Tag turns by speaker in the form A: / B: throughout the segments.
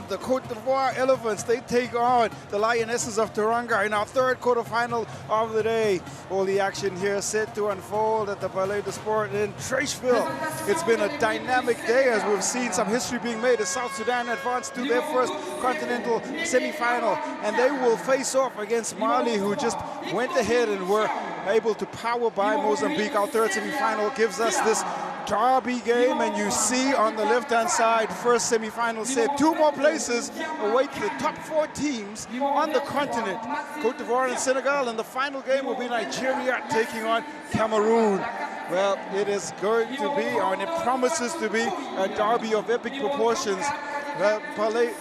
A: have the Côte d'Ivoire Elephants. They take on the Lionesses of Teranga in our third quarterfinal of the day. All the action here set to unfold at the Palais de Sport in Trècheville. It's been a dynamic day as we've seen some history being made as South Sudan advanced to their first continental semi-final, and they will face off against Mali, who just went ahead and were able to power by Mozambique. Our third semi-final gives us this derby game, and you see on the left-hand side, first semi-final set. Two more places await the top four teams on the continent, Côte d'Ivoire and Senegal, and the final game will be Nigeria taking on Cameroon. Well, it is going to be, and it promises to be, a derby of epic proportions. The Palais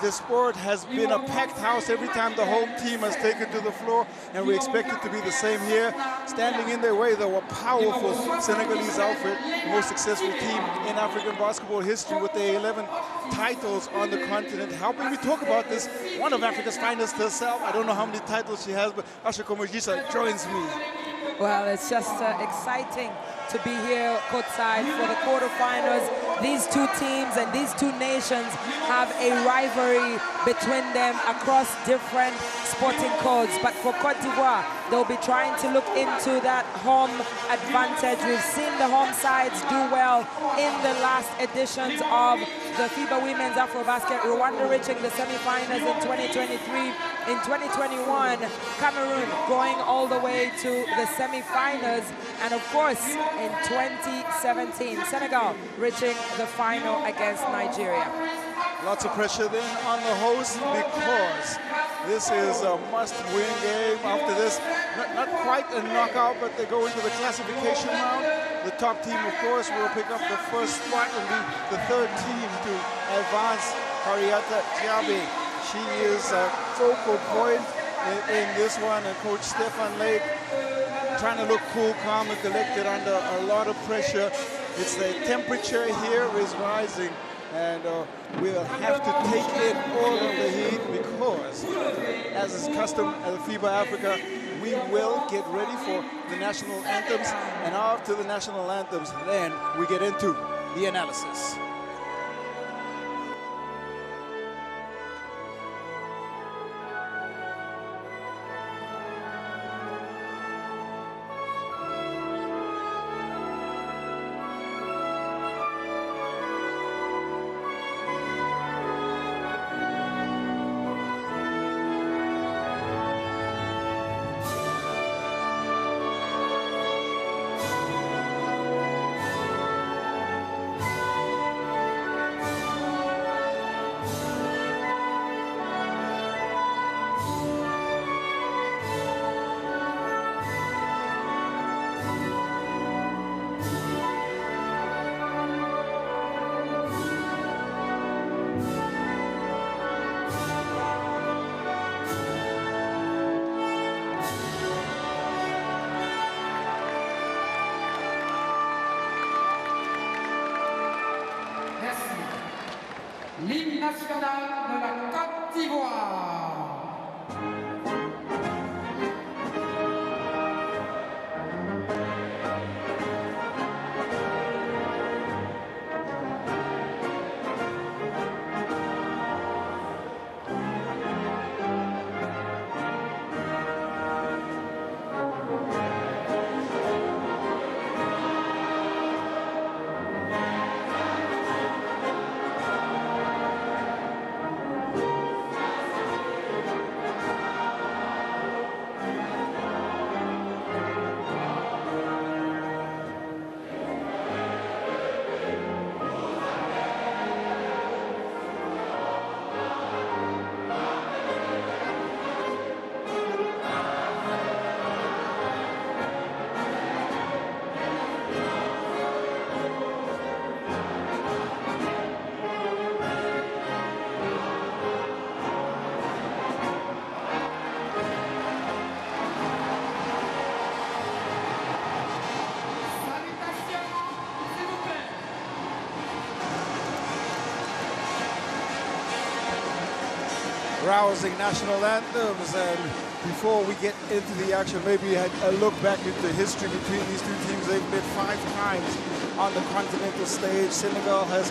A: de Sport has been a packed house every time the home team has taken to the floor, and we expect it to be the same here. Standing in their way, though, a powerful Senegalese outfit, the most successful team in African basketball history with their 11 titles on the continent. Helping me talk about this, one of Africa's finest herself. I don't know how many titles she has, but Asha Komojisa joins me.
B: Well, it's just exciting to be here courtside for the quarterfinals. These two teams and these two nations have a rivalry between them across different sporting codes. But for Côte d'Ivoire, they'll be trying to look into that home advantage. We've seen the home sides do well in the last editions of the FIBA Women's AfroBasket. Rwanda reaching the semifinals in 2023. In 2021, Cameroon going all the way to the semifinals. And of course, in 2017, Senegal reaching the final against Nigeria.
A: Lots of pressure then on the host, because this is a must-win game. After this, not quite a knockout, but they go into the classification round. The top team, of course, will pick up the first spot and be the third team to advance. Harrieta Tiabe, she is a focal point in this one, and Coach Stefan Lake trying to look cool, calm, and collected under a lot of pressure. It's the temperature here is rising, and we'll have to take in all of the heat, because, as is custom at FIBA Africa, we will get ready for the national anthems, and after the national anthems, then we get into the analysis.
C: L'hymne national de la Côte d'Ivoire.
A: Rousing national anthems, and before we get into the action, maybe a look back into history between these two teams. They've met 5 times on the continental stage. Senegal has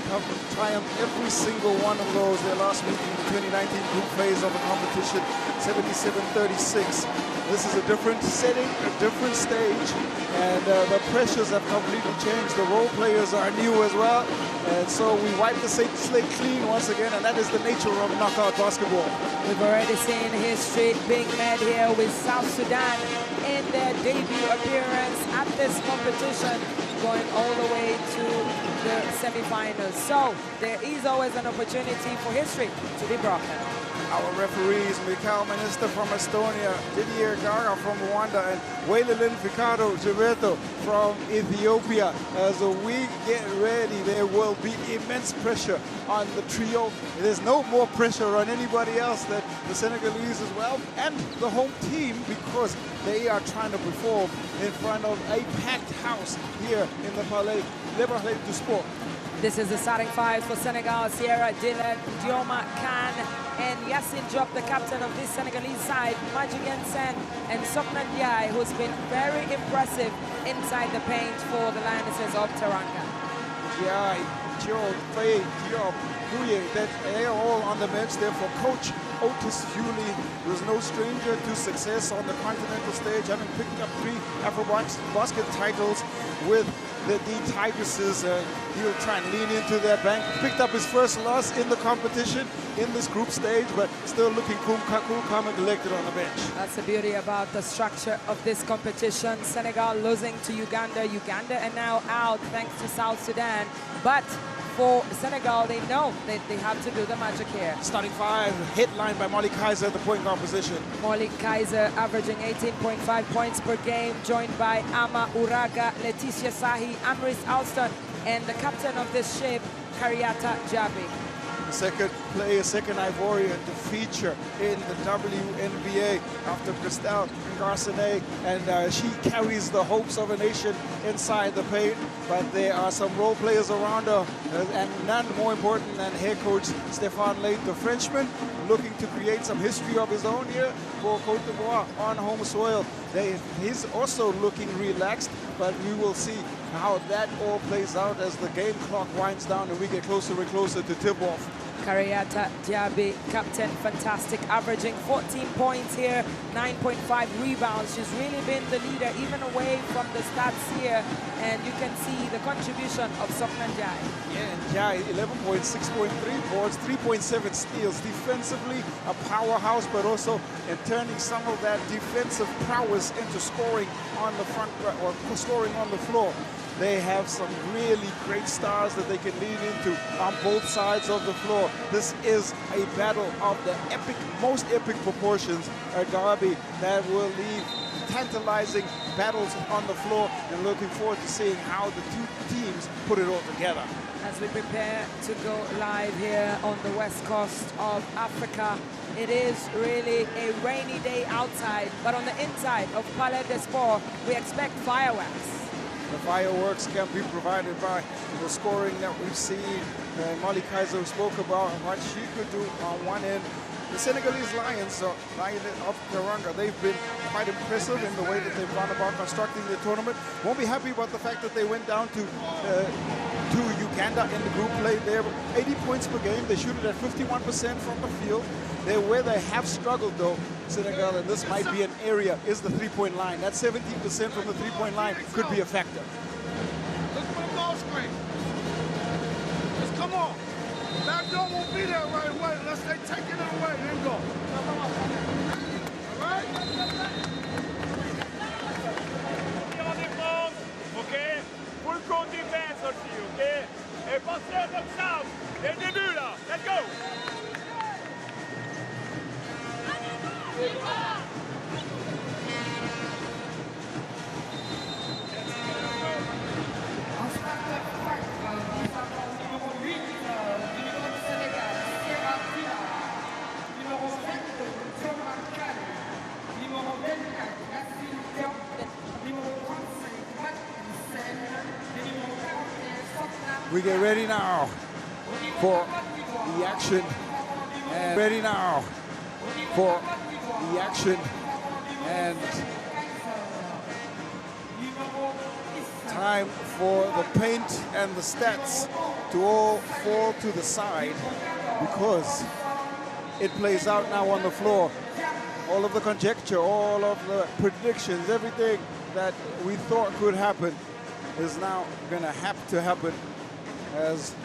A: triumphed every single one of those. Their last meeting in the 2019 group phase of the competition, 77-36. This is a different setting, a different stage, and the pressures have completely changed. The role players are new as well, and so we wipe the slate clean once again, and that is the nature of knockout basketball.
B: We've already seen history being made here with South Sudan in their debut appearance at this competition, going all the way to the semifinals. So there is always an opportunity for history to be broken.
A: Our referees, Mikhail Minister from Estonia, Didier Gaga from Rwanda, and Waylelin Fikado Giberto from Ethiopia. As we get ready, there will be immense pressure on the trio. There's no more pressure on anybody else than the Senegalese as well, and the home team, because they are trying to perform in front of a packed house here in the Palais du Sport.
B: This is the starting five for Senegal: Sierra Dillon, Dioma Khan, and Yassine Diop, the captain of this Senegalese side, Madjiguène Sène, and Sokna Ndiaye, who's been very impressive inside the paint for the Lionesses of Teranga.
A: Ndiaye, Diop, Faye, Diop, Bouye, that they are all on the bench there for Coach Otis Hewley, who's no stranger to success on the continental stage, having picked up 3 AfroBasket titles with the Tigresses. He'll try and lean into that bank. Picked up his first loss in the competition in this group stage, but still looking cool, calm and collected on the bench.
B: That's the beauty about the structure of this competition. Senegal losing to Uganda. Uganda are now out thanks to South Sudan. But for Senegal, they know that they have to do the magic here.
A: Starting five, headlined by Molly Kaiser at the point guard position.
B: Molly Kaiser averaging 18.5 points per game, joined by Ama Uraga, Leticia Sahi, Amris Alston, and the captain of this ship, Kariata Jabi.
A: Second player, second Ivorian to feature in the WNBA after Christelle Garcenet, and she carries the hopes of a nation inside the paint. But there are some role players around her, and none more important than head coach Stéphane Late, the Frenchman, looking to create some history of his own here for Côte d'Ivoire on home soil. He's also looking relaxed, but we will see how that all plays out as the game clock winds down and we get closer and closer to tip-off.
B: Kariata Diaby, captain, fantastic, averaging 14 points here, 9.5 rebounds. She's really been the leader, even away from the stats here, and you can see the contribution of Sokna Ndiaye.
A: Yeah, Ndiaye, 11.6.3 boards, 3.7 steals. Defensively, a powerhouse, but also in turning some of that defensive prowess into scoring on the front, or scoring on the floor. They have some really great stars that they can lean into on both sides of the floor. This is a battle of the most epic proportions, a derby that will leave tantalizing battles on the floor, and looking forward to seeing how the two teams put it all together.
B: As we prepare to go live here on the west coast of Africa, it is really a rainy day outside, but on the inside of Palais des Sports, we expect fireworks.
A: The fireworks can be provided by the scoring that we've seen. Molly Kaiser spoke about what she could do on one end. The Senegalese Lions, Lions of Teranga, they've been quite impressive in the way that they've gone about constructing the tournament. Won't be happy about the fact that they went down to Uganda in the group play there. 80 points per game. They shoot it at 51% from the field. Where they have struggled, though, Senegal, and this might be an area, is the three-point line. That 17% from the three-point line could be a factor.
D: Look for the ball screen. Just come on. Back door won't be there right away unless they take it away. Then go. All right?
E: En défense, ok? Full court defense aussi, ok? Et pensez à notre sound dès le début, là. Let's go!
A: We get ready now for the action. And ready now for the action. And Time for the paint and the stats to all fall to the side because it plays out now on the floor. All of the conjecture, all of the predictions, everything that we thought could happen is now going to have to happen as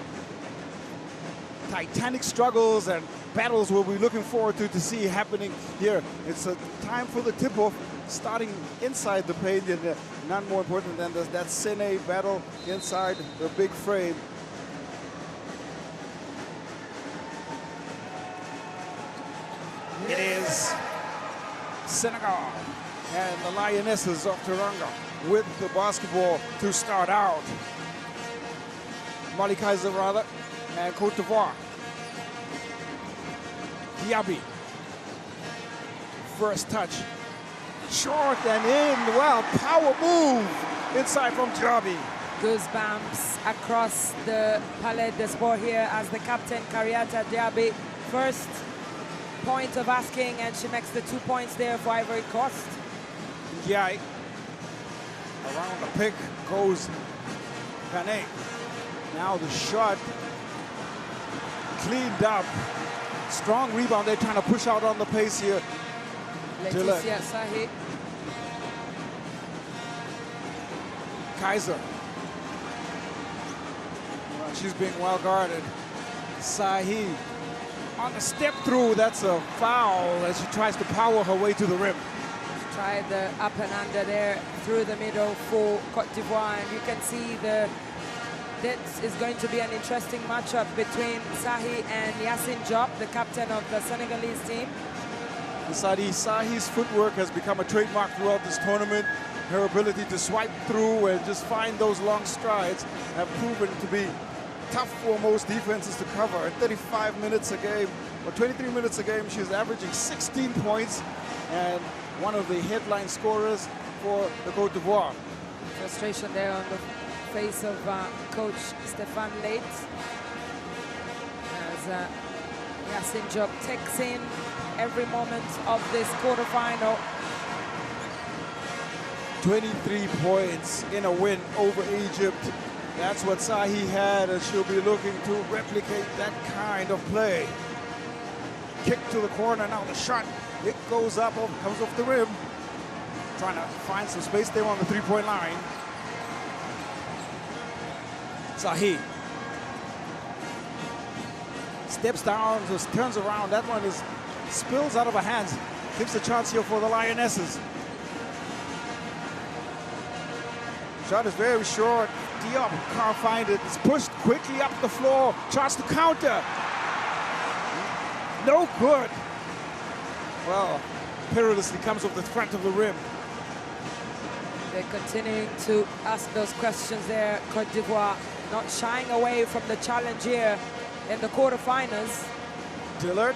A: titanic struggles and battles we'll be looking forward to see happening here. It's a time for the tip-off starting inside the paint, and none more important than that Senegal battle inside the big frame. It is Senegal and the Lionesses of Teranga with the basketball to start out. Mali Kaiser rather, and Côte d'Ivoire. Diaby. First touch. Short and in. Well, power move inside from Diaby.
B: Goosebumps across the Palais des Sports here as the captain, Kariata Diaby, first point of asking, and she makes the 2 points there for Ivory Coast.
A: Yeah. Around the pick goes Kane. Now the shot cleaned up. Strong rebound. They're trying to push out on the pace here.
B: Laetitia Sahi.
A: Kaiser. Well, she's being well guarded. Sahi on the step through. That's a foul as she tries to power her way to the rim.
B: Try the up and under there through the middle for Côte d'Ivoire, and you can see this is going to be an interesting matchup between Sahi and Yassine Diop, the captain of the Senegalese team.
A: Sahi's footwork has become a trademark throughout this tournament. Her ability to swipe through and just find those long strides have proven to be tough for most defenses to cover. At 35 minutes a game, or 23 minutes a game, she's averaging 16 points and one of the headline scorers for the Côte d'Ivoire.
B: Frustration there on the face of coach Stéphane Late as Yassine Diop takes in every moment of this quarterfinal.
A: 23 points in a win over Egypt. That's what Sahi had, and she'll be looking to replicate that kind of play. Kick to the corner, now the shot. It goes up, comes off the rim. Trying to find some space there on the three-point line. Sahi steps down, just turns around. That one spills out of her hands. Gives a chance here for the Lionesses. Shot is very short. Diop can't find it. It's pushed quickly up the floor. Tries to counter. No good. Well, perilously comes off the front of the rim.
B: They're continuing to ask those questions there, Côte d'Ivoire, not shying away from the challenge here in the quarterfinals.
A: Dillard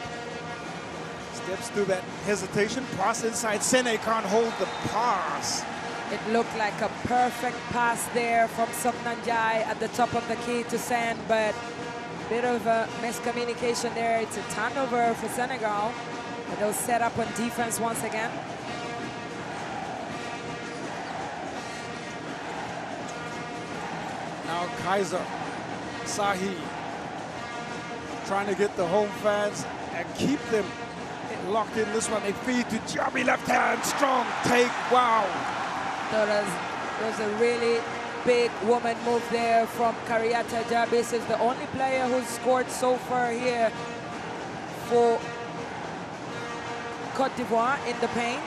A: steps through that hesitation. Pass inside. Sene can't hold the pass.
B: It looked like a perfect pass there from Sopnanjai at the top of the key to Sen, but a bit of a miscommunication there. It's a turnover for Senegal. But they'll set up on defense once again.
A: Now Kaiser, Sahi, trying to get the home fans and keep them locked in this one. They feed to Diaby, left hand, strong take, wow.
B: So there's a really big woman move there from Kariata Diaby. This is the only player who's scored so far here for Côte d'Ivoire in the paint.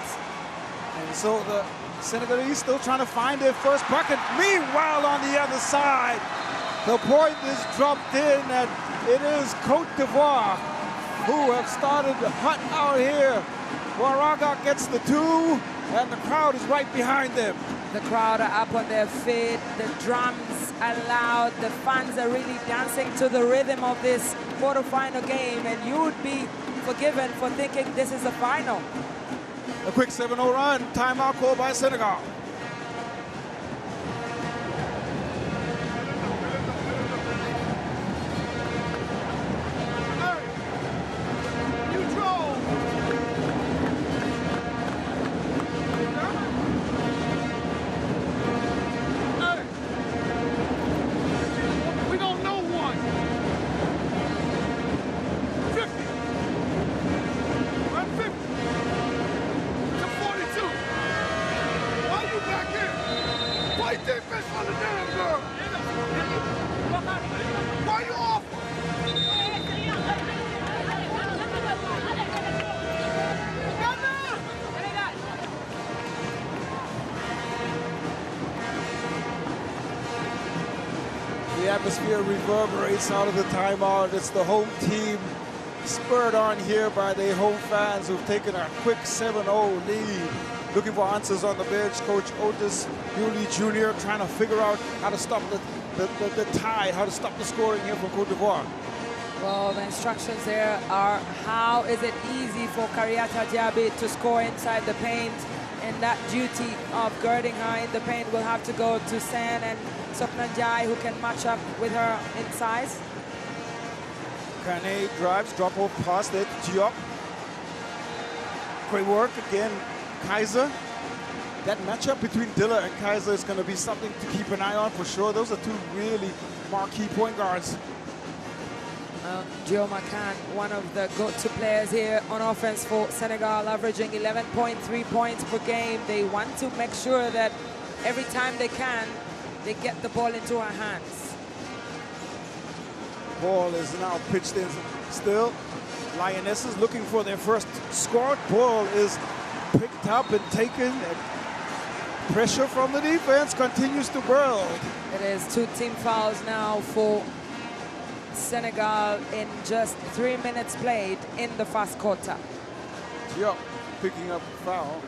A: And so the Senegalese still trying to find their first bucket. Meanwhile, on the other side, the point is dropped in, and it is Côte d'Ivoire who have started hot out here. Waranga gets the two, and the crowd is right behind them.
B: The crowd are up on their feet. The drums are loud. The fans are really dancing to the rhythm of this quarterfinal game, and you would be forgiven for thinking this is the final.
A: A quick 7-0 run. Timeout called by Senegal. atmosphere reverberates out of the timeout. It's the home team spurred on here by the home fans who've taken a quick 7-0 lead. Looking for answers on the bench. Coach Otis Hewley Jr. trying to figure out how to stop the tide, how to stop the scoring here from Côte d'Ivoire.
B: Well, the instructions there are how is it easy for Kariata Diaby to score inside the paint, and that duty of guarding her in the paint will have to go to Sen and Soknanjai, who can match up with her in size.
A: Kane drives, drop off pass there to Diop. Great work again, Kaiser. That matchup between Dilla and Kaiser is going to be something to keep an eye on for sure. Those are two really marquee point guards.
B: Gio Macan, one of the go-to players here on offense for Senegal, averaging 11.3 points per game. They want to make sure that every time they can, they get the ball into our hands.
A: Ball is now pitched in still. Lionesses looking for their first score. Ball is picked up and taken. And pressure from the defense continues to build.
B: It is 2 team fouls now for Senegal in just 3 minutes played in the first quarter.
A: Yep, picking up foul.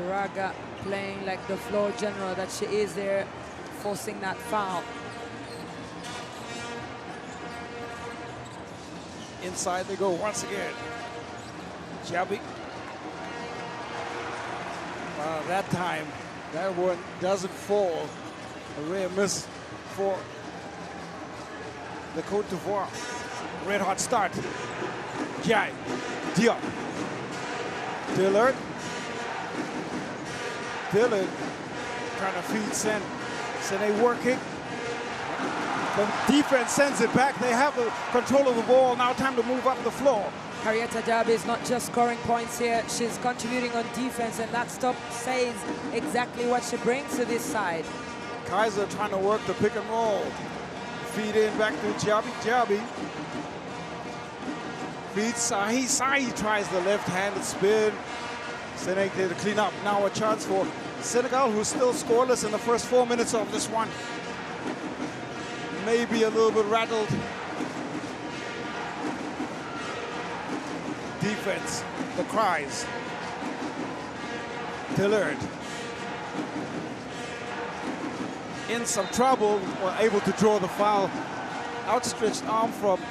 B: Raga playing like the floor general that she is there, forcing that foul.
A: Inside they go once again. Diaby. That time, that one doesn't fall. A rare miss for the Côte d'Ivoire. Red hot start. Jai, Diop, Dillard. Dillard trying to feed Sen. Sen working. The defense sends it back. They have the control of the ball. Now time to move up the floor.
B: Kariata Diaby is not just scoring points here. She's contributing on defense, and that stop says exactly what she brings to this side.
A: Kaiser trying to work the pick and roll. Feed in back to Diaby. Diaby feeds Sahi. Sahi tries the left-handed spin. Senegal to clean up. Now a chance for Senegal, who's still scoreless in the first 4 minutes of this one. Maybe a little bit rattled. Defense, the cries. Dillard in some trouble, were able to draw the foul. Outstretched arm from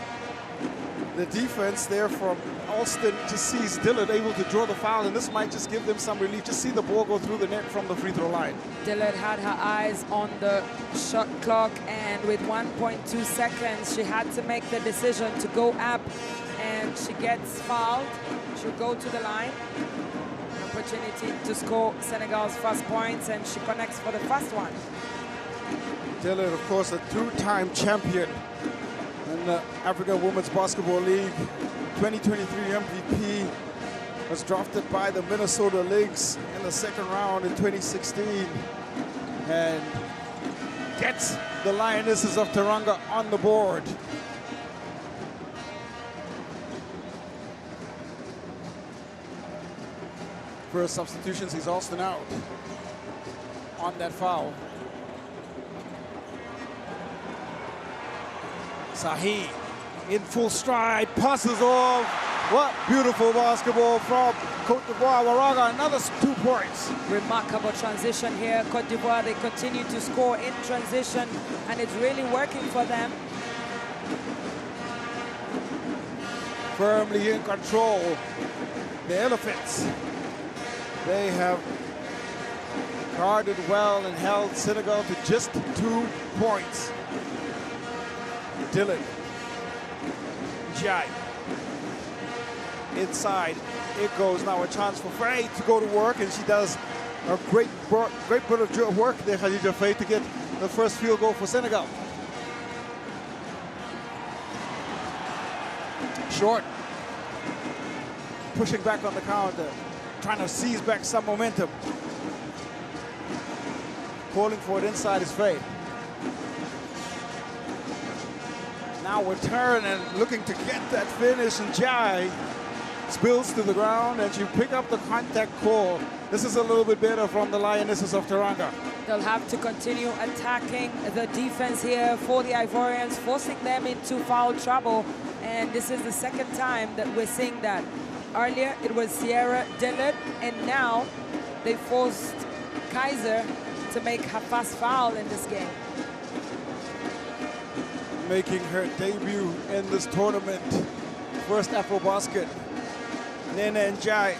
A: the defense there from Alston just sees Dillard able to draw the foul, and this might just give them some relief. Just see the ball go through the net from the free throw line.
B: Dillard had her eyes on the shot clock, and with 1.2 seconds, she had to make the decision to go up, and she gets fouled. She'll go to the line. An opportunity to score Senegal's first points, and she connects for the first one.
A: Dillard, of course, a two-time champion in the Africa Women's Basketball League. 2023 MVP, was drafted by the Minnesota Lynx in the second round in 2016 and gets the Lionesses of Teranga on the board. First substitution sees Alston out on that foul. Sahi in full stride, passes off. What beautiful basketball from Côte d'Ivoire. Waraga, another 2 points.
B: Remarkable transition here. Côte d'Ivoire, they continue to score in transition, and it's really working for them.
A: Firmly in control. The Elephants, they have guarded well and held Senegal to just 2 points. Dillard. Jai. Inside it goes. Now a chance for Faye to go to work, and she does a great bit of work there, Khadija Faye, to get the first field goal for Senegal. Short. Pushing back on the counter, trying to seize back some momentum. Calling for it inside is Faye. Now return and looking to get that finish, and Jai spills to the ground, and she pick up the contact call. This is a little bit better from the Lionesses of Teranga.
B: They'll have to continue attacking the defense here for the Ivorians, forcing them into foul trouble. And this is the second time that we're seeing that. Earlier, it was Sierra Dillard, and now they forced Kaiser to make her first foul in this game.
A: Making her debut in this tournament. First AfroBasket. Nene Njai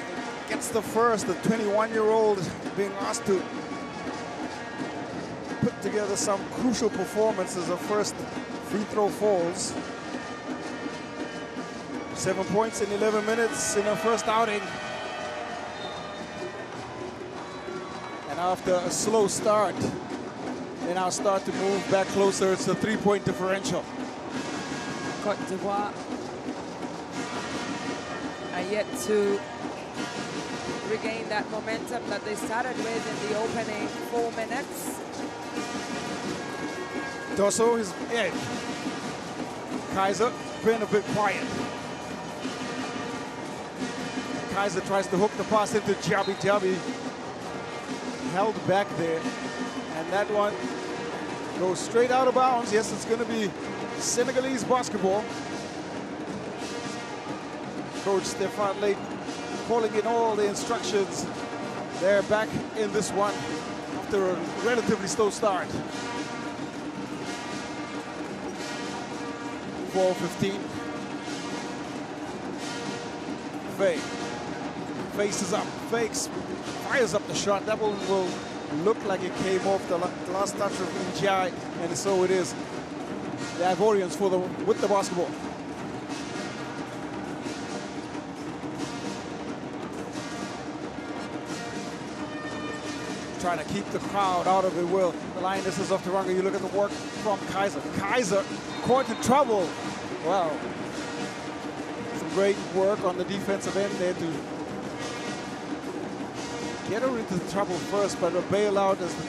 A: gets the first, the 21-year-old being asked to put together some crucial performances. Her first free throw falls. 7 points in 11 minutes in her first outing. And after a slow start, they now start to move back closer. It's a 3-point differential.
B: Côte d'Ivoire are yet to regain that momentum that they started with in the opening 4 minutes.
A: Dosso is in. Kaiser been a bit quiet. Kaiser tries to hook the pass into Jabi. Jabi held back there, and that one goes straight out of bounds. Yes, it's going to be Senegalese basketball. Coach Stefan Lake calling in all the instructions. They're back in this one after a relatively slow start. 4:15. Faye faces up, fakes, fires up the shot. That one will look like it came off the last touch of Njai, and so it is. The Ivorians with the basketball. Trying to keep the crowd out of it. Will the Lionesses of Teranga. You look at the work from Kaiser. Kaiser caught in trouble. Wow. Some great work on the defensive end there to get her into trouble first, but a bailout as the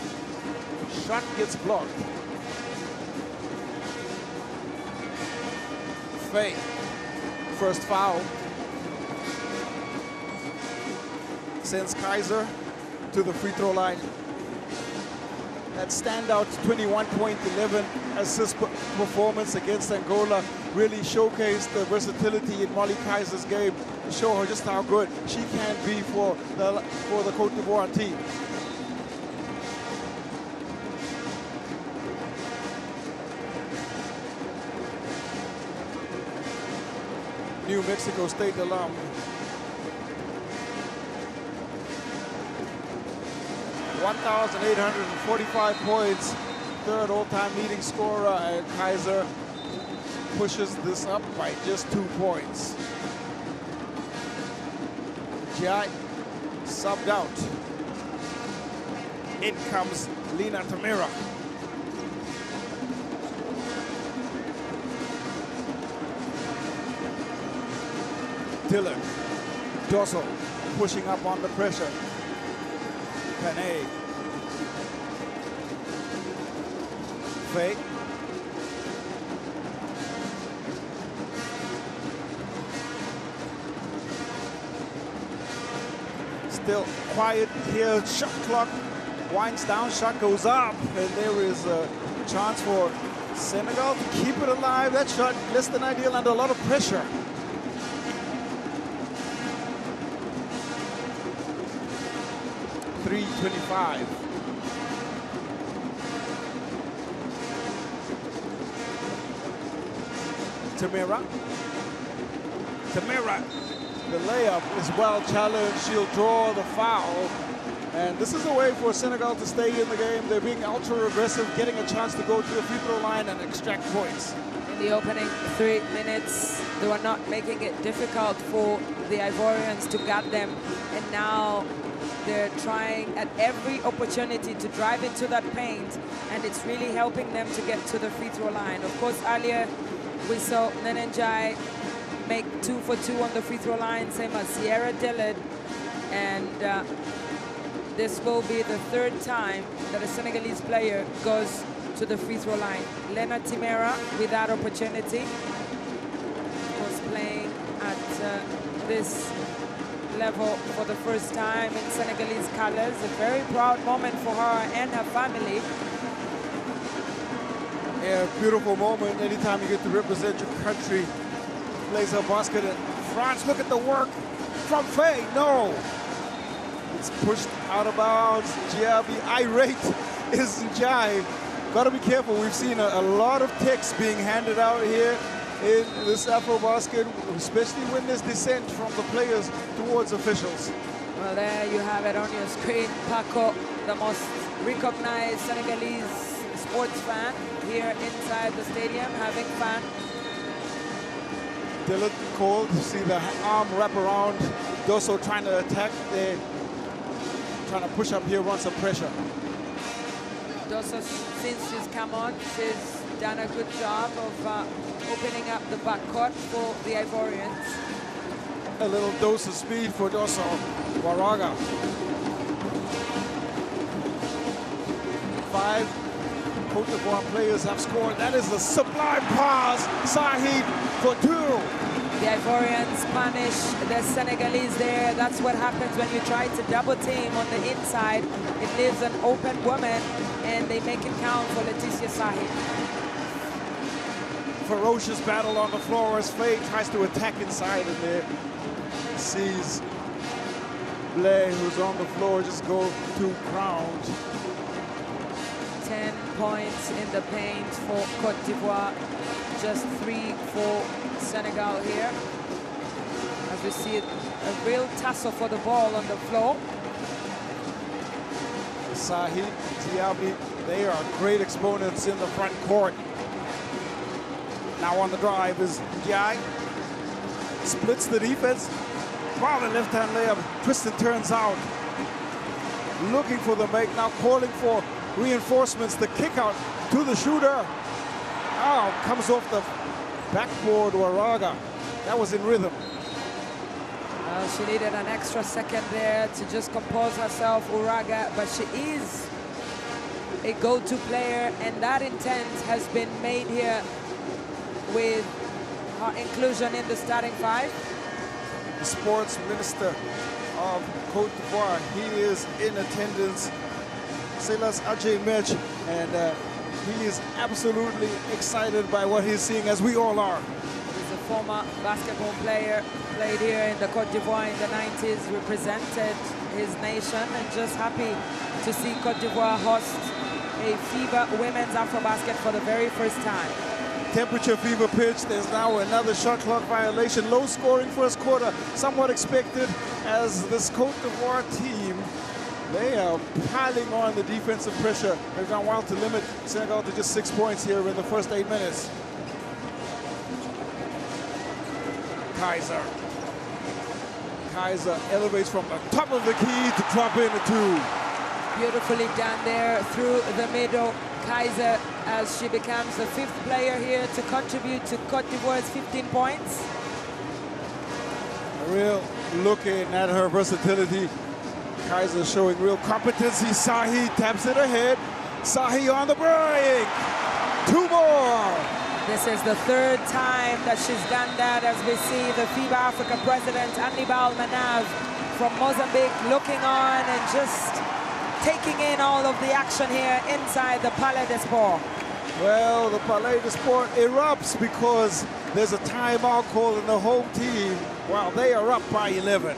A: shot gets blocked. Faye, first foul. Sends Kaiser to the free throw line. That standout 21-point, 11-assist performance against Angola really showcased the versatility in Molly Kaiser's game to show her just how good she can be for the Côte d'Ivoire team. New Mexico State alum. .845 points, third all-time leading scorer, and Kaiser pushes this up by just 2 points. Jai subbed out. In comes Lina Tamira. Dillard, Dosso pushing up on the pressure. Panay. Faye. Still quiet here. Shot clock winds down, shot goes up, and there is a chance for Senegal to keep it alive. That shot less than ideal under a lot of pressure. .325. Tamira, the layup is well challenged. She'll draw the foul. And this is a way for Senegal to stay in the game. They're being ultra aggressive, getting a chance to go to the free throw line and extract points.
B: In the opening 3 minutes, they were not making it difficult for the Ivorians to guard them. And now they're trying at every opportunity to drive into that paint, and it's really helping them to get to the free throw line. Of course, earlier we saw Nenenjai make 2 for 2 on the free throw line, same as Sierra Dillard, and this will be the 3rd time that a Senegalese player goes to the free throw line. Lena Timera with that opportunity was playing at this level for the first time in Senegalese colors. A very proud moment for her and her family.
A: Yeah, beautiful moment anytime you get to represent your country. Plays her basket in France. Look at the work from Faye. No. It's pushed out of bounds. Giabi irate is Jai. Gotta be careful. We've seen a lot of ticks being handed out here in this AfroBasket, especially when there's dissent from the players towards officials.
B: Well, there you have it on your screen. Paco, the most recognized Senegalese sports fan here inside the stadium, having fun.
A: Dylan Cole, you see the arm wrap around. Dosso trying to attack. They're trying to push up here, run some pressure.
B: Dosso, since she's come on, she's done a good job of opening up the backcourt for the Ivorians.
A: A little dose of speed for Dosso. Waraga. 5 Côte d'Ivoire players have scored. That is a sublime pass. Sahid for 2.
B: The Ivorians punish the Senegalese there. That's what happens when you try to double team on the inside. It leaves an open woman, and they make it count for Laetitia Sahid.
A: Ferocious battle on the floor as Faye tries to attack inside, and there sees Blay, who's on the floor, just go to ground.
B: 10 points in the paint for Côte d'Ivoire, just 3 for Senegal here. As we see a real tussle for the ball on the floor.
A: Sahid, Diaby, they are great exponents in the front court. Now on the drive is Jai. Splits the defense. Wow, the left-hand layup, twists and turns out. Looking for the make, now calling for reinforcements. The kick out to the shooter. Oh, comes off the backboard, Waraga. That was in rhythm.
B: She needed an extra second there to just compose herself, Uraga, but she is a go-to player, and that intent has been made here with her inclusion in the starting 5.
A: The sports minister of Côte d'Ivoire, he is in attendance. Silas Ajay Mech, and he is absolutely excited by what he's seeing, as we all are.
B: He's a former basketball player, played here in the Côte d'Ivoire in the 90s, represented his nation, and just happy to see Côte d'Ivoire host a FIBA Women's AfroBasket for the very first time.
A: Temperature fever pitch. There's now another shot clock violation. Low scoring first quarter, somewhat expected, as this Côte d'Ivoire team, they are piling on the defensive pressure. They've gone wild to limit Senegal to just 6 points here in the first 8 minutes. Kaiser elevates from the top of the key to drop in a 2.
B: Beautifully done there through the middle. Kaiser, as she becomes the 5th player here to contribute to Côte d'Ivoire's 15 points.
A: Real looking at her versatility. Kaiser showing real competency. Sahi taps it ahead. Sahi on the break. 2 more.
B: This is the 3rd time that she's done that, as we see the FIBA Africa president, Anibal Manav from Mozambique, looking on and just taking in all of the action here inside the Palais des Sports.
A: Well, the Palais des Sports erupts because there's a timeout call in the home team while they are up by 11.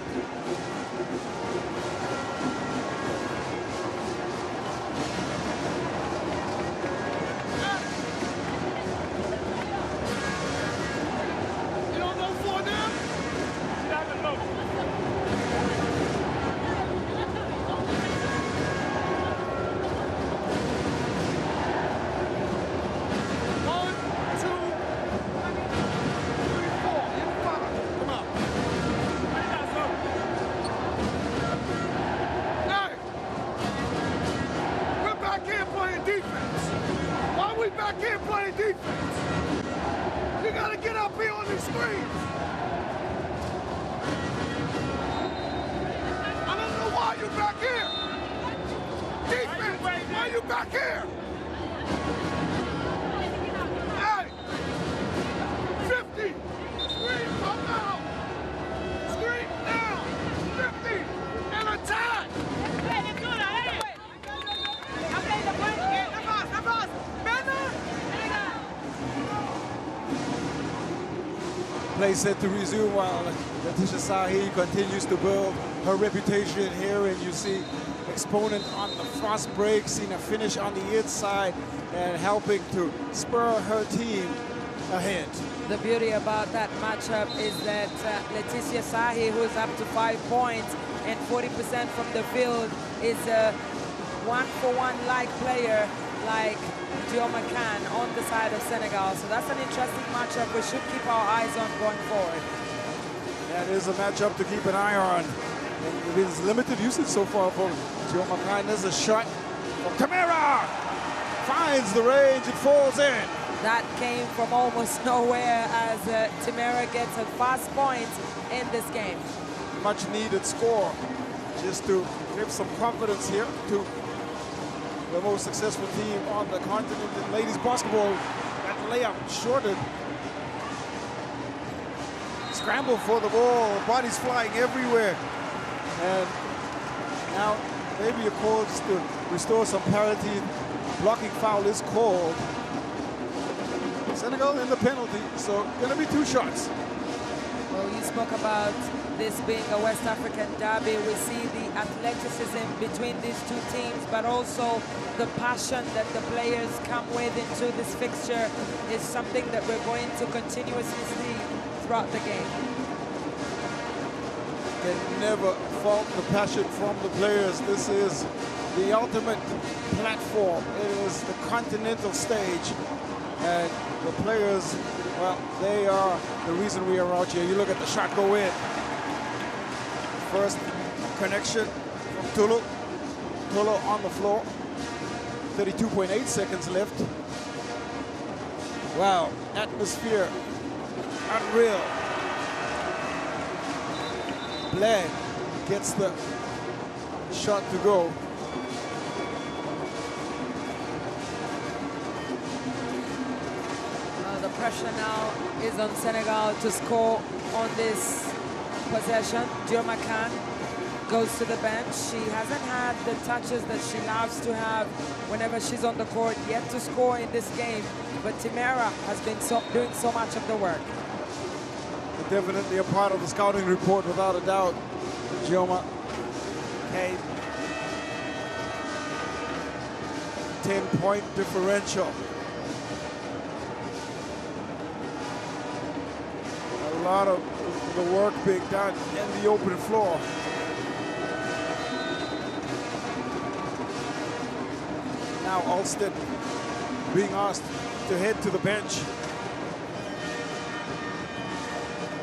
D: Screen, come out! Screen!
A: play set to resume while Letitia Sahi continues to build her reputation here. And you see Exponent on the fast break, seeing a finish on the inside and helping to spur her team ahead.
B: The beauty about that matchup is that Letitia Sahi, who's up to 5 points and 40% from the field, is a one-for-one like player like Dioma Khan on the side of Senegal. So that's an interesting matchup we should keep our eyes on going forward.
A: That is a matchup to keep an eye on. And it is limited usage so far for Dioma Khan. There's a shot from Tamara. Finds the range, it falls in.
B: That came from almost nowhere as Tamara gets her fast points in this game.
A: Much needed score just to give some confidence here to the most successful team on the continent in ladies basketball. That layup shorted. Scramble for the ball, bodies flying everywhere. And now maybe a call just to restore some parity. Blocking foul is called. Senegal in the penalty, so gonna be 2 shots.
B: Well, you spoke about this being a West African derby. We see the athleticism between these two teams, but also the passion that the players come with into this fixture is something that we're going to continuously see throughout the game.
A: Can never fault the passion from the players. This is the ultimate platform. It is the continental stage. And the players, well, they are the reason we are out here. You look at the shot go in. First connection from Tulu. Tulu on the floor. 32.8 seconds left. Wow, atmosphere, unreal. Blair gets the shot to go.
B: The pressure now is on Senegal to score on this possession. Dioma Khan goes to the bench. She hasn't had the touches that she loves to have whenever she's on the court, yet to score in this game. But Tamara has been doing so much of the work.
A: Definitely a part of the scouting report, without a doubt. Dioma Khan, 10-point differential. A lot of the work being done in the open floor. Now Alston being asked to head to the bench.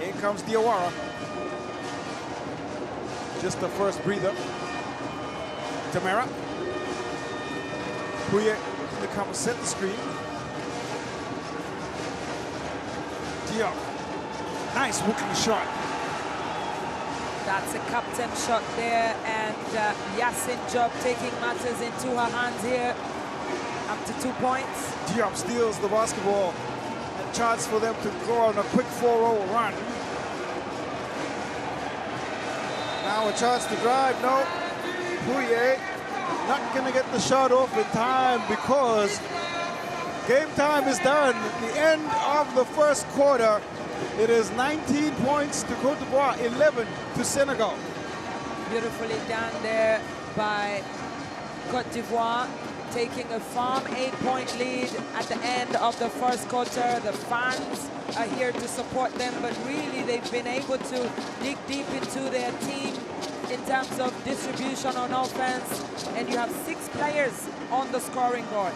A: In comes Diawara. Just the first breather. Tamara. Puye to come set the screen. Diop. Nice hooking shot.
B: That's a captain shot there, and Yassin Job taking matters into her hands here. Up to 2 points.
A: Diop steals the basketball and chance for them to go on a quick 4-0 run. Now a chance to drive. No. Puye not going to get the shot off in time because game time is done. The end of the first quarter. It is 19 points to Côte d'Ivoire, 11 to Senegal.
B: Beautifully done there by Côte d'Ivoire, taking a firm 8-point lead at the end of the first quarter. The fans are here to support them, but really they've been able to dig deep into their team in terms of distribution on offense, and you have 6 players on the scoring board.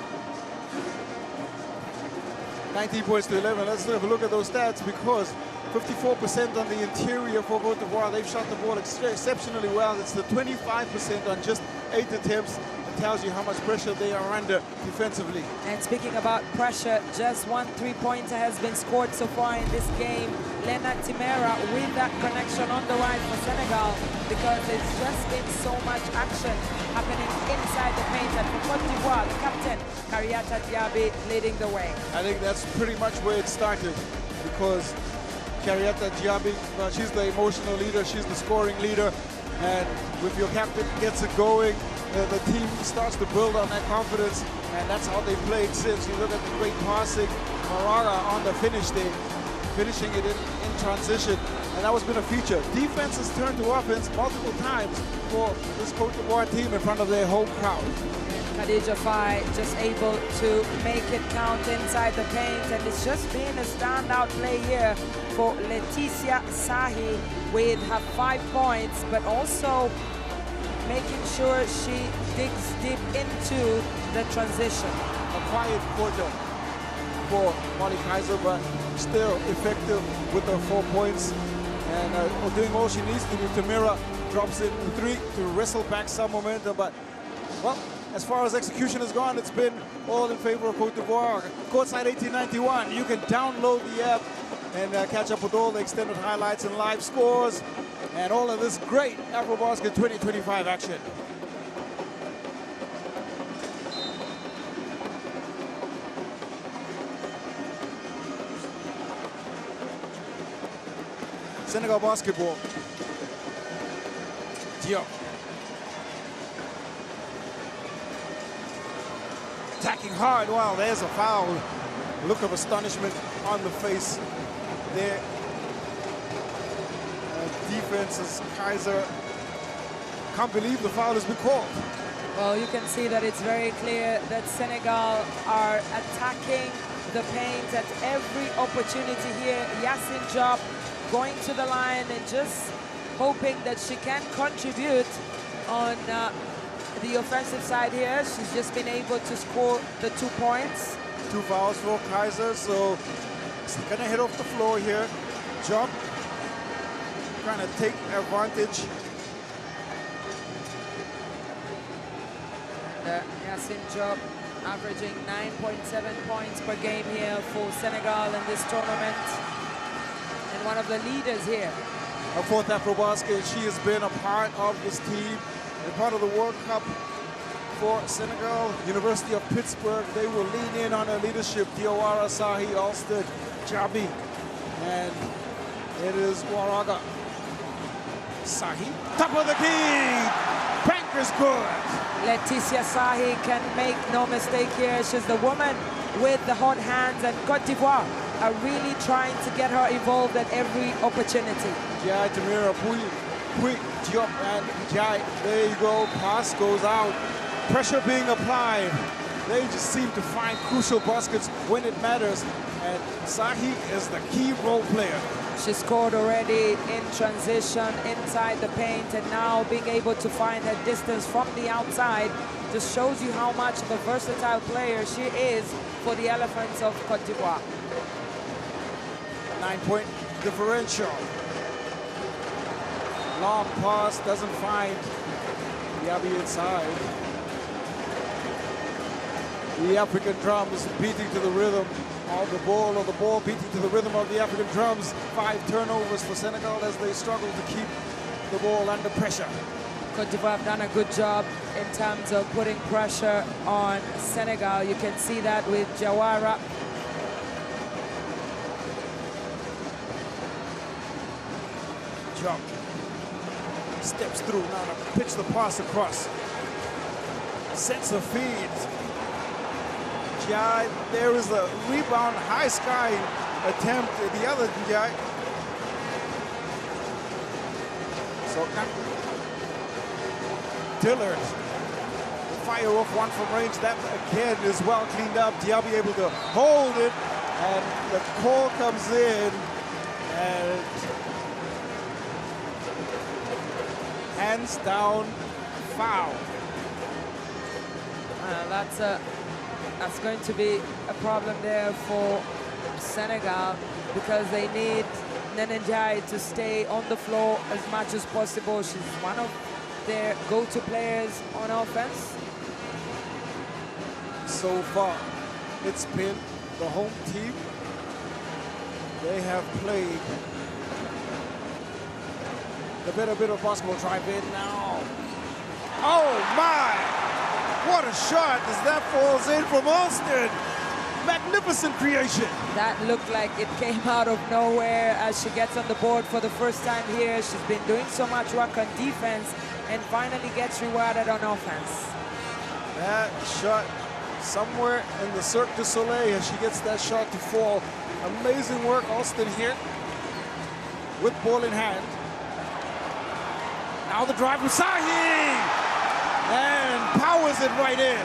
A: 19 points to 11. Let's have a look at those stats, because 54% on the interior for Côte d'Ivoire. They've shot the ball exceptionally well. It's the 25% on just 8 attempts. It tells you how much pressure they are under defensively.
B: And speaking about pressure, just 1 3-pointer has been scored so far in this game. Lena Timera with that connection on the right for Senegal, because there's just been so much action happening inside the paint. And for Côte d'Ivoire, the captain, Kariata Diaby, leading the way.
A: I think that's pretty much where it started, because Kariata Diaby, she's the emotional leader, she's the scoring leader, and if your captain gets it going, the team starts to build on that confidence, and that's how they played since. You look at the great passing, Marara on the finish there. finishing it in transition. And that has been a feature. Defense has turned to offense multiple times for this Côte d'Ivoire team in front of their home crowd.
B: Khadija Faye just able to make it count inside the paint, and it's just been a standout play here for Leticia Sahi with her 5 points, but also making sure she digs deep into the transition.
A: A quiet quarter for Molly Kaiser, but still effective with her 4 points and doing all she needs to do. Tamira drops in 3 to wrestle back some momentum, but well, as far as execution has gone, it's been all in favor of Côte d'Ivoire. Courtside 1891, you can download the app and catch up with all the extended highlights and live scores and all of this great AfroBasket 2025 action. Senegal basketball. Diop. Attacking hard. Wow, there's a foul. Look of astonishment on the face there. Defense Kaiser can't believe the foul has been called.
B: Well, you can see that it's very clear that Senegal are attacking the paint at every opportunity here. Yassine Diop going to the line and just hoping that she can contribute on the offensive side here. She's just been able to score the 2 points.
A: 2 fouls for Kaiser, so she's gonna head off the floor here. Diop trying to take advantage.
B: Yassine Diop averaging 9.7 points per game here for Senegal in this tournament, and one of the leaders here.
A: Her 4th AfroBasket. She has been a part of this team and part of the World Cup for Senegal. University of Pittsburgh, they will lean in on her leadership. Diawara, Sahi, Alston, Jabi, and it is Waraga. Sahi, top of the key, bank is good.
B: Leticia Sahi can make no mistake here. She's the woman with the hot hands, and Côte d'Ivoire are really trying to get her involved at every opportunity.
A: Jai, Tamira, Pui, Diop, and Jai. There you go, pass goes out. Pressure being applied. They just seem to find crucial baskets when it matters, and Sahi is the key role player.
B: She scored already in transition inside the paint, and now being able to find her distance from the outside just shows you how much of a versatile player she is for the Elephants of Côte d'Ivoire.
A: 9-point differential. Long pass doesn't find Yabi inside. The African drums beating to the rhythm of the ball, or the ball beating to the rhythm of the African drums. 5 turnovers for Senegal as they struggle to keep the ball under pressure.
B: Côte d'Ivoire have done a good job in terms of putting pressure on Senegal. You can see that with Jawara.
A: Jump. Steps through now to pitch the pass across. Sets a feed. Jai, there is a rebound, high sky attempt at the other Jai. So Dillard, fire off one from range. That again is well cleaned up. Diaby able to hold it, and the call comes in, and hands down foul.
B: That's going to be a problem there for Senegal, because they need Nenenjai to stay on the floor as much as possible. She's one of their go-to players on offense.
A: So far, it's been the home team. They have played the better bit of basketball. Drive in now. Oh my! What a shot as that falls in from Alston. Magnificent creation.
B: That looked like it came out of nowhere as she gets on the board for the first time here. She's been doing so much work on defense and finally gets rewarded on offense.
A: That shot somewhere in the Cirque du Soleil as she gets that shot to fall. Amazing work, Alston here with ball in hand. Now the drive from Sahi, and powers it right in.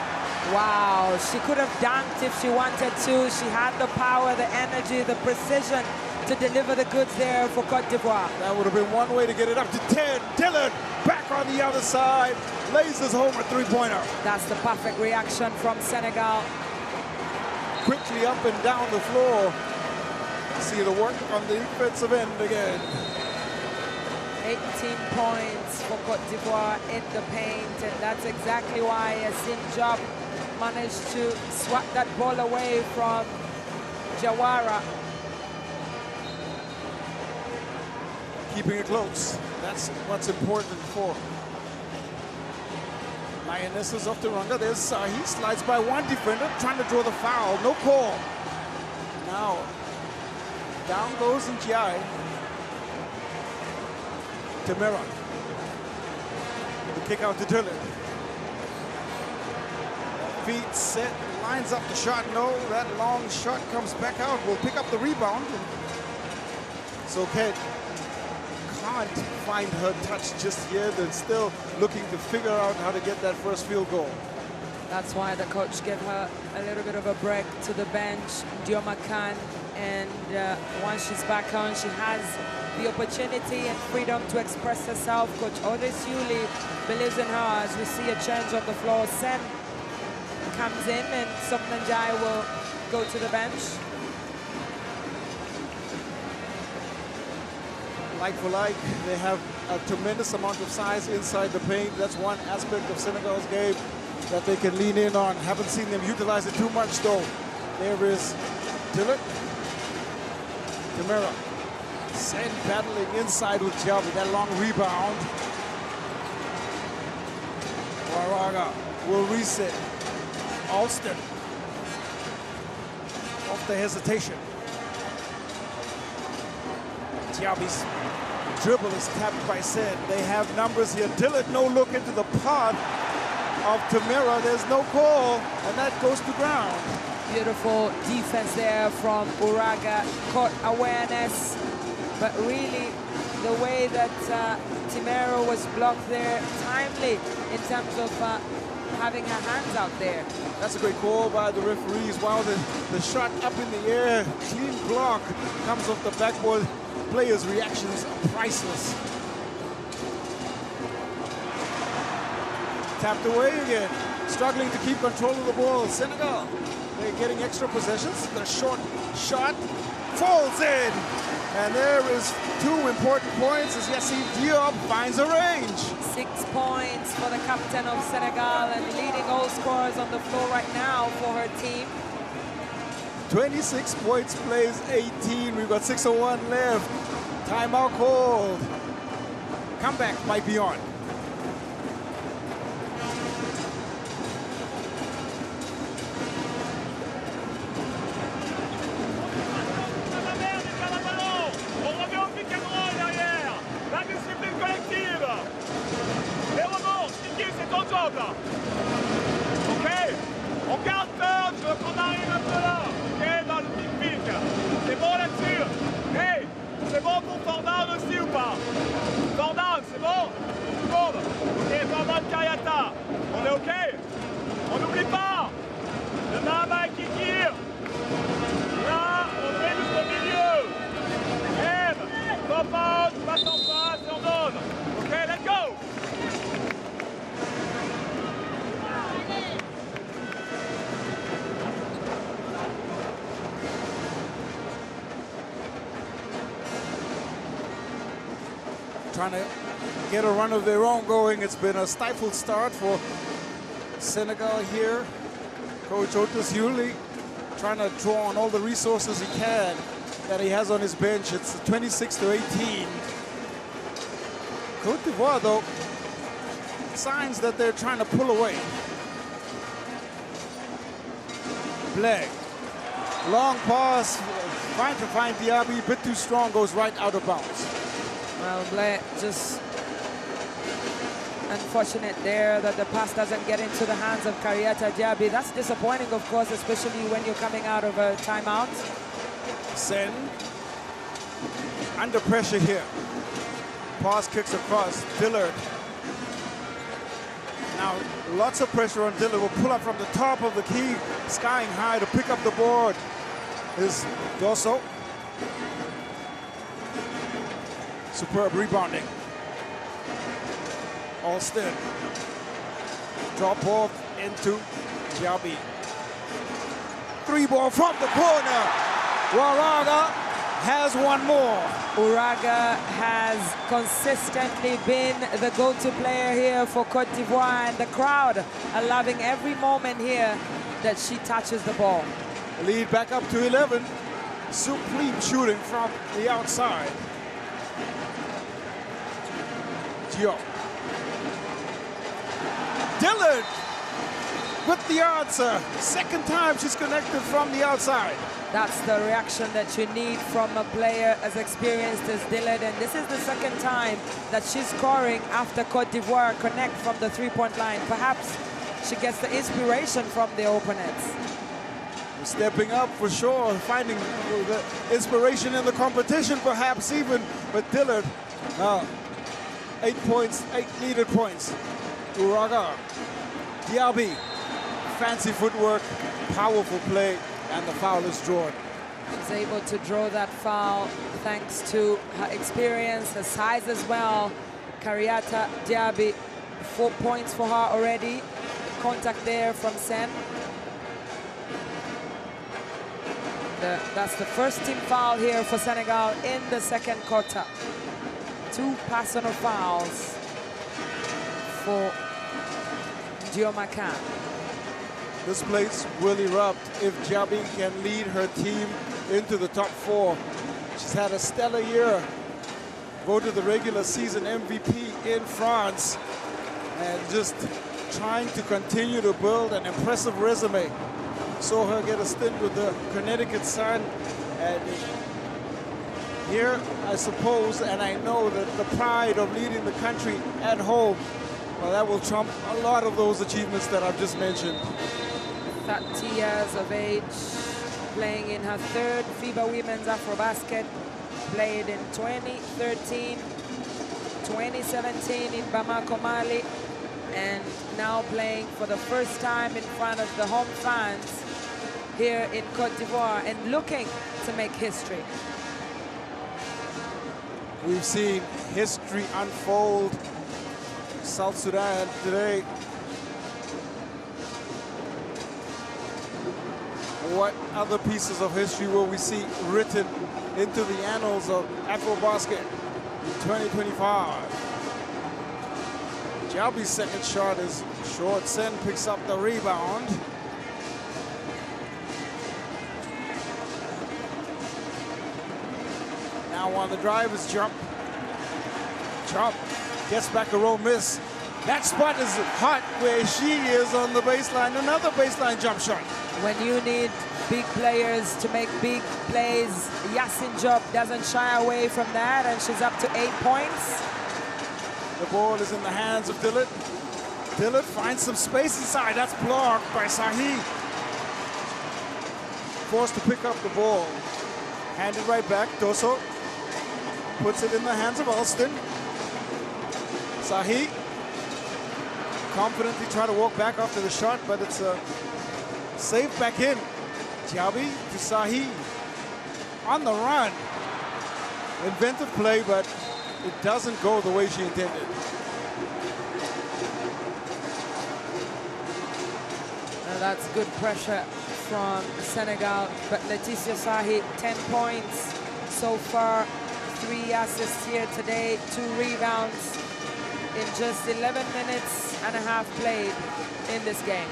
B: Wow, she could have dunked if she wanted to. She had the power, the energy, the precision to deliver the goods there for Côte d'Ivoire.
A: That would have been one way to get it up to 10. Dillon back on the other side, lasers home a three-pointer.
B: That's the perfect reaction from Senegal.
A: Quickly up and down the floor. See the work on the defensive end again.
B: 18 points for Côte d'Ivoire in the paint, and that's exactly why Yassine Diop managed to swat that ball away from Jawara.
A: Keeping it close. That's what's important for Lionesses of Teranga. There's Sahi, slides by one defender, trying to draw the foul. No call. Now, down goes Njiai. Temera. The kick out to Dillon. Feet set, lines up the shot. No, that long shot comes back out. Will pick up the rebound. So Côte can't find her touch just yet, and still looking to figure out how to get that first field goal.
B: That's why the coach gave her a little bit of a break to the bench, Dioma Khan, and once she's back on, she has the opportunity and freedom to express herself. Coach Otis Yuli believes in her as we see a change on the floor. Sen comes in and Sopnanjai will go to the bench.
A: Like for like, they have a tremendous amount of size inside the paint. That's one aspect of Senegal's game that they can lean in on. Haven't seen them utilize it too much though. There is Dillon. Temera. Sen battling inside with Diaby. That long rebound. Waraga will reset. Alston. Off the hesitation. Diaby's dribble is tapped by Sen. They have numbers here. Dillon, no look into the path of Temera. There's no call, and that goes to ground.
B: Beautiful defense there from Uraga. Caught awareness, but really the way that Temera was blocked there, timely in terms of having her hands out there.
A: That's a great call by the referees. Wow, the shot up in the air, clean block, comes off the backboard. Players' reactions are priceless. Tapped away again, struggling to keep control of the ball. Senegal, they're getting extra possessions. The short shot falls in. And there is 2 important points as Yassine Diop finds a range.
B: 6 points for the captain of Senegal and leading all scorers on the floor right now for her team.
A: 26 points, plays 18. We've got 6:01 left. Timeout called. Comeback might be on. Trying to get a run of their own going. It's been a stifled start for Senegal here. Coach Otis Yuli trying to draw on all the resources he can that he has on his bench. It's 26-18. Côte d'Ivoire, though, signs that they're trying to pull away. Blake, long pass, trying to find Diaby, a bit too strong, goes right out of bounds.
B: Well, Blair, just unfortunate there that the pass doesn't get into the hands of Kariata Diaby. That's disappointing, of course, especially when you're coming out of a timeout.
A: Sen under pressure here. Pass kicks across. Dillard. Now, lots of pressure on Dillard. Will pull up from the top of the key, skying high to pick up the board. Is Dosso. Superb rebounding. Alston. Drop off into Jabi. Three ball from the corner. Uraga has one more.
B: Uraga has consistently been the go-to player here for Côte d'Ivoire, and the crowd are loving every moment here that she touches the ball.
A: Lead back up to 11. Supreme shooting from the outside. Gio. Dillard with the answer. Second time she's connected from the outside.
B: That's the reaction that you need from a player as experienced as Dillard, and this is the second time that she's scoring after Côte d'Ivoire connect from the three-point line. Perhaps she gets the inspiration from the opponents.
A: Stepping up for sure, finding the inspiration in the competition perhaps even, but Dillard, 8 points, 8 needed points. Uraga, Diaby, fancy footwork, powerful play, and the foul is drawn.
B: She's able to draw that foul thanks to her experience, her size as well. Kariata Diaby, 4 points for her already. Contact there from Sen. That's the first team foul here for Senegal in the second quarter. 2 personal fouls for Diomacan.
A: This place will erupt if Jabi can lead her team into the top 4. She's had a stellar year. Voted the regular season MVP in France. And just trying to continue to build an impressive resume. Saw her get a stint with the Connecticut Sun. And here, I suppose, and I know that the pride of leading the country at home, well, that will trump a lot of those achievements that I've just mentioned.
B: 30 years of age, playing in her third FIBA Women's AfroBasket, played in 2013, 2017 in Bamako, Mali, and now playing for the first time in front of the home fans here in Côte d'Ivoire and looking to make history.
A: We've seen history unfold. South Sudan today. What other pieces of history will we see written into the annals of AfroBasket 2025? Jabi's second shot is short. Sen picks up the rebound. Now on the driver's jump. Chop gets back a roll miss. That spot is hot where she is on the baseline. Another baseline jump shot.
B: When you need big players to make big plays, Yasin Job doesn't shy away from that, and she's up to 8 points.
A: The ball is in the hands of Dillard. Dillard finds some space inside. That's blocked by Sahi. Forced to pick up the ball. Handed right back. Dosso puts it in the hands of Alston. Sahi confidently try to walk back after the shot, but it's a save back in. Jabi to Sahi on the run. Inventive play, but it doesn't go the way she intended.
B: Now that's good pressure from Senegal, but Laetitia Sahi, 10 points so far, 3 assists here today, 2 rebounds in just 11 minutes and a half played in this game.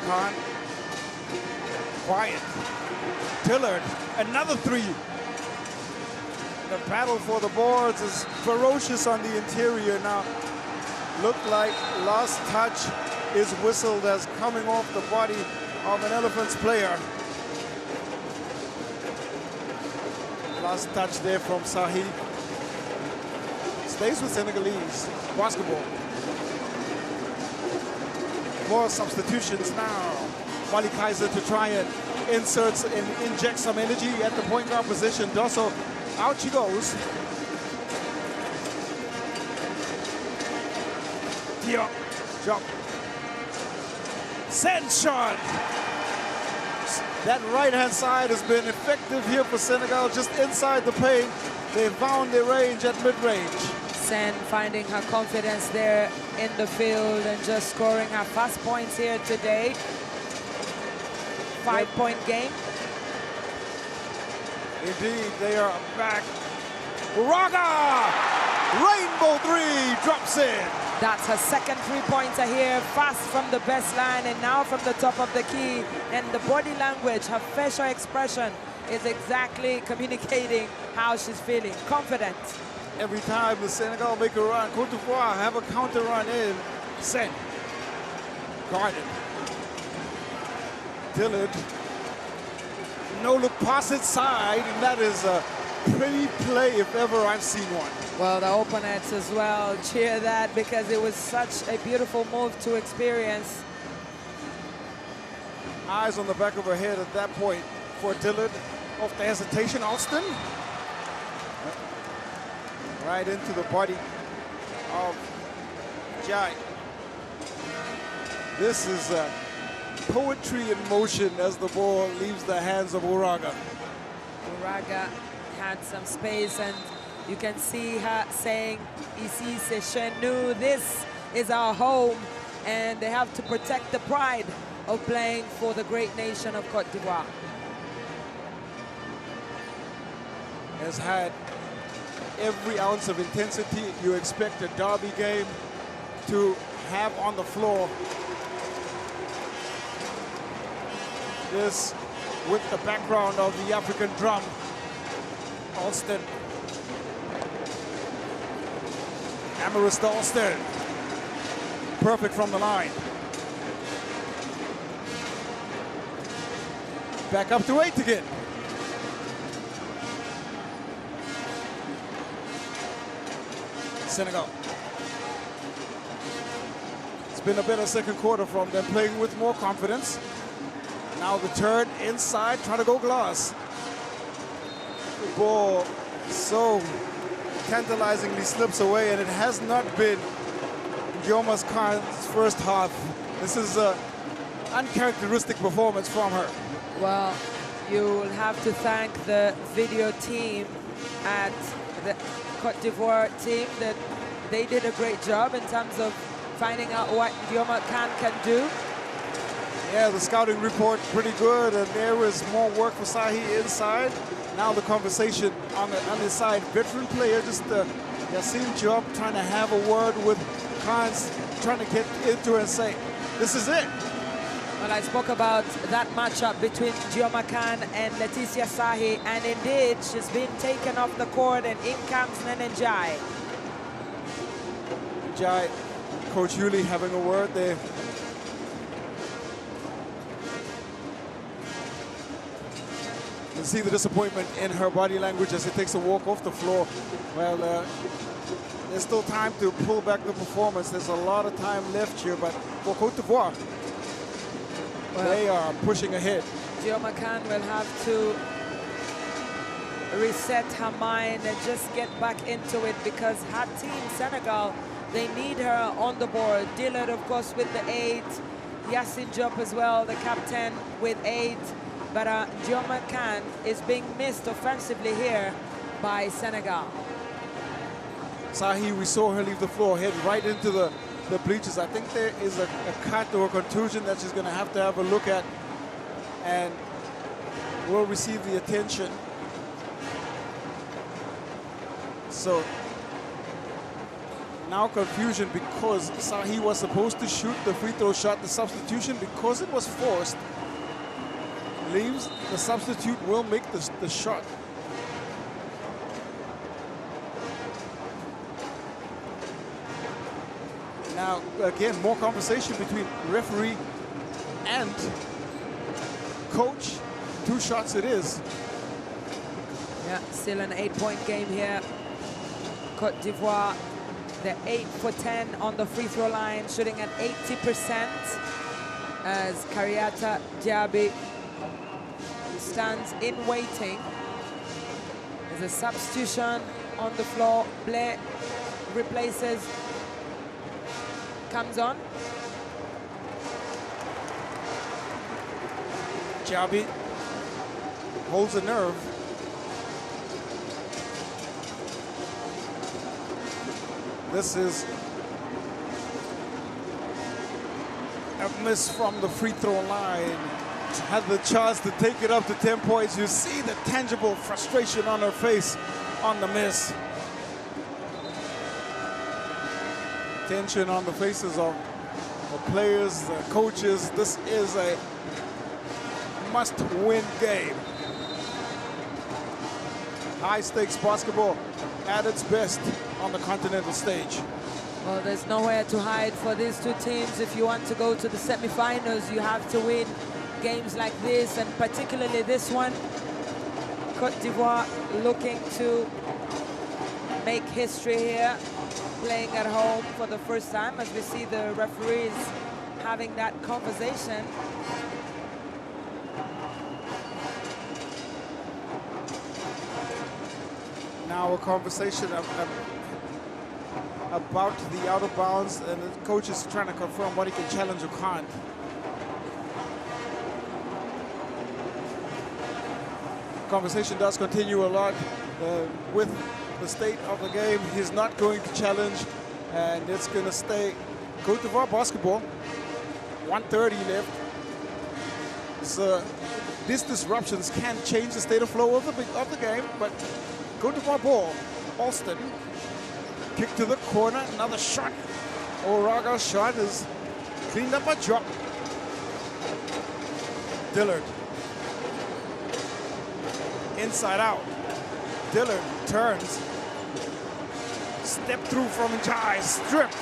A: Khan, quiet. Dillard, another 3. The battle for the boards is ferocious on the interior now. Looked like last touch is whistled as coming off the body of an Elephants player. Last touch there from Sahi. Stays with Senegalese basketball. More substitutions now. Wally Kaiser to try it. injects some energy at the point guard position. Does so. Out she goes. Diop, jump. Send shot. That right-hand side has been effective here for Senegal, just inside the paint. They found their range at mid-range.
B: Sen finding her confidence there in the field and just scoring her fast points here today. 5-point game.
A: Indeed, they are back. Uraga! Rainbow three drops in.
B: That's her second three-pointer here, fast from the baseline and now from the top of the key. And the body language, her facial expression is exactly communicating how she's feeling. Confident.
A: Every time the Senegal make a run, Côte d'Ivoire have a counter run in. Sen. Guarded. Dillard. No look pass inside, and that is a pretty play if ever I've seen one.
B: Well, the opponents as well cheer that because it was such a beautiful move to experience.
A: Eyes on the back of her head at that point for Dillard. Off the hesitation, Alston. Right into the body of Jai. This is poetry in motion as the ball leaves the hands of Uraga.
B: Uraga had some space and you can see her saying, "Ici c'est chez nous," this is our home, and they have to protect the pride of playing for the great nation of Côte d'Ivoire.
A: Has had every ounce of intensity you expect a derby game to have on the floor. This with the background of the African drum. Alston. Amarist Alston. Perfect from the line. Back up to 8 again. Senegal. It's been a better second quarter from them, playing with more confidence. Now the turn inside, trying to go glass. The ball so tantalizingly slips away, and it has not been Dioma's Khan's first half. This is an uncharacteristic performance from her.
B: Well, you will have to thank the video team at the Côte d'Ivoire team that they did a great job in terms of finding out what Dioma Khan can do.
A: Yeah, the scouting report pretty good, and there is more work for Sahi inside. Now the conversation on the side, veteran player, just Yassim Diop trying to have a word with Khan's, trying to get into it and say, this is it.
B: Well, I spoke about that matchup between Dioma Khan and Leticia Sahi, and indeed, she's been taken off the court, and in comes Nenenjai.
A: Jai, Coach Yuli having a word there. You can see the disappointment in her body language as it takes a walk off the floor. Well, there's still time to pull back the performance. There's a lot of time left here, but for Côte d'Ivoire, well, they are pushing ahead.
B: Dioma Khan will have to reset her mind and just get back into it, because her team, Senegal, they need her on the board. Dillard, of course, with the 8. Yassin Diop as well, the captain, with 8. But Dioma Khan is being missed offensively here by Senegal.
A: Sahi, we saw her leave the floor, head right into the bleachers. I think there is a cut or a contusion that she's going to have a look at, and will receive the attention. So now confusion, because Sahi was supposed to shoot the free throw shot. The substitution, because it was forced, leaves the substitute will make the shot. Now, again, more conversation between referee and coach. 2 shots it is.
B: Yeah, still an 8-point game here. Côte d'Ivoire, they're 8 for 10 on the free throw line, shooting at 80%, as Kariata Diaby stands in waiting. There's a substitution on the floor. Blair replaces, comes on.
A: Jabi holds a nerve. This is a miss from the free throw line. Had the chance to take it up to 10 points. You see the tangible frustration on her face on the miss. Tension on the faces of the players, the coaches. This is a must-win game. High-stakes basketball at its best on the continental stage.
B: Well, there's nowhere to hide for these two teams. If you want to go to the semifinals, you have to win games like this, and particularly this one. Côte d'Ivoire looking to make history here, playing at home for the first time, as we see the referees having that conversation.
A: Now a conversation about the out of bounds, and the coach is trying to confirm what he can challenge or can't. Conversation does continue a lot with the state of the game. He's not going to challenge, and it's going to stay Côte d'Ivoire basketball. 1:30 left. So these disruptions can change the state of flow of the game, but Côte d'Ivoire ball. Alston, kick to the corner, another shot. Oraga's shot is cleaned up by drop. Dillard. Inside out. Dillard turns. Step through from Njai, stripped.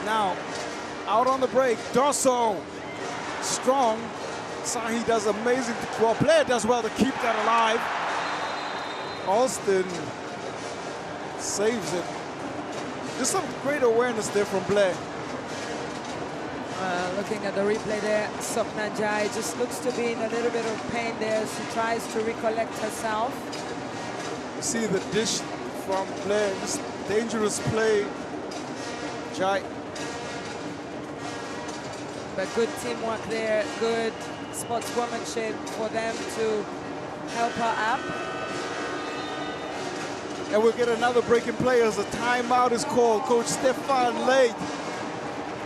A: Now, out on the break, Dosso. Strong. Sahi does amazing, well, Blair does well to keep that alive. Alston saves it. Just some great awareness there from Blair.
B: Looking at the replay there, Sopna Njai just looks to be in a little bit of pain there. She tries to recollect herself.
A: You see the dish from Blair, just dangerous play. Njai.
B: But good teamwork there, good sportswomanship for them to help her up.
A: And we'll get another break in play as a timeout is called. Coach Stefan late.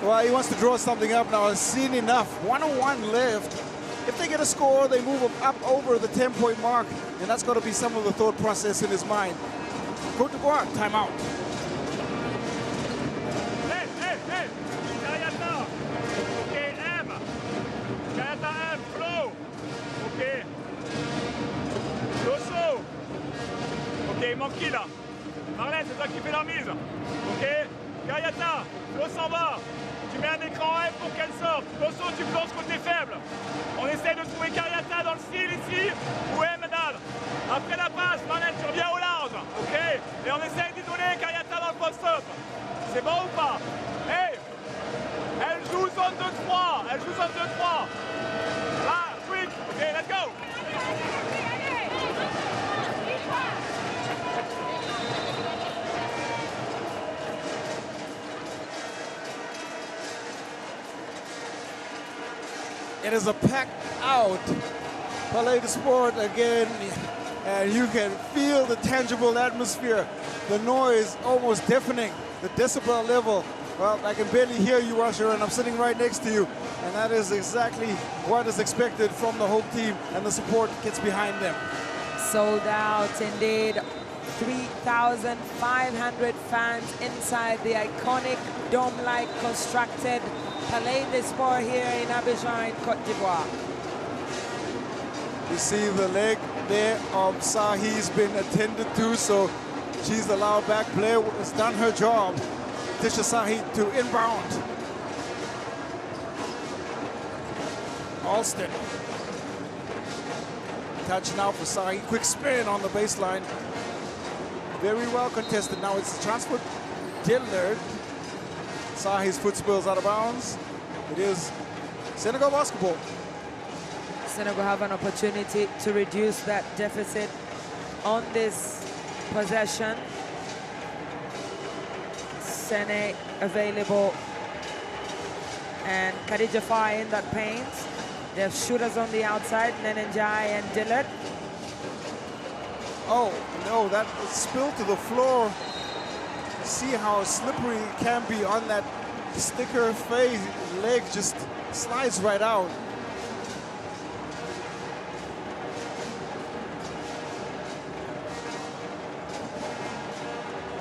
A: Well, he wants to draw something up now. I've seen enough. 1:01 left. If they get a score, they move up over the 10-point mark, and that's going to be some of the thought process in his mind. Côte d'Ivoire, timeout.
E: Hey, hey, hey! Kayata! Okay, M! Kayata M, flow! Okay. Dosso! Ok, il manque qui là? Marlène, c'est toi qui fais la mise. Ok? Kayata, Flo s'en va. Tu mets un écran F pour qu'elle sorte. Dosso, tu plonges côté faible. On essaie de trouver Kayata dans le style ici, ou Mdad. Après la passe, Marlène, tu reviens au large. Ok? Et on essaie d'isoler Kayata dans le post-up. C'est bon ou pas? Hey! Elle joue zone 2-3. Elle joue zone 2-3. Ah, quick. Ok, let's go.
A: It is a packed out Palais de Sport again, and you can feel the tangible atmosphere, the noise almost deafening, the decibel level. Well, I can barely hear you, Usher, and I'm sitting right next to you, and that is exactly what is expected from the home team, and the support gets behind them.
B: Sold out indeed. 3,500 fans inside the iconic dome-like constructed Palais des Sports here in Abidjan in Côte d'Ivoire.
A: You see the leg there of Sahi's been attended to, so she's allowed back. Blair has done her job. Tisha Sahi to inbound. Alston. Touch now for Sahi. Quick spin on the baseline. Very well contested. Now it's a chance for Dillard. Sahi's foot spills out of bounds. It is Senegal basketball.
B: Senegal have an opportunity to reduce that deficit on this possession. Sene available and Khadija Faye in that paint. They have shooters on the outside, Nenenjai and Dillard.
A: Oh, no, that was spilled to the floor. See how slippery it can be on that sticker. Faye leg just slides right out.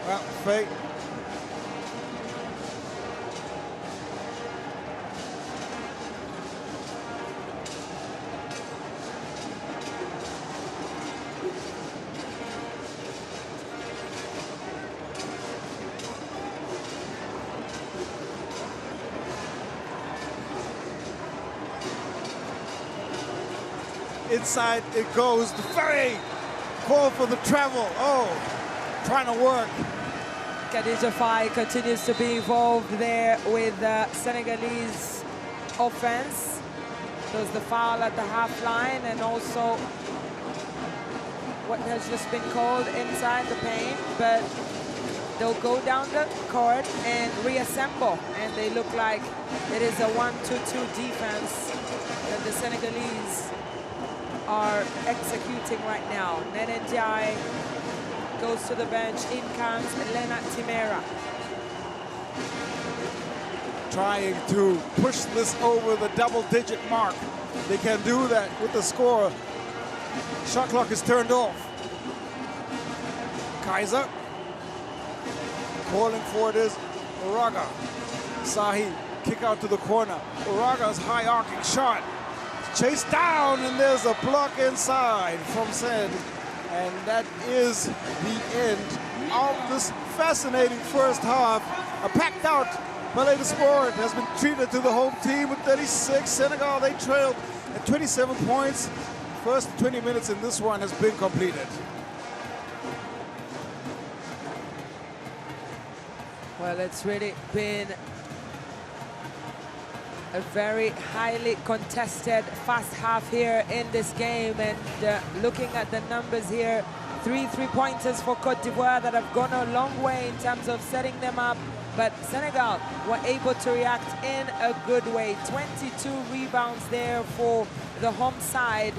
A: Well, Faye. Inside it goes. The Faye call for the travel. Oh, trying to work.
B: Khadija Faye continues to be involved there with Senegalese offense. There's the foul at the half line and also what has just been called inside the paint, but they'll go down the court and reassemble, and they look like it is a 1-2-2 defense that the Senegalese are executing right now. Nenenjai goes to the bench. In comes Elena Timera.
A: Trying to push this over the double-digit mark. They can do that with the score. Shot clock is turned off. Kaiser calling for it is Uraga. Sahi kick out to the corner. Uraga's high arcing shot. Chased down, and there's a block inside from Sen. And that is the end of this fascinating first half. A packed out Palais de Sport has been treated to the home team with 36. Senegal, they trailed at 27 points. First 20 minutes in this one has been completed.
B: Well, it's really been a very highly contested first half here in this game, and looking at the numbers here, 3 3-pointers for Côte d'Ivoire that have gone a long way in terms of setting them up, but Senegal were able to react in a good way. 22 rebounds there for the home side,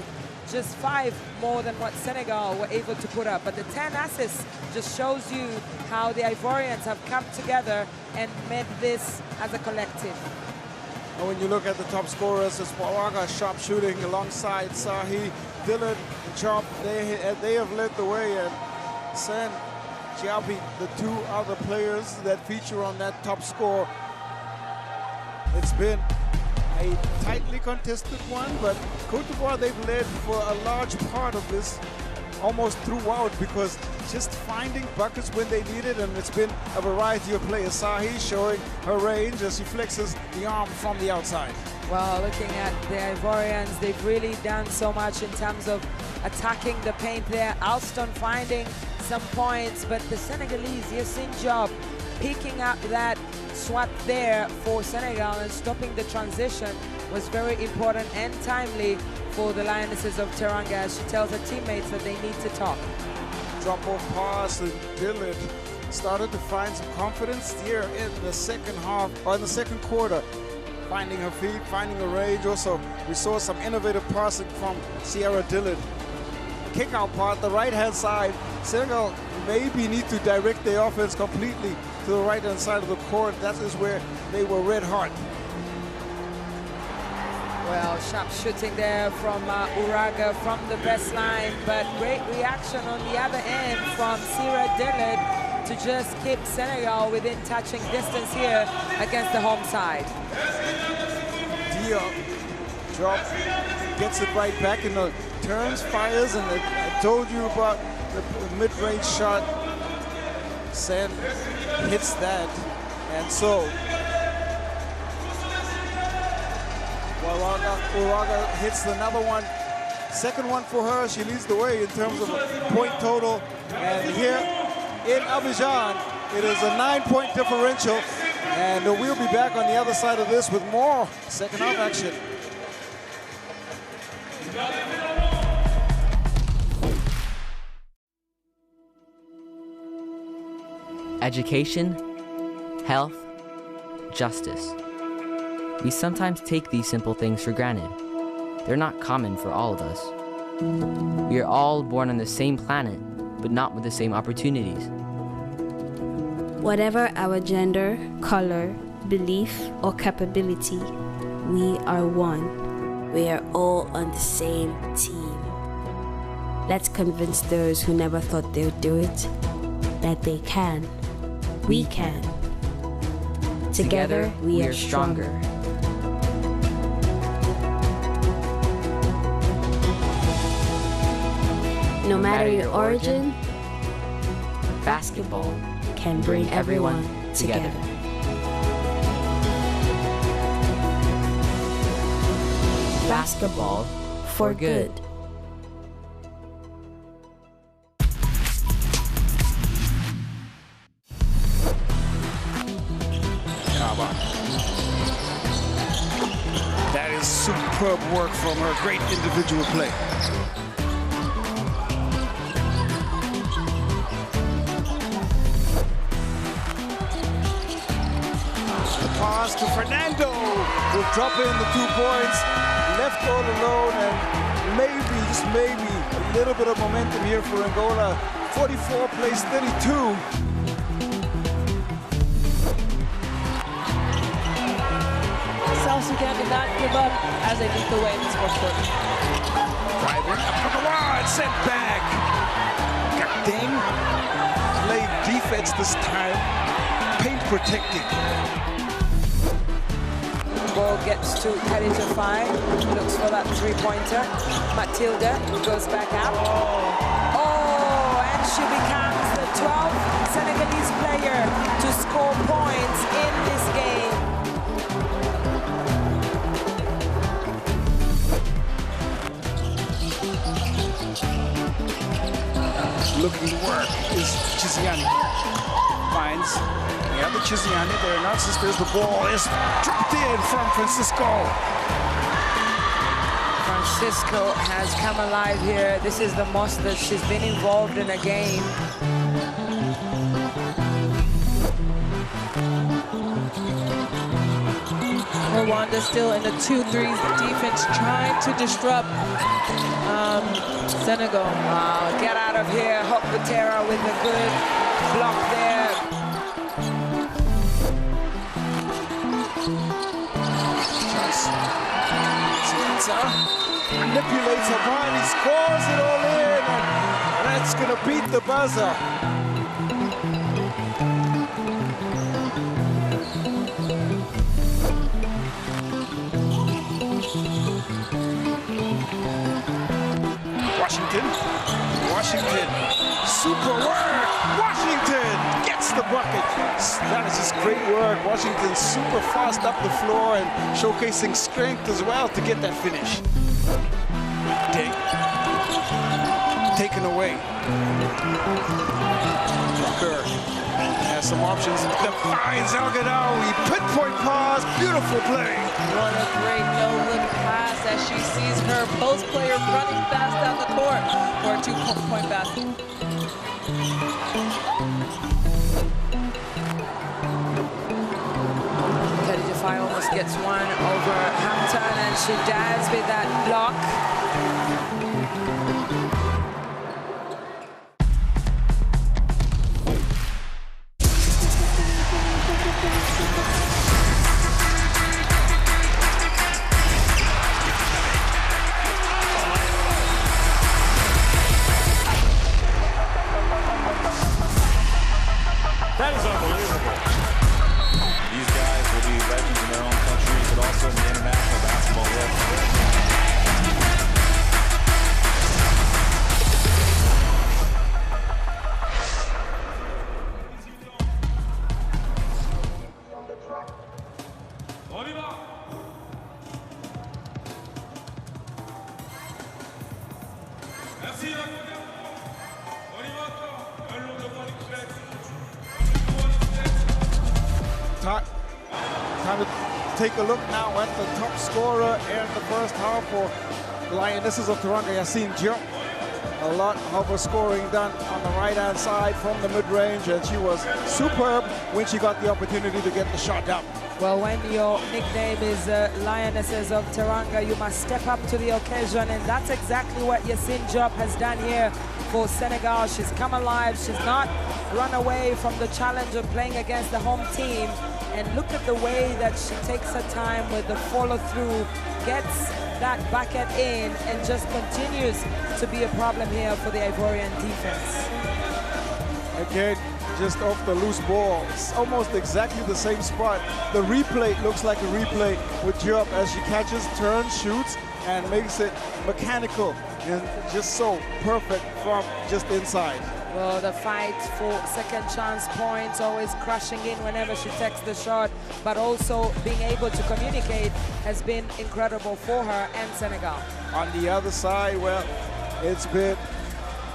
B: just 5 more than what Senegal were able to put up, but the 10 assists just shows you how the Ivorians have come together and made this as a collective.
A: And when you look at the top scorers, it's Wawaga sharp shooting alongside Sahi, Dillard, and Chop. They have led the way, and Sen, Chiapi, the 2 other players that feature on that top score. It's been a tightly contested one, but Côte d'Ivoire, they've led for a large part of this, almost throughout, because just finding buckets when they need it, and it's been a variety of players. Sahi showing her range as she flexes the arm from the outside.
B: Well, looking at the Ivorians, they've really done so much in terms of attacking the paint there. Alston finding some points, but the Senegalese, Yassine Diop, picking up that swat there for Senegal and stopping the transition was very important and timely for the Lionesses of Teranga, as she tells her teammates that they need to talk.
A: Drop-off pass, and Dillard started to find some confidence here in the second half, or in the second quarter. Finding her feet, finding the range. Also, we saw some innovative passing from Sierra Dillard. Kick-out part, the right-hand side. Senegal maybe need to direct their offense completely to the right-hand side of the court. That is where they were red hot.
B: Well, sharp shooting there from Uraga from the baseline, but great reaction on the other end from Sierra Dillard to just keep Senegal within touching distance here against the home side.
A: Diop drops, gets it right back in the turns, fires, and I told you about the mid-range shot. Sen hits that, and so Uraga hits another one. Second one for her. She leads the way in terms of a point total. And here in Abidjan, it is a 9-point differential. And we'll be back on the other side of this with more second half action.
F: education, health, justice. We sometimes take these simple things for granted. They're not common for all of us. We are all born on the same planet, but not with the same opportunities.
G: Whatever our gender, color, belief, or capability, we are one. We are all on the same team. Let's convince those who never thought they would do it that they can. We can. Together, we are stronger. No matter your origin, basketball can bring everyone together. Basketball for good.
A: That is superb work from her. Great individual play. Pass to Fernando, will drop in the 2 points, left all alone, and maybe, just maybe, a little bit of momentum here for Angola. 44 plays 32.
B: South Sudan did not give up as they lead the way in this first quarter.
A: Driving up for the rod, sent back. Ding. Played defense this time, paint protecting.
B: Ball gets to Khadija Fai, looks for that 3-pointer. Matilda goes back out. Oh, and she becomes the 12th Senegalese player to score points in this game.
A: Looking to work is Chiziani. Finds the other Chiziani. There announces there's the ball. Is dropped in from Francisco.
B: Francisco has come alive here. This is the most that she's been involved in a game.
H: Rwanda still in the 2-3s. The defense trying to disrupt Senegal.
B: Wow, get out of here. Hop Butera with a good block there.
A: Manipulates her body, scores it all in, and that's gonna beat the buzzer. Washington, super work. Washington gets the bucket. That is just great work. Washington super fast up the floor and showcasing strength as well to get that finish. Ding. Taken away. Rucker has some options. Defines El Gadawi. Pinpoint pass. Beautiful play.
H: What a great no-look pass as she sees her post player running fast down the court for a 2-point basket.
B: Khadija Fai almost gets one over Hampton, and she does with that block.
E: That is unbelievable.
I: These guys will be legends in their own countries, but also in the international basketball world.
A: Time to take a look now at the top scorer in the first half for the Lionesses of Teranga, Yassine Diop. a lot of her scoring done on the right-hand side from the mid-range, and she was superb when she got the opportunity to get the shot down.
B: Well, when your nickname is Lionesses of Teranga, you must step up to the occasion, and that's exactly what Yassine Diop has done here for Senegal. She's come alive. She's not run away from the challenge of playing against the home team. And look at the way that she takes her time with the follow-through, gets that bucket in, and just continues to be a problem here for the Ivorian defense.
A: Again, just off the loose ball. It's almost exactly the same spot. The replay looks like a replay with Diop as she catches, turns, shoots, and makes it mechanical and just so perfect from just inside.
B: Well, the fight for second chance points, always crashing in whenever she takes the shot, but also being able to communicate has been incredible for her and Senegal.
A: On the other side, well, it's been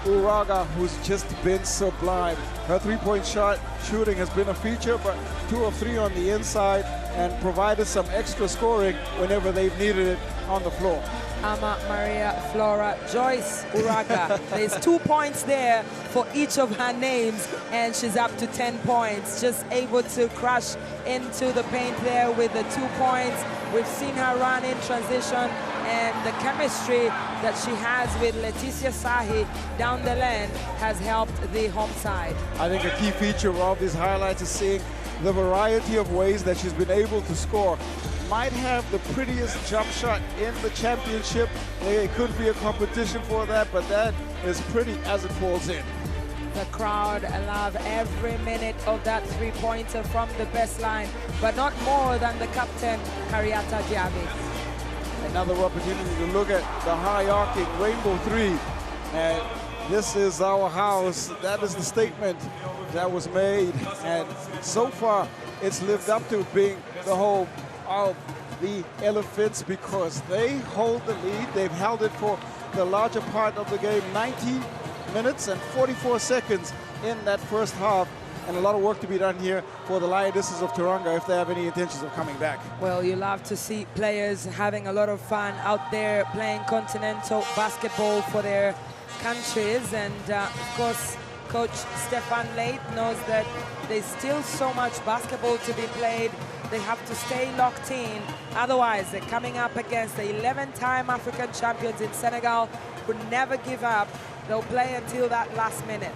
A: Uraga who's just been sublime. Her three-point shot shooting has been a feature, but 2 of 3 on the inside and provided some extra scoring whenever they've needed it on the floor.
B: Ama Maria Flora Joyce Uraga. There's 2 points there for each of her names, and she's up to 10 points. Just able to crash into the paint there with the 2 points. We've seen her run in transition, and the chemistry that she has with Leticia Sahi down the lane has helped the home side.
A: I think a key feature of these highlights is seeing the variety of ways that she's been able to score. Might have the prettiest jump shot in the championship. It could be a competition for that, but that is pretty as it falls in.
B: The crowd love every minute of that three-pointer from the baseline, but not more than the captain, Kariata Diaby.
A: Another opportunity to look at the high-arcing rainbow three. And this is our house. That is the statement that was made. And so far, it's lived up to being the home of the Elephants because they hold the lead. They've held it for the larger part of the game, 90 minutes and 44 seconds in that first half, and a lot of work to be done here for the Lionesses of Teranga if they have any intentions of coming back.
B: Well, you love to see players having a lot of fun out there playing continental basketball for their countries, and of course Coach Stefan Leit knows that there's still so much basketball to be played. They have to stay locked in. Otherwise, they're coming up against the 11-time African champions in Senegal who never give up. They'll play until that last minute.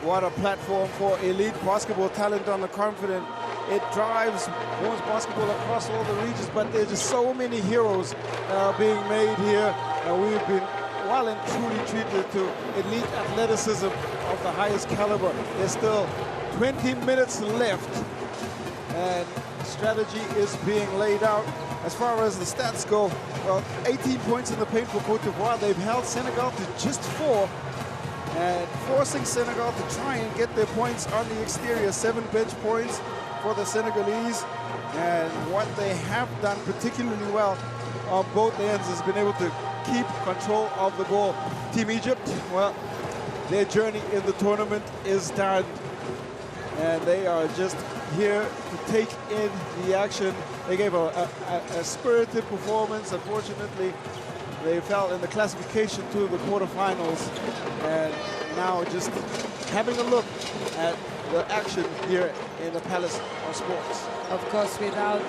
A: What a platform for elite basketball talent on the continent. It drives women's basketball across all the regions, but there's just so many heroes being made here. And we've been well and truly treated to elite athleticism of the highest caliber. There's still 20 minutes left, and strategy is being laid out. As far as the stats go, well, 18 points in the paint for Côte d'Ivoire. They've held Senegal to just 4, and forcing Senegal to try and get their points on the exterior. 7 bench points for the Senegalese, and what they have done particularly well on both ends has been able to keep control of the ball. Team Egypt, well, their journey in the tournament is done, and they are just here to take in the action. They gave a spirited performance. Unfortunately, they fell in the classification to the quarterfinals, and now just having a look at the action here in the Palace of Sports.
B: Of course, without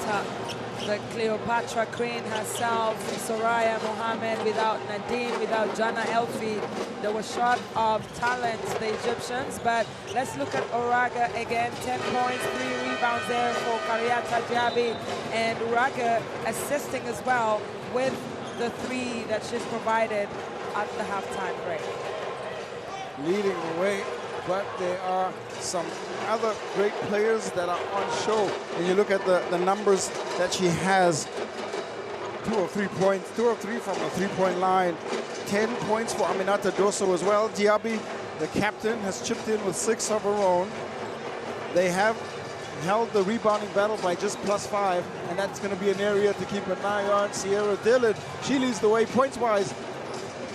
B: the Cleopatra Queen herself, Soraya Mohammed, without Nadine, without Jana Elfi, they were short of talent, the Egyptians. But let's look at Uraga again. 10 points, 3 rebounds there for Kariata Diaby, and Uraga assisting as well with the 3 that she's provided at the halftime break.
A: Leading the way, but there are some other great players that are on show. And you look at the numbers that she has. 2 of 3 points, 2 of 3 from the three-point line. 10 points for Aminata Dosso as well. Diaby, the captain, has chipped in with 6 of her own. They have held the rebounding battle by just +5, and that's going to be an area to keep an eye on. Sierra Dillard, she leads the way points-wise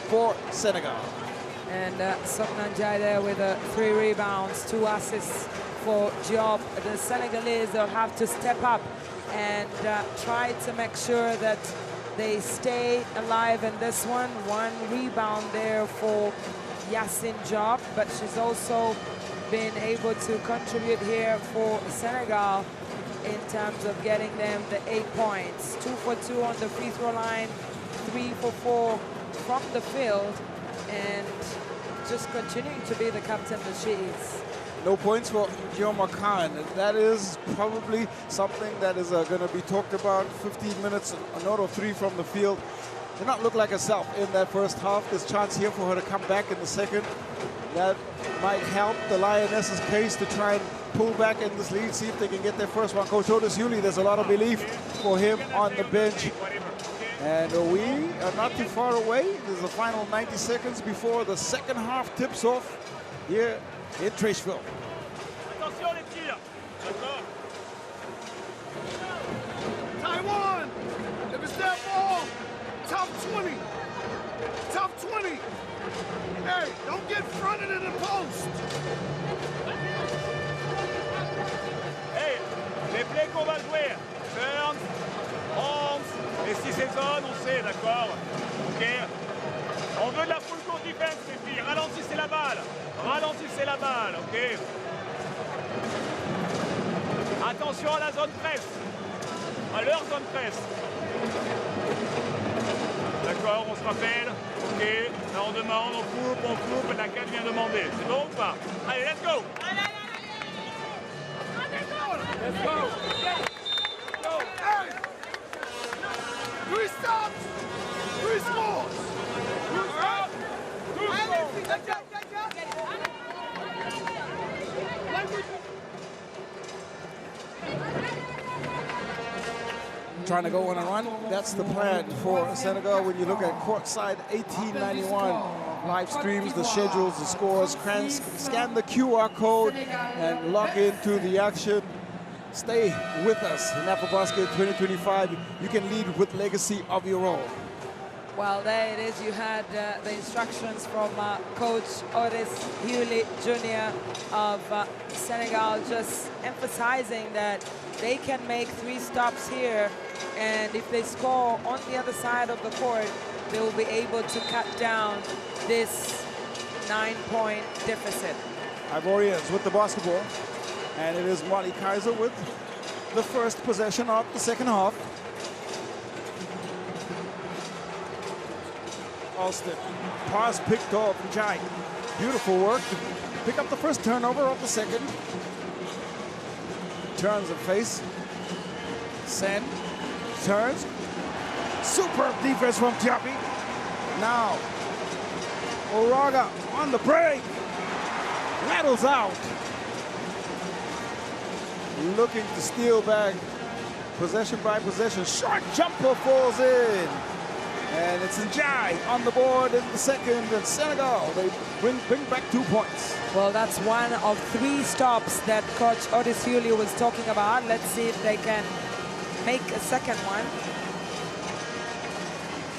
A: for Senegal.
B: And Soknan Jai there with 3 rebounds, 2 assists for Diop. The Senegalese will have to step up and try to make sure that they stay alive in this one. 1 rebound there for Yassine Job, but she's also been able to contribute here for Senegal in terms of getting them the 8 points. 2 for 2 on the free throw line, 3 for 4 from the field, and just continuing to be the captain that she is.
A: No points for Dioma Khan. That is probably something that is going to be talked about. 15 minutes, a note of 3 from the field. Did not look like herself in that first half. There's chance here for her to come back in the second. That might help the Lionesses' case to try and pull back in this lead, see if they can get their first one. Coach Otis Hewley, there's a lot of belief for him on the bench. And we are not too far away. There's the final 90 seconds before the second half tips off here in Traceville.
D: Taiwan, if it's that ball, top 20. Top 20. Hey, don't get fronted in the post.
E: Hey, les plays qu'on va jouer. Turns, arms, et si c'est zone, on sait, d'accord? Ok? On veut de la full court defense, les filles. Ralentissez la balle. Ralentissez la balle, ok? Attention à la zone presse. À leur zone presse. D'accord, on se rappelle. Ok, là on demande, on coupe, et la 4 vient demander. C'est bon ou pas? Allez, let's go! Let's go!
D: Go. Hey! 3 stops! 3 scores! 2 stops! 2 scores!
A: Trying to go on a run. That's the plan for Senegal. When you look at courtside 1891 live streams, the schedules, the scores, scan the QR code and log into the action. Stay with us in AfroBasket 2025. You can lead with legacy of your own.
B: Well, there it is. You had the instructions from Coach Otis Hewley Jr. of Senegal, just emphasizing that they can make 3 stops here, and if they score on the other side of the court, they will be able to cut down this 9-point deficit.
A: Ivorians with the basketball, and it is Molly Kaiser with the first possession of the second half. Alston, pass picked off Jai. Beautiful work to pick up the first turnover of the second. Turns and face. Sen turns. Superb defense from Tiapi. Now, Oraga on the break. Rattles out. Looking to steal back. Possession by possession. Short jumper falls in. And it's Njai on the board in the second, and Senegal, they bring back 2 points.
B: Well, that's one of 3 stops that Coach Otis Hewley was talking about. Let's see if they can make a second one.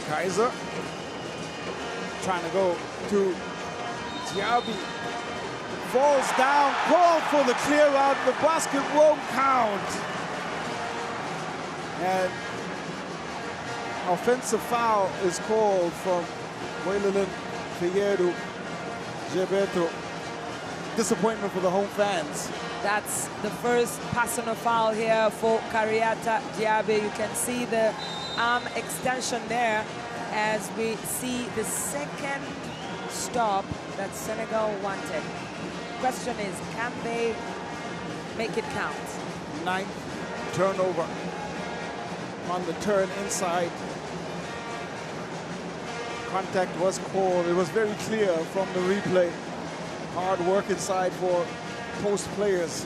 A: Kaiser trying to go to Diaby. Falls down, called for the clear out. The basket won't count. And offensive foul is called from Waylelin Figueroa Gilberto. Disappointment for the home fans.
B: That's the first personal foul here for Kariata Diaby. You can see the arm extension there as we see the second stop that Senegal wanted. Question is, can they make it count?
A: 9th turnover on the turn inside. Contact was called. It was very clear from the replay. Hard work inside for post players.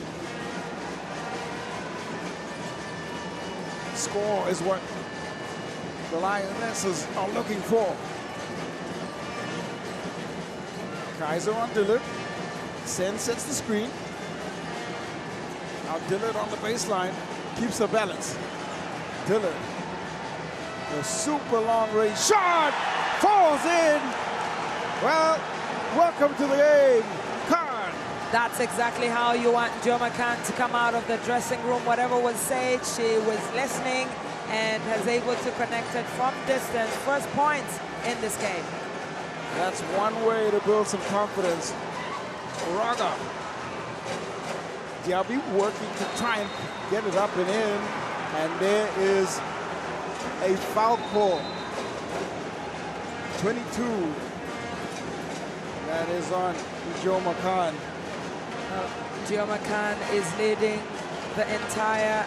A: Score is what the Lionesses are looking for. Kaiser on Dillard. Sen sets the screen. Now Dillard on the baseline. Keeps her balance. Dillard. A super long range shot. Falls in. Well, welcome to the game, Khan.
B: That's exactly how you want Dioma Khan to come out of the dressing room. Whatever was said, she was listening and has able to connect it from distance. First points in this game.
A: That's one way to build some confidence. Raga. Diaby working to try and get it up and in. And there is a foul call. 22. That is on Joe McCann.
B: Joe McCann is leading the entire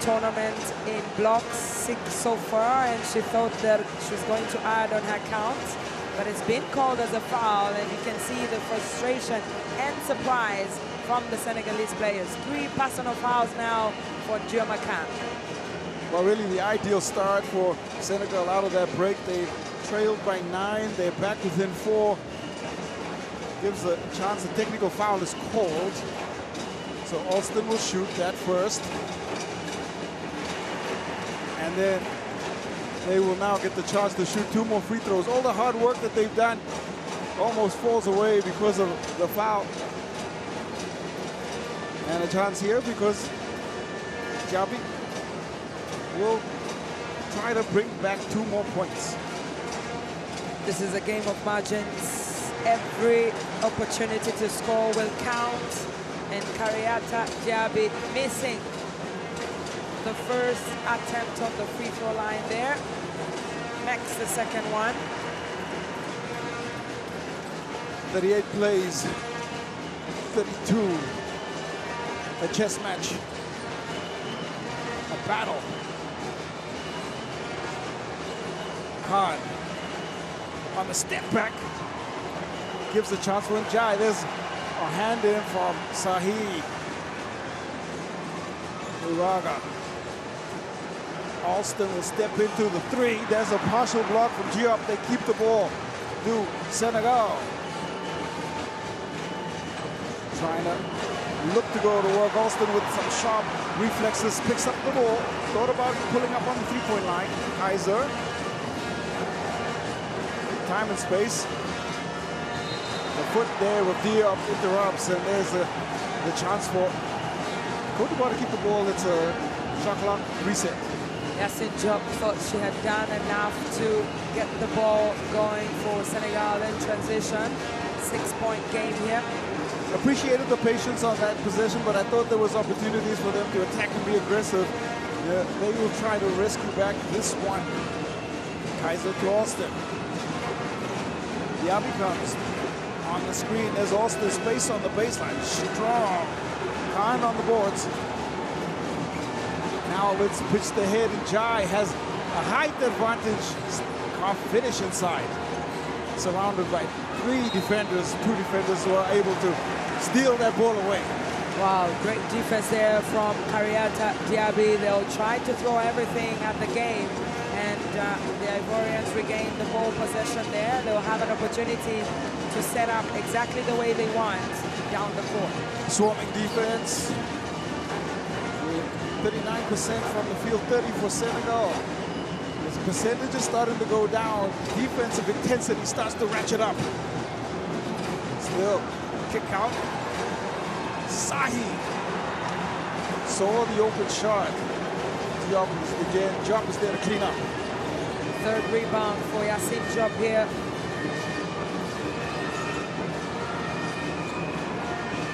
B: tournament in blocks, 6 so far, and she thought that she was going to add on her count, but it's been called as a foul, and you can see the frustration and surprise from the Senegalese players. 3 personal fouls now for Joe McCann.
A: Well, really the ideal start for Senegal out of that break. They trailed by 9, they're back within 4. Gives a chance, a technical foul is called. So Alston will shoot that first. And then they will now get the chance to shoot 2 more free throws. All the hard work that they've done almost falls away because of the foul. And a chance here because Diaby will try to bring back 2 more points.
B: This is a game of margins. Every opportunity to score will count. And Kariata Diaby missing the first attempt on the free throw line there. Makes the second one.
A: 38 plays, 32. A chess match. A battle. Khan on the step back. Gives a chance for Njai. There's a hand in from Sahi. Uraga. Alston will step into the 3. There's a partial block from Diop. They keep the ball to Senegal. Trying to look to go to work. Alston with some sharp reflexes. Picks up the ball. Thought about pulling up on the 3-point line. Kaiser. Time and space. The foot there with Diop interrupts, and there's the chance for Côte to keep the ball. It's a shot clock reset.
B: Yassine Diop thought she had done enough to get the ball going for Senegal in transition. 6-point game here.
A: Appreciated the patience on that possession, but I thought there was opportunities for them to attack and be aggressive. Yeah, they will try to rescue back this one. Kaiser to Alston. Diaby comes. On the screen, there's Alston, space on the baseline. Strong. Khan on the boards. Now let's pitch the head, and Jai has a height advantage. Can't finish inside. Surrounded by 3 defenders, 2 defenders who are able to steal that ball away.
B: Wow, great defense there from Kariata Diaby. They'll try to throw everything at the game, and the Ivorians regain the ball possession there. They'll have an opportunity to set up exactly the way they want down the court.
A: Swarming defense. 39% from the field, 30 for Senegal. This percentage is starting to go down. Defensive intensity starts to ratchet up. Still, kick out. Sahi saw the open shot. Diop again. Diop is there to clean up.
B: 3rd rebound for Yassine Diop here.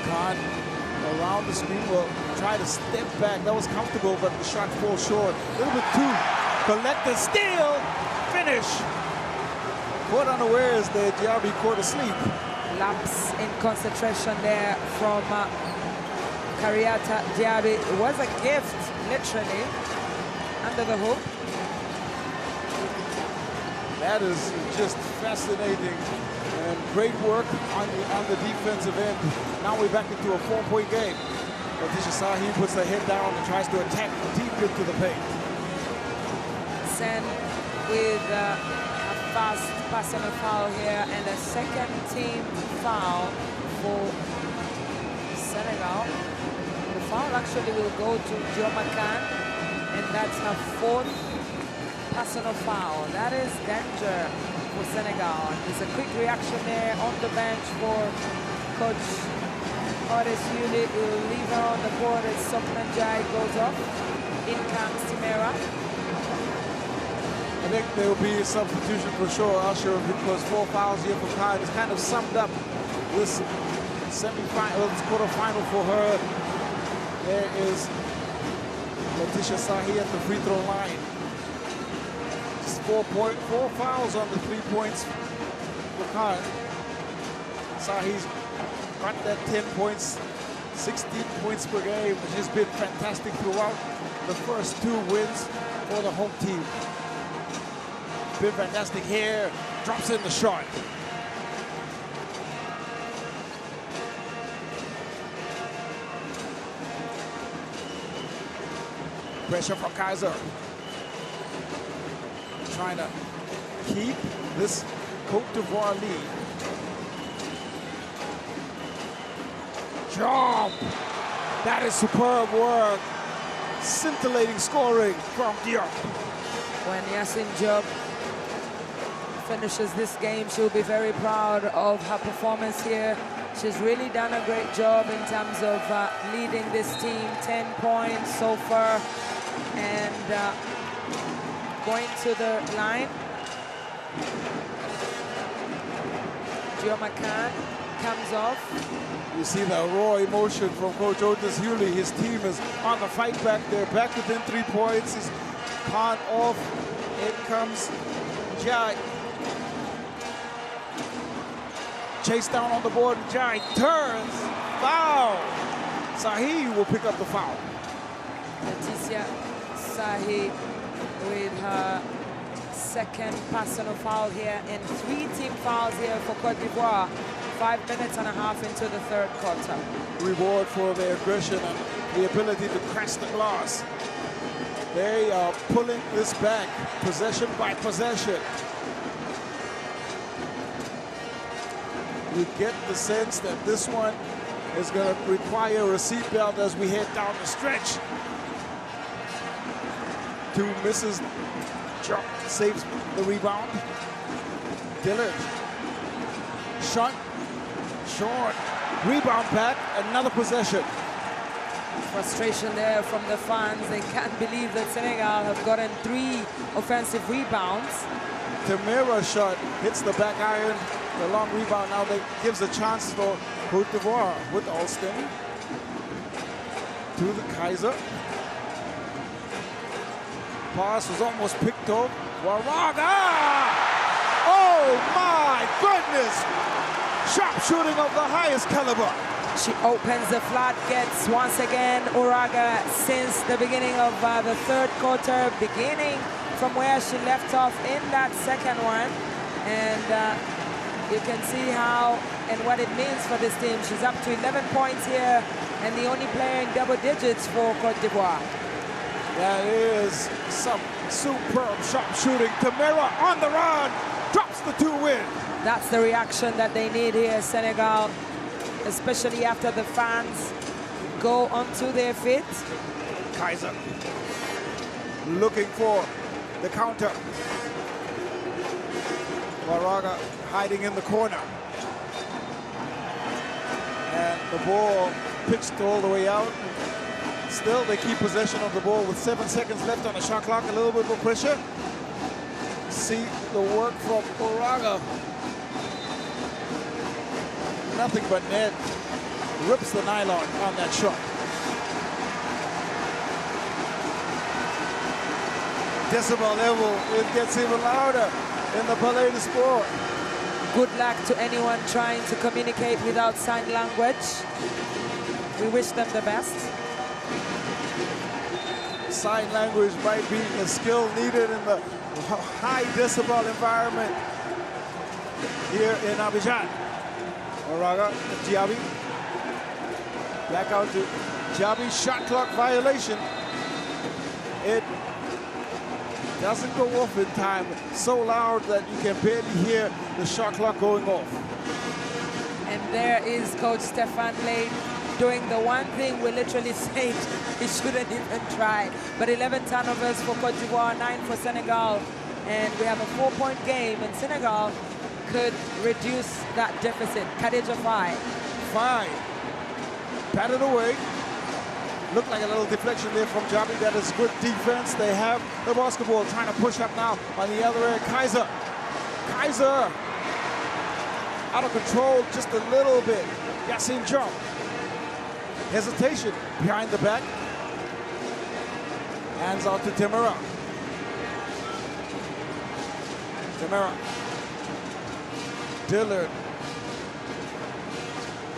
A: Khan around the screen will try to step back. That was comfortable, but the shot falls short. A little bit too collected. Steal, finish. Caught unawares there. Diaby caught asleep.
B: Lapse in concentration there from Kariata Diaby. It was a gift, literally, under the hoop.
A: That is just fascinating. And great work on the defensive end. Now we're back into a 4-point game. Letitia Sahi puts her head down and tries to attack deep into the paint.
B: Sen with a fast personal foul here and a 2nd team foul for Senegal. The foul actually will go to Joe McCann, and that's her 4th personal foul. That is danger for Senegal. There's a quick reaction there on the bench for Coach Otis Yuli. Will leave her on the court as Soknan Jai goes off. In comes Timera. A
A: think there will be a substitution for sure, Usher, because 4 fouls here for Kai has kind of summed up this semi-final, this quarterfinal for her. There is Letitia Sahi at the free throw line. Just 4 fouls on the 3 points for Kai. Sahi's got that 10 points, 16 points per game, which has been fantastic throughout the first 2 wins for the home team. Been fantastic here, drops in the shot. Pressure from Kaiser. Trying to keep this Côte d'Ivoire lead. Jump! That is superb work. Scintillating scoring from Diop.
B: When Yassine Diop finishes this game, she'll be very proud of her performance here. She's really done a great job in terms of leading this team. 10 points so far. And going to the line. Gio McCann comes off.
A: You see the raw emotion from Coach Otis Hewley. His team is on the fight back there, back within 3 points. He's caught off. In comes Jai. Chase down on the board. Jai turns. Foul. Sahi will pick up the foul.
B: Letitia Sahi with her second personal foul here and 3 team fouls here for Côte d'Ivoire. 5 minutes and a half into the 3rd quarter.
A: Reward for their aggression and the ability to crash the glass. They are pulling this back, possession by possession. You get the sense that this one is going to require a seatbelt as we head down the stretch. 2 misses. Jock saves the rebound. Dillard. Shot. Short. Rebound back. Another possession.
B: Frustration there from the fans. They can't believe that Senegal have gotten 3 offensive rebounds.
A: Tamira's shot hits the back iron. The long rebound now that gives a chance for Côte d'Ivoire with Alston. To the Kaiser. Pass was almost picked up. Waraga! Oh my goodness! Sharp shooting of the highest caliber.
B: She opens the floodgates once again. Uraga since the beginning of the 3rd quarter, beginning from where she left off in that second one. And you can see how and what it means for this team. She's up to 11 points here and the only player in double digits for Côte d'Ivoire.
A: That is some superb sharp shooting. Tamira on the run, drops the 2 win.
B: That's the reaction that they need here, Senegal, especially after the fans go onto their feet.
A: Kaiser looking for the counter. Waraga hiding in the corner. And the ball pitched all the way out. Still, they keep possession of the ball with 7 seconds left on the shot clock. A little bit more pressure. See the work from Waraga. Nothing but net. Rips the nylon on that shot. Decibel level, it gets even louder in the Palais de Sport.
B: Good luck to anyone trying to communicate without sign language. We wish them the best.
A: Sign language might be a skill needed in the high decibel environment here in Abidjan. Waraga, Diaby. Back out to Diaby, shot clock violation. It doesn't go off in time, so loud that you can barely hear the shot clock going off.
B: And there is Coach Stefan Lane doing the one thing we literally said he shouldn't even try. But 11 turnovers for Côte d'Ivoire, 9 for Senegal. And we have a 4-point game, and Senegal could reduce that deficit. Khadija 5.
A: Batted away. Looked like a little deflection there from Jabi. That is good defense. They have the basketball, trying to push up now on the other end. Kaiser out of control just a little bit. Yassin jump. Hesitation behind the back. Hands out to Temera. Dillard.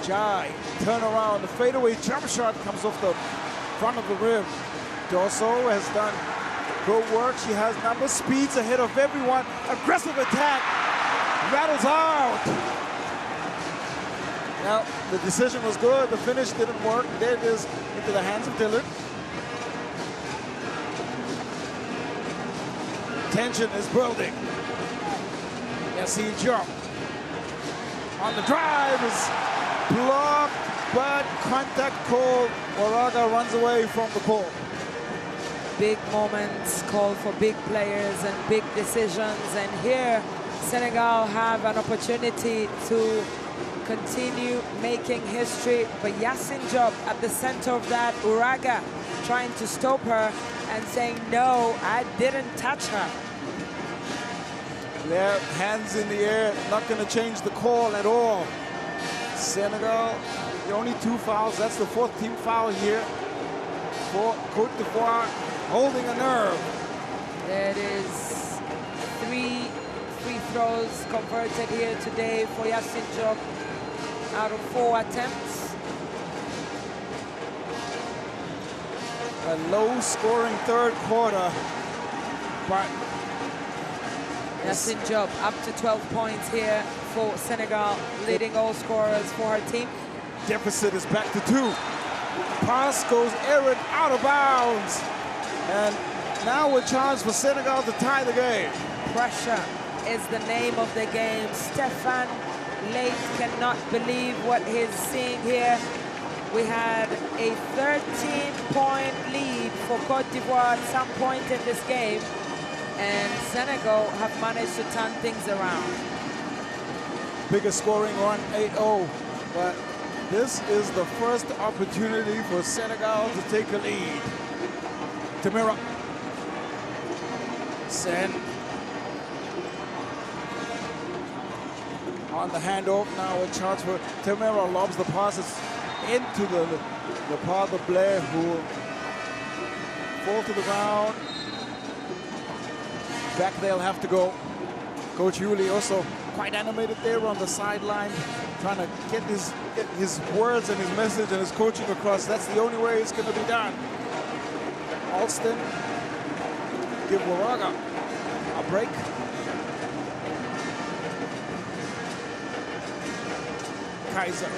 A: Jai, turn around. The fadeaway jump shot comes off the front of the rim. Dorso has done good work. She has number, speeds ahead of everyone. Aggressive attack. Rattles out. Now, the decision was good. The finish didn't work. There it is into the hands of Dillard. Tension is building. Yassin jump. On the drive is blocked, but contact call. Moraga runs away from the call.
B: Big moments call for big players and big decisions. And here, Senegal have an opportunity to continue making history. But Yassin Diop at the center of that, Uraga trying to stop her and saying, no, I didn't touch her.
A: Their hands in the air, not going to change the call at all. Senegal, the only 2 fouls. That's the 4th team foul here for Côte d'Ivoire, holding a nerve.
B: There it is. 3 free throws converted here today for Yassin Diop out of 4 attempts.
A: A low-scoring 3rd quarter, but
B: Yassin Diop up to 12 points here for Senegal, leading all scorers for her team.
A: Deficit is back to 2. Pass goes errant, out of bounds. And now a chance for Senegal to tie the game.
B: Pressure is the name of the game. Stefan Late cannot believe what he's seeing here. We had a 13-point lead for Côte d'Ivoire at some point in this game, and Senegal have managed to turn things around.
A: Biggest scoring run, 8-0, but this is the first opportunity for Senegal to take a lead. Temera. Sen. On the handoff, now a chance for Temera, lobs the passes into the path of Blair, who will fall to the ground. Back they'll have to go. Coach Yuli also quite animated there on the sideline, trying to get his words and his message and his coaching across. That's the only way it's going to be done. Alston, give Moraga a break. Kaiser.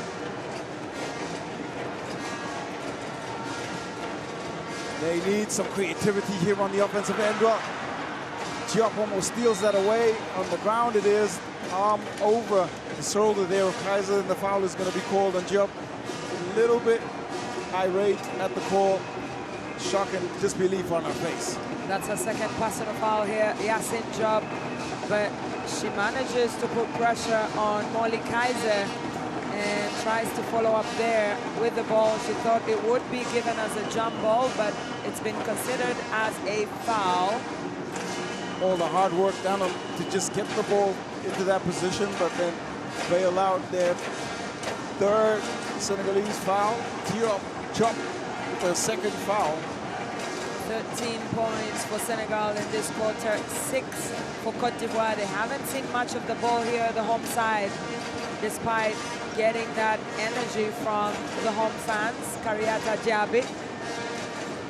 A: They need some creativity here on the offensive end. Well, Diop almost steals that away. On the ground it is, arm over the shoulder there of Kaiser, and the foul is going to be called on Diop. A little bit irate at the call. Shock and disbelief on her face.
B: That's her second personal foul here, Yassin Diop, but she manages to put pressure on Molly Kaiser and tries to follow up there with the ball. She thought it would be given as a jump ball, but it's been considered as a foul.
A: All the hard work down to just get the ball into that position, but then they allowed their 3rd Senegalese foul. Diop with the 2nd foul.
B: 13 points for Senegal in this quarter, 6 for Côte d'Ivoire. They haven't seen much of the ball here at the home side, despite getting that energy from the home fans. Kariata Jabi.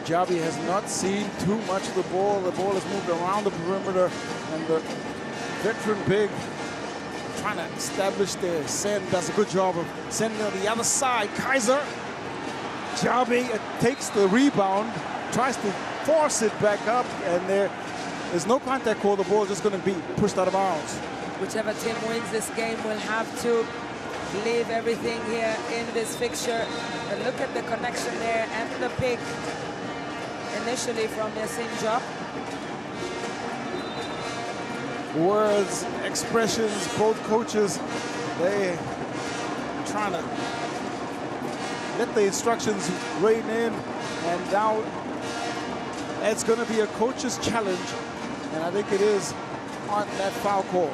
A: Jabi has not seen too much of the ball. The ball has moved around the perimeter, and the veteran big trying to establish there. Sen does a good job of sending it on the other side. Kaiser. Jabi takes the rebound, tries to force it back up, and there's no contact call. The ball is just going to be pushed out of bounds.
B: Whichever team wins this game will have to leave everything here in this fixture. And look at the connection there and the pick initially from Yassin Diop.
A: Words, expressions, both coaches, they trying to let the instructions rain in, and now it's going to be a coach's challenge, and I think it is on that foul call.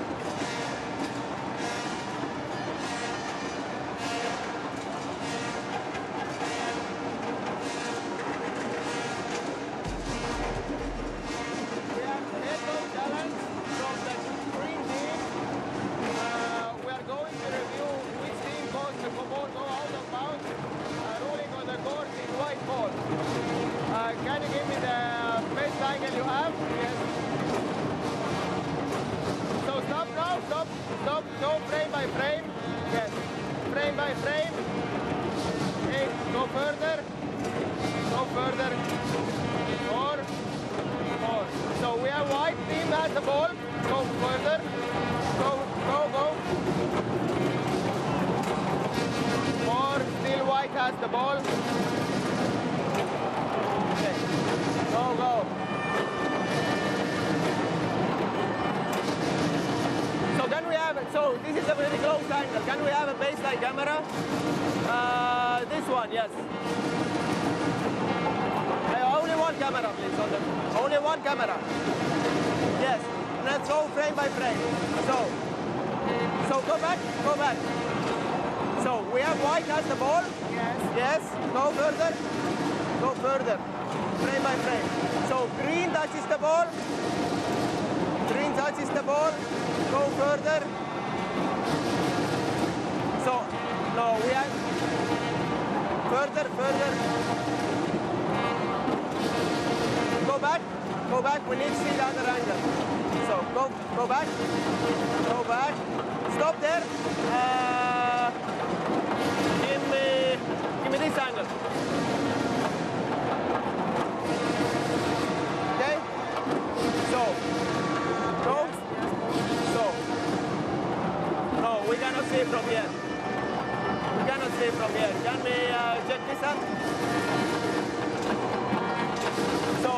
J: Can you give me the best angle you have? Yes. So stop now, stop, go frame by frame. Yes, frame by frame. Okay, go further. More. So we have white team has the ball. Go further. Go. More, still white has the ball. Go. So then we have, so this is a very close angle. Can we have a baseline camera? This one, yes. Only one camera, please. Only one camera. Yes. Let's go frame by frame. So go back. So we have white has the ball. Yes. Go further. Frame by frame. So green touches the ball. Go further. So no, we have further. Go back. We need to see the other angle. So go back. Stop there. Give me this angle. No, we cannot see from here. Can we check this out? So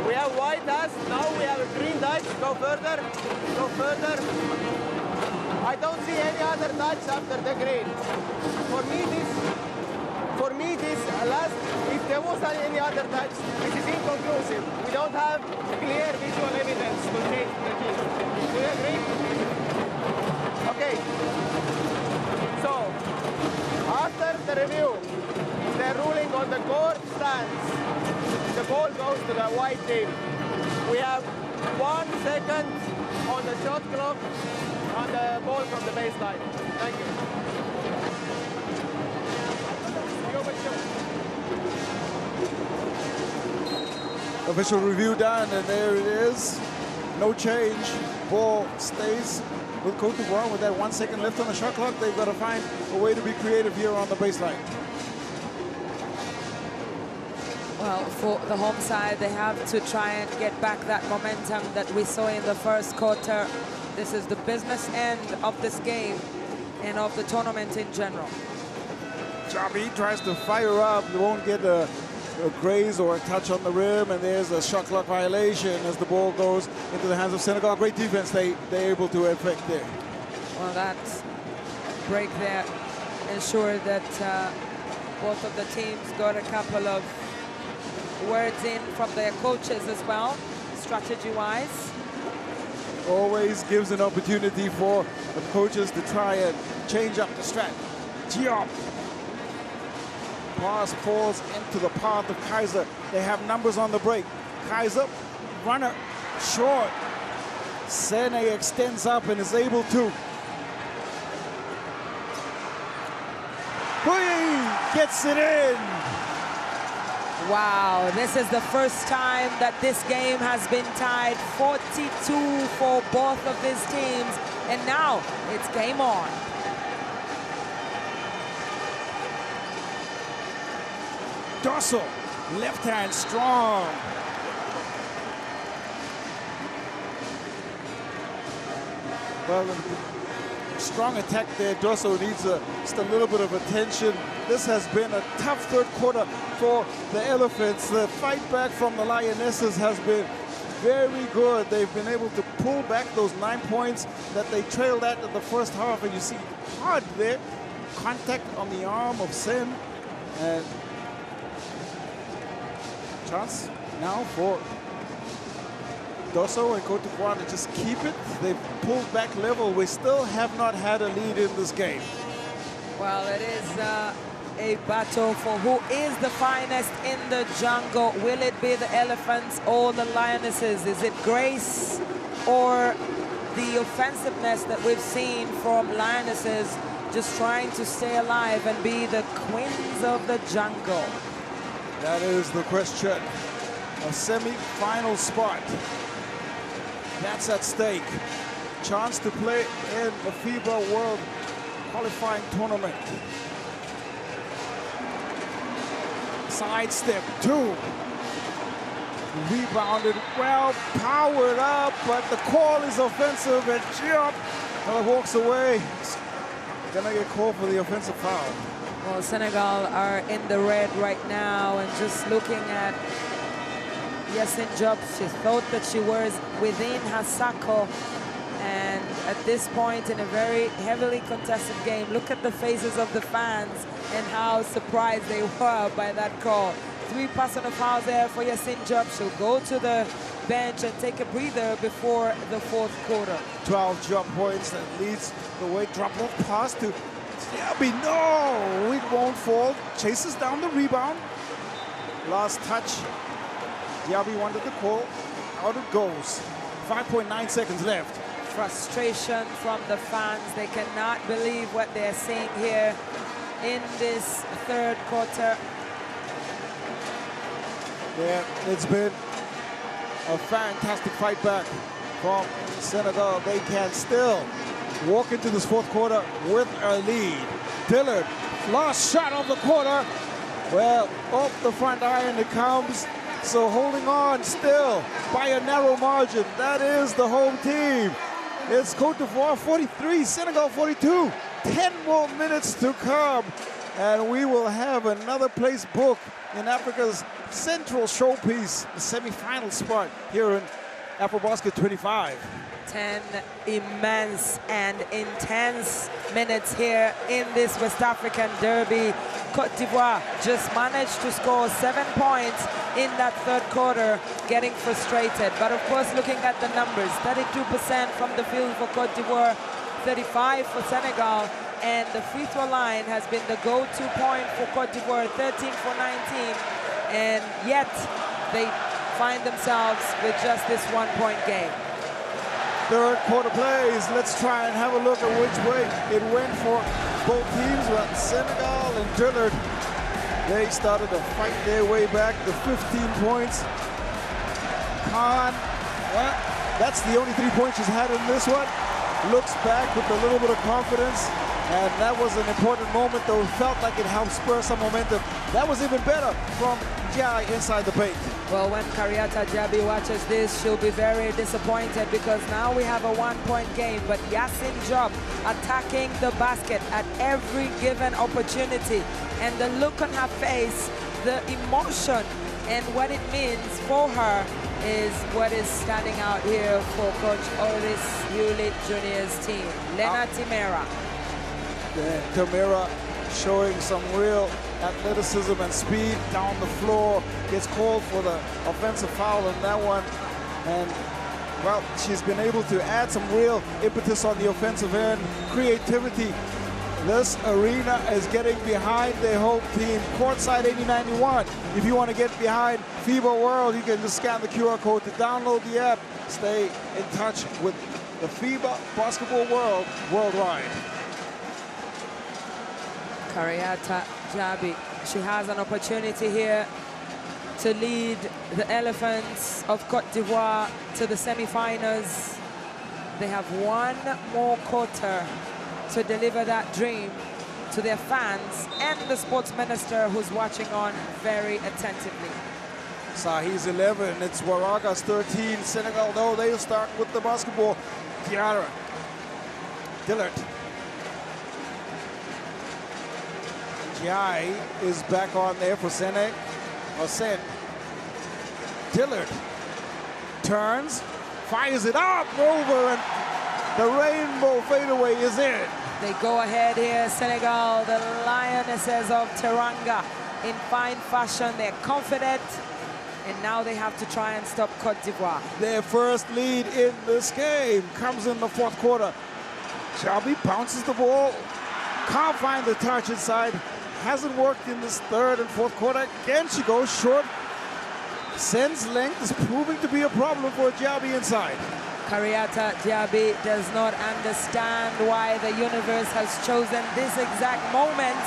J: we have white as, now we have a green touch. Go further. I don't see any other touch after the green. For me this last, if there was any other touch, this is inconclusive. We don't have clear visual evidence to change the key. Do you agree? Okay. So, after the review, the ruling on the court stands. The ball goes to the white team. We have 1 second on the shot clock on the ball from the baseline. Thank you.
A: Official review done, and there it is. No change. Ball stays with Côte d'Ivoire with that 1 second left on the shot clock. They've got to find a way to be creative here on the baseline.
B: Well, for the home side, they have to try and get back that momentum that we saw in the first quarter. This is the business end of this game and of the tournament in general.
A: Jabi tries to fire up. He won't get a graze or a touch on the rim, and there's a shot clock violation as the ball goes into the hands of Senegal. Great defense they're able to effect there.
B: Well, that break there ensured that both of the teams got a couple of words in from their coaches as well, strategy-wise.
A: Always gives an opportunity for the coaches to try and change up the strat. Diop. Pass falls into the path of Kaiser. They have numbers on the break. Kaiser, runner, short. Sene extends up and is able to. Gets it in.
B: Wow, this is the first time that this game has been tied 42 for both of these teams. And now it's game on.
A: Dosso, left hand strong. Well, strong attack there. Dosso needs just a little bit of attention. This has been a tough third quarter for the Elephants. The fight back from the Lionesses has been very good. They've been able to pull back those 9 points that they trailed at in the first half. And you see hard there, contact on the arm of Sen. And chance now for Dosso and Côte d'Ivoire to just keep it. They've pulled back level. We still have not had a lead in this game.
B: Well, it is a battle for who is the finest in the jungle. Will it be the elephants or the lionesses? Is it grace or the offensiveness that we've seen from lionesses just trying to stay alive and be the queens of the jungle?
A: That is the question. A semi-final spot. That's at stake. Chance to play in the FIBA World Qualifying Tournament. Sidestep, 2. Rebounded well, powered up, but the call is offensive, and Diop walks away. Gonna get called for the offensive foul.
B: Well, Senegal are in the red right now, and just looking at Yacine Diop, she thought that she was within her circle, and at this point in a very heavily contested game, look at the faces of the fans and how surprised they were by that call. 3 personal fouls there for Yacine Diop. She'll go to the bench and take a breather before the 4th quarter.
A: 12 Diop points that leads the way. Drop off pass to Diaby. No, it won't fall. Chases down the rebound. Last touch. Diaby wanted the call. Out it goes. 5.9 seconds left.
B: Frustration from the fans. They cannot believe what they're seeing here in this 3rd quarter.
A: Yeah, it's been a fantastic fight back from Senegal. They can still walk into this 4th quarter with a lead. Dillard, last shot of the quarter. Well, off the front iron it comes. So holding on still by a narrow margin. That is the home team. It's Côte d'Ivoire 43, Senegal 42. 10 more minutes to come. And we will have another place booked in Africa's central showpiece, the semi-final spot here in AfroBasket 25.
B: 10 immense and intense minutes here in this West African derby. Côte d'Ivoire just managed to score 7 points in that 3rd quarter, getting frustrated. But of course, looking at the numbers, 32% from the field for Côte d'Ivoire, 35 for Senegal, and the free throw line has been the go-to point for Côte d'Ivoire, 13 for 19, and yet they find themselves with just this 1-point game.
A: 3rd quarter plays. Let's try and have a look at which way it went for both teams. Well, Senegal and Dillard, they started to fight their way back to 15 points. Khan, well, that's the only 3 points she's had in this one. Looks back with a little bit of confidence, and that was an important moment, though. It felt like it helped spur some momentum. That was even better from Jai inside the paint.
B: Well, when Kariata Diaby watches this, she'll be very disappointed, because now we have a 1-point game, but Yacine Diop attacking the basket at every given opportunity. And the look on her face, the emotion, and what it means for her is what is standing out here for Coach Oris Hewlett Jr.'s team. Lena Timera.
A: Timera showing some real athleticism and speed down the floor. Gets called for the offensive foul on that one. And, well, she's been able to add some real impetus on the offensive end, creativity. This arena is getting behind their home team. Courtside 8091. If you want to get behind FIBA World, you can just scan the QR code to download the app. Stay in touch with the FIBA basketball world worldwide.
B: Kariata Diaby, she has an opportunity here to lead the Elephants of Côte d'Ivoire to the semi-finals. They have 1 more quarter to deliver that dream to their fans and the sports minister, who's watching on very attentively.
A: Sahi's 11, it's Waraga's 13. Senegal, though, they'll start with the basketball. Diarra, Dillard. Jai is back on there for Senegal. Dillard turns, fires it up, over, and the rainbow fadeaway is in.
B: They go ahead here, Senegal, the Lionesses of Teranga, in fine fashion. They're confident, and now they have to try and stop Côte d'Ivoire.
A: Their first lead in this game comes in the fourth quarter. Jabi bounces the ball, can't find the touch inside. Hasn't worked in this third and fourth quarter. Again, she goes short. Sen's length is proving to be a problem for Jabi inside.
B: Kariata Diaby does not understand why the universe has chosen this exact moment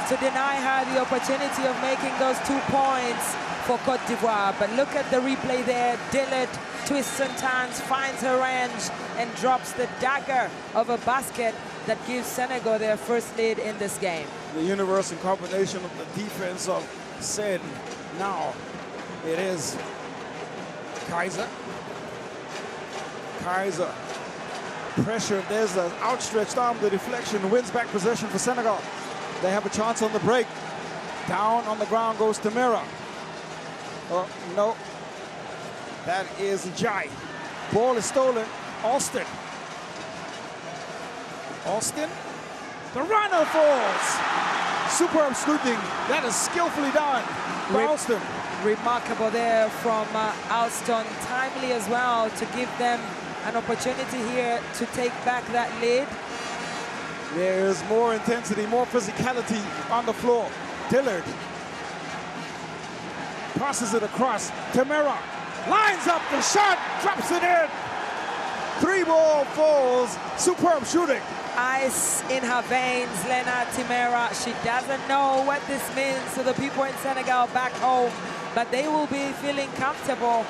B: to deny her the opportunity of making those 2 points for Côte d'Ivoire. But look at the replay there. Dillard twists and turns, finds her range, and drops the dagger of a basket that gives Senegal their first lead in this game.
A: The universal combination of the defense of Sen. Now it is Kaiser. Kaiser, pressure, there's an outstretched arm, the deflection, wins back possession for Senegal. They have a chance on the break. Down on the ground goes Tamira. Oh, no. That is Jai. Ball is stolen. Alston. Alston. The runner falls. Superb shooting. That is skillfully done by Alston.
B: Remarkable there from Alston. Timely as well to give them an opportunity here to take back that lead.
A: There is more intensity, more physicality on the floor. Dillard passes it across. Tamira lines up the shot, drops it in. 3-ball falls. Superb shooting.
B: Ice in her veins, Lena Timera. She doesn't know what this means to the people in Senegal back home, but they will be feeling comfortable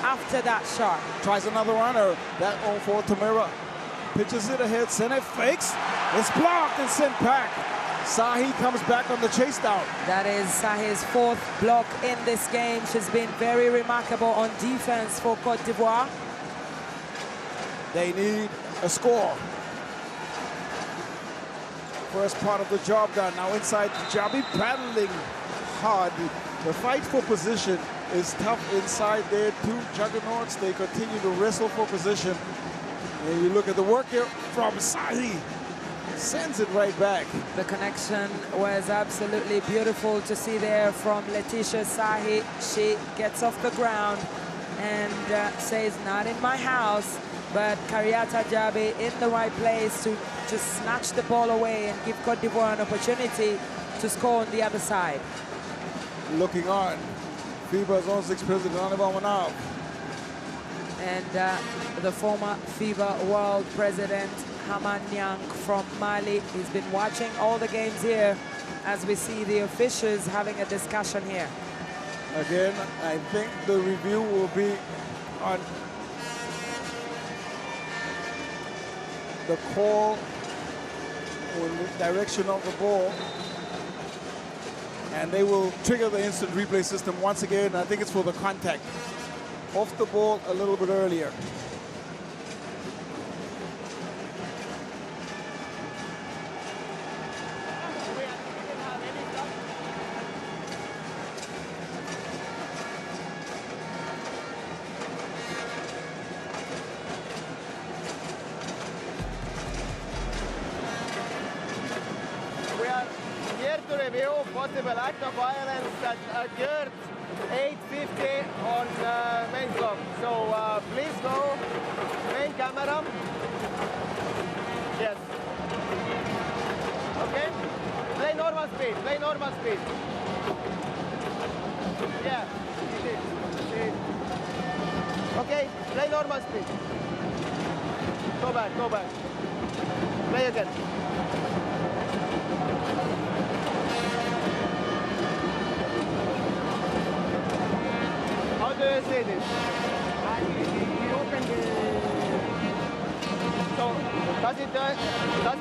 B: after that shot.
A: Tries another runner. That one for Tamira. Pitches it ahead. Sene fakes. It's blocked and sent back. Sahi comes back on the chase down.
B: That is Sahi's 4th block in this game. She's been very remarkable on defense for Côte d'Ivoire.
A: They need a score. First part of the job done. Now inside, Jabi battling hard. The fight for position is tough inside there. 2 juggernauts, they continue to wrestle for position. And you look at the work here from Sahi. Sends it right back.
B: The connection was absolutely beautiful to see there from Letitia Sahi. She gets off the ground and says, not in my house. But Kariata Jabi in the right place to just snatch the ball away and give Côte d'Ivoire an opportunity to score on the other side.
A: Looking on, FIBA Zone 6 President Anibal Manab.
B: And the former FIBA World President Haman Nyang from Mali. He's been watching all the games here as we see the officials having a discussion here.
A: Again, I think the review will be on the call or the direction of the ball, and they will trigger the instant replay system once again. I think it's for the contact off the ball a little bit earlier.
J: Possible act of violence that occurred 8:50 on main block. So please go main camera. Yes. Okay. Play normal speed. Play normal speed. Yeah. Okay. Play normal speed. Go back. Go back. Play again. How do you say this? He opened the... So, does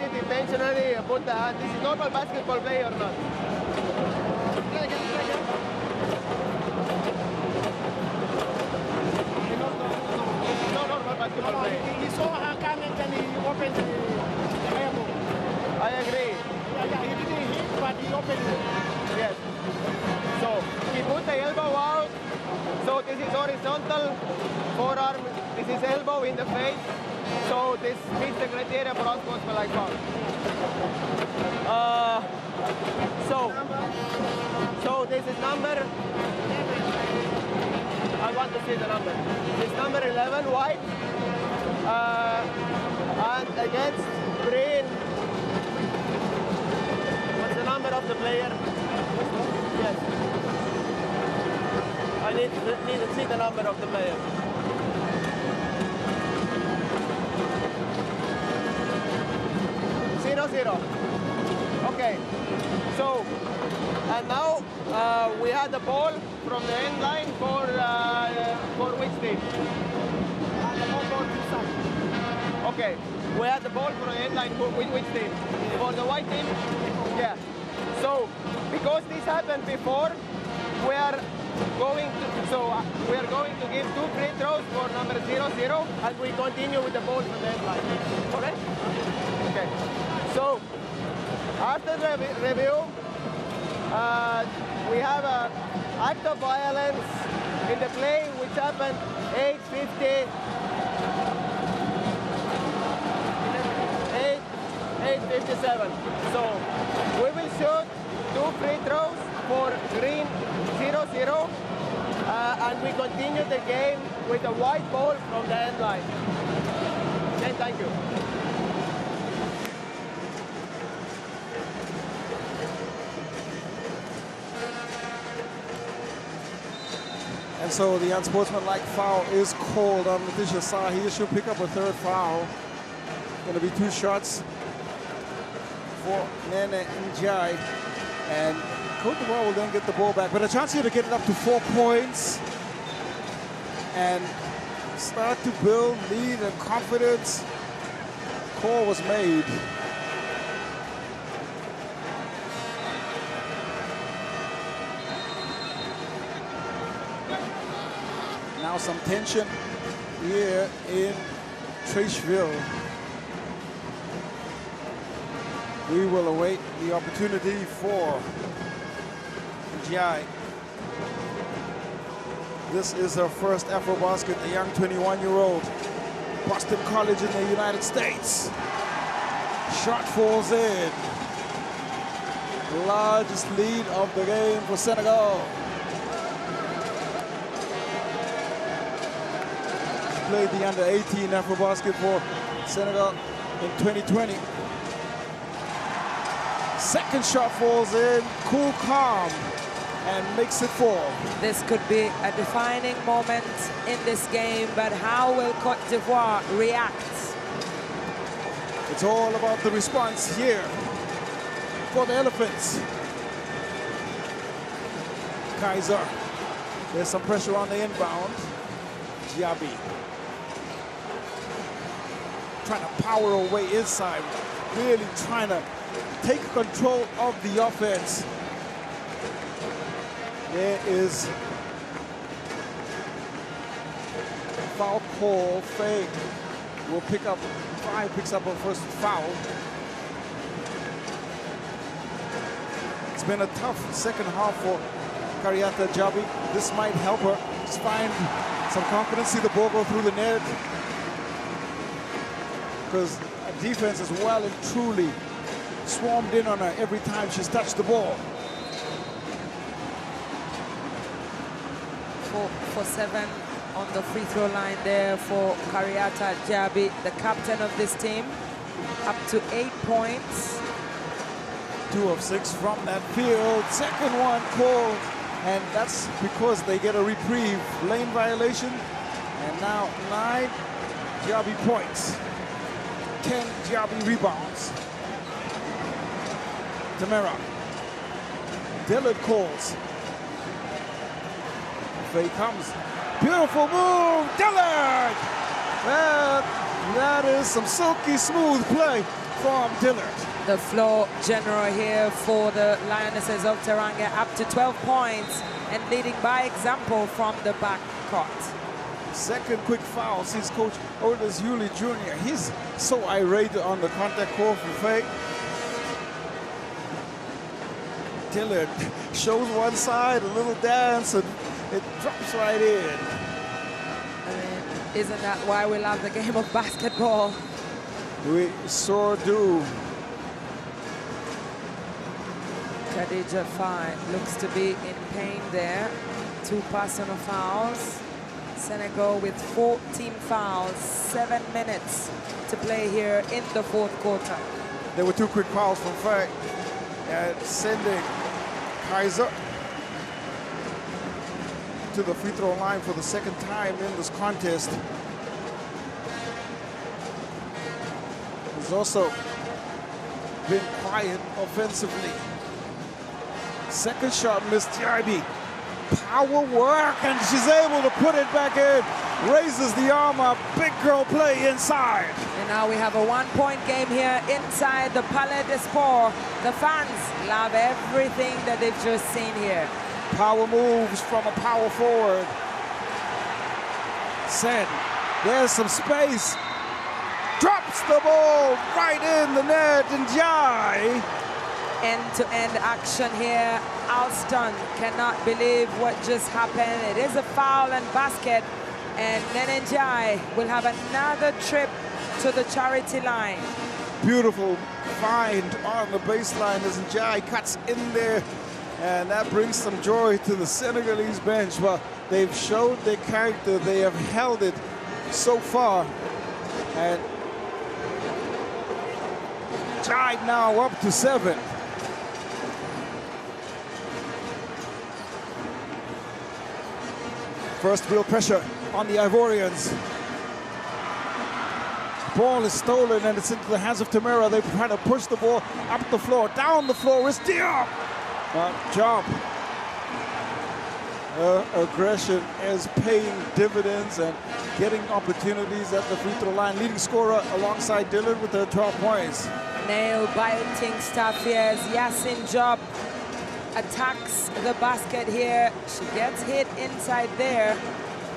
J: it intentionally put the hand? This is normal basketball play or not? Play again, play again. No normal basketball play. He saw her coming and he opened the elbow. I agree. Yeah, he didn't hit, but he opened it. Yes. So, he put the elbow out. So this is horizontal forearm, this is elbow in the face. So this meets the criteria for us for like foul. So this is number, I want to see the number. This number 11, white, and against green. What's the number of the player? Yes. I need to see the number of the player. 0-0. Okay. So, and now we had the ball from the end line for which team? Okay. We had the ball from the end line for which team? For the white team? Yeah. So, because this happened before, we are going to give 2 free throws for number 0-0, and we continue with the ball from the end line. Okay? Okay. So, after the review, we have an act of violence in the play which happened 8:57. So we will shoot 2 free throws for green 0-0, and we continue the game with a white ball from the end line. Okay, thank you.
A: And so the unsportsmanlike foul is called on Letitia Sa. He should pick up a 3rd foul. Going to be 2 shots for Nene Njai. And Côte d'Ivoire will then get the ball back. But a chance here to get it up to 4 points and start to build lead and confidence. Call was made. Now some tension here in Traceville. We will await the opportunity for Njai. This is her first AfroBasket, a young 21-year-old. Boston College in the United States. Shot falls in. Largest lead of the game for Senegal. Played the under-18 AfroBasket for Senegal in 2020. Second shot falls in, cool, calm, and makes it 4.
B: This could be a defining moment in this game, but how will Côte d'Ivoire react?
A: It's all about the response here for the Elephants. Kaiser, there's some pressure on the inbound. Diaby trying to power away inside, really trying to take control of the offense. There is foul call. Faye will pick up, picks up her first foul. It's been a tough second half for Kariata Jabi. This might help her just find some confidence, see the ball go through the net. Because defense is well and truly swarmed in on her every time she's touched the ball.
B: 4 for 7 on the free throw line there for Kariata Jabi, the captain of this team. Up to 8 points.
A: 2 of 6 from that field. Second one called, and that's because they get a reprieve. Lane violation, and now 9 Jabi points. 10 Jabi rebounds. Tamara. Dillard calls. Faye comes. Beautiful move, Dillard! That is some silky smooth play from Dillard.
B: The floor general here for the Lionesses of Teranga, up to 12 points and leading by example from the back court.
A: Second quick foul since Coach Otis Hewley Jr. He's so irate on the contact call for Faye. Dillard shows one side, a little dance, and it drops right in.
B: I mean, isn't that why we love the game of basketball?
A: We sure do.
B: Khadija Faye looks to be in pain there. 2 personal fouls. Senegal with 14 fouls, 7 minutes to play here in the 4th quarter.
A: There were 2 quick fouls from Faye and sending Kaiser to the free throw line for the 2nd time in this contest. He's also been quiet offensively. 2nd shot missed Diaby. Power work, and she's able to put it back in. Raises the arm up, big girl play inside.
B: And now we have a 1-point game here inside the Palais des Sports. The fans love everything that they've just seen here.
A: Power moves from a power forward. Sen, there's some space. Drops the ball right in the net, and Jai.
B: End-to-end action here. Alston cannot believe what just happened. It is a foul and basket, and Nenenjai will have another trip to the charity line.
A: Beautiful find on the baseline as Njai cuts in there, and that brings some joy to the Senegalese bench. But they've showed their character. They have held it so far, and Njai now up to 7. First real pressure on the Ivorians. Ball is stolen and it's into the hands of Tamara. They try to push the ball up the floor, down the floor. It's Diop. Job. Aggression is paying dividends and getting opportunities at the free throw line. Leading scorer alongside Dillard with her 12 points.
B: Nail-biting stuff here as Yasin Job attacks the basket here. She gets hit inside there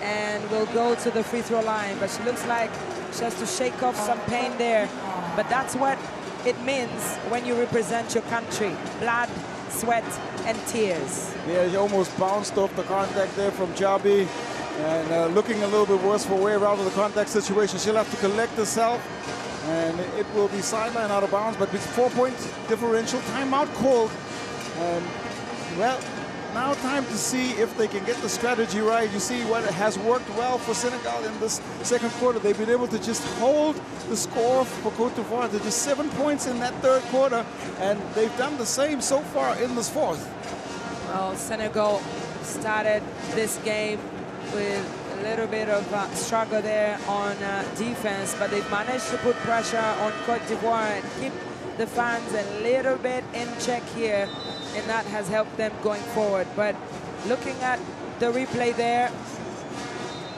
B: and will go to the free throw line, but she looks like she has to shake off some pain there. But that's what it means when you represent your country. Blood, sweat, and tears.
A: Yeah, she almost bounced off the contact there from Jabi, and looking a little bit worse for wear out of the contact situation. She'll have to collect herself, and it will be sideline out of bounds, but with 4-point differential, timeout called. Well, now time to see if they can get the strategy right. You see what has worked well for Senegal in this 2nd quarter. They've been able to just hold the score for Côte d'Ivoire to just 7 points in that 3rd quarter, and they've done the same so far in this 4th.
B: Well, Senegal started this game with a little bit of struggle there on defense, but they've managed to put pressure on Côte d'Ivoire and keep the fans a little bit in check here, and that has helped them going forward. But looking at the replay there,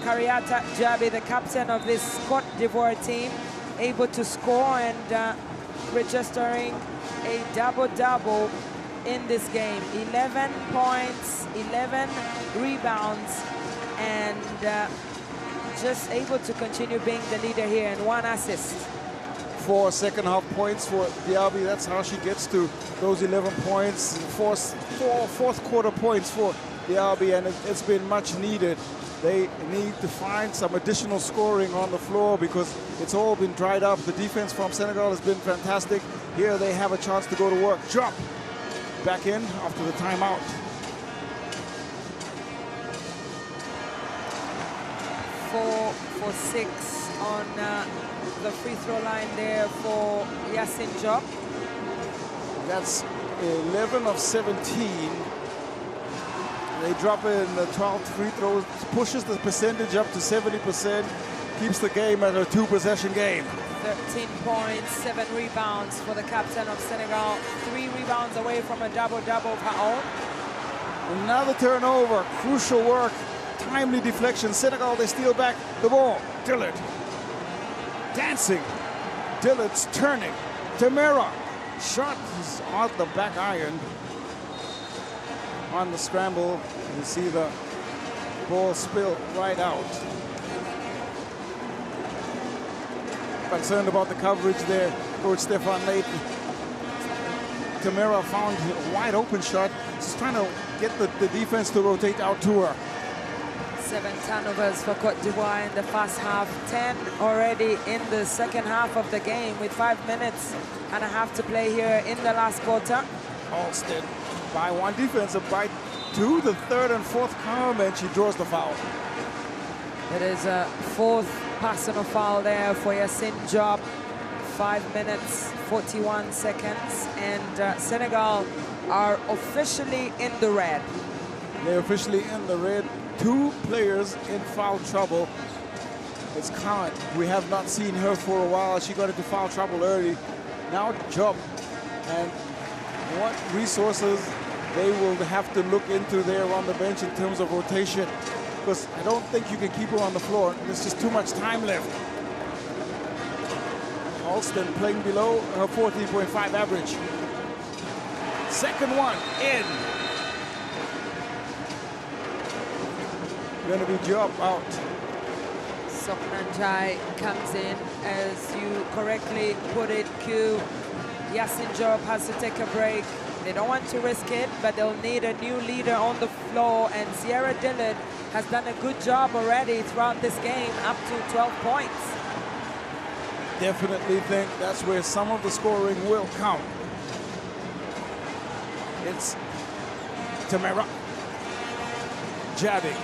B: Kariata Jabi, the captain of this Côte d'Ivoire team, able to score and registering a double-double in this game. 11 points, 11 rebounds, and just able to continue being the leader here, and 1 assist.
A: 4 second-half points for Diaby. That's how she gets to those 11 points. 4 fourth-quarter points for Diaby, and it's been much needed. They need to find some additional scoring on the floor because it's all been dried up. The defense from Senegal has been fantastic. Here they have a chance to go to work. Drop back in after the timeout.
B: Four for 6 on the free throw line there for Yasin Job.
A: That's 11 of 17. They drop in the 12th free throws, pushes the percentage up to 70%, keeps the game at a 2-possession game.
B: 13 points, 7 rebounds for the captain of Senegal. 3 rebounds away from a double-double of her own.
A: Another turnover, crucial work, timely deflection. Senegal, they steal back the ball. Dillard dancing. Dillard's turning. Tamara, shot is off the back iron. On the scramble, you see the ball spill right out. Concerned about the coverage there, Coach Stefan Late. Tamara found a wide open shot. She's trying to get the defense to rotate out to her.
B: 7 turnovers for Côte d'Ivoire in the first half, 10 already in the second half of the game with 5 minutes and a half to play here in the last quarter.
A: Alston by one defensive, by two, the third and fourth come, and she draws the foul.
B: It is a fourth personal foul there for Yassine Diop. 5 minutes, 41 seconds, and Senegal are officially in the red.
A: They're officially in the red. 2 players in foul trouble. It's Côte. We have not seen her for a while. She got into foul trouble early. Now Diop, and what resources they will have to look into there on the bench in terms of rotation, because I don't think you can keep her on the floor. There's just too much time left. Alston playing below her 14.5 average. Second one in. Gonna be Diop out.
B: Soknanjai comes in, as you correctly put it, Q. Yassine Diop has to take a break. They don't want to risk it, but they'll need a new leader on the floor, and Sierra Dillard has done a good job already throughout this game, up to 12 points.
A: Definitely think that's where some of the scoring will come. It's Tamara jabbing,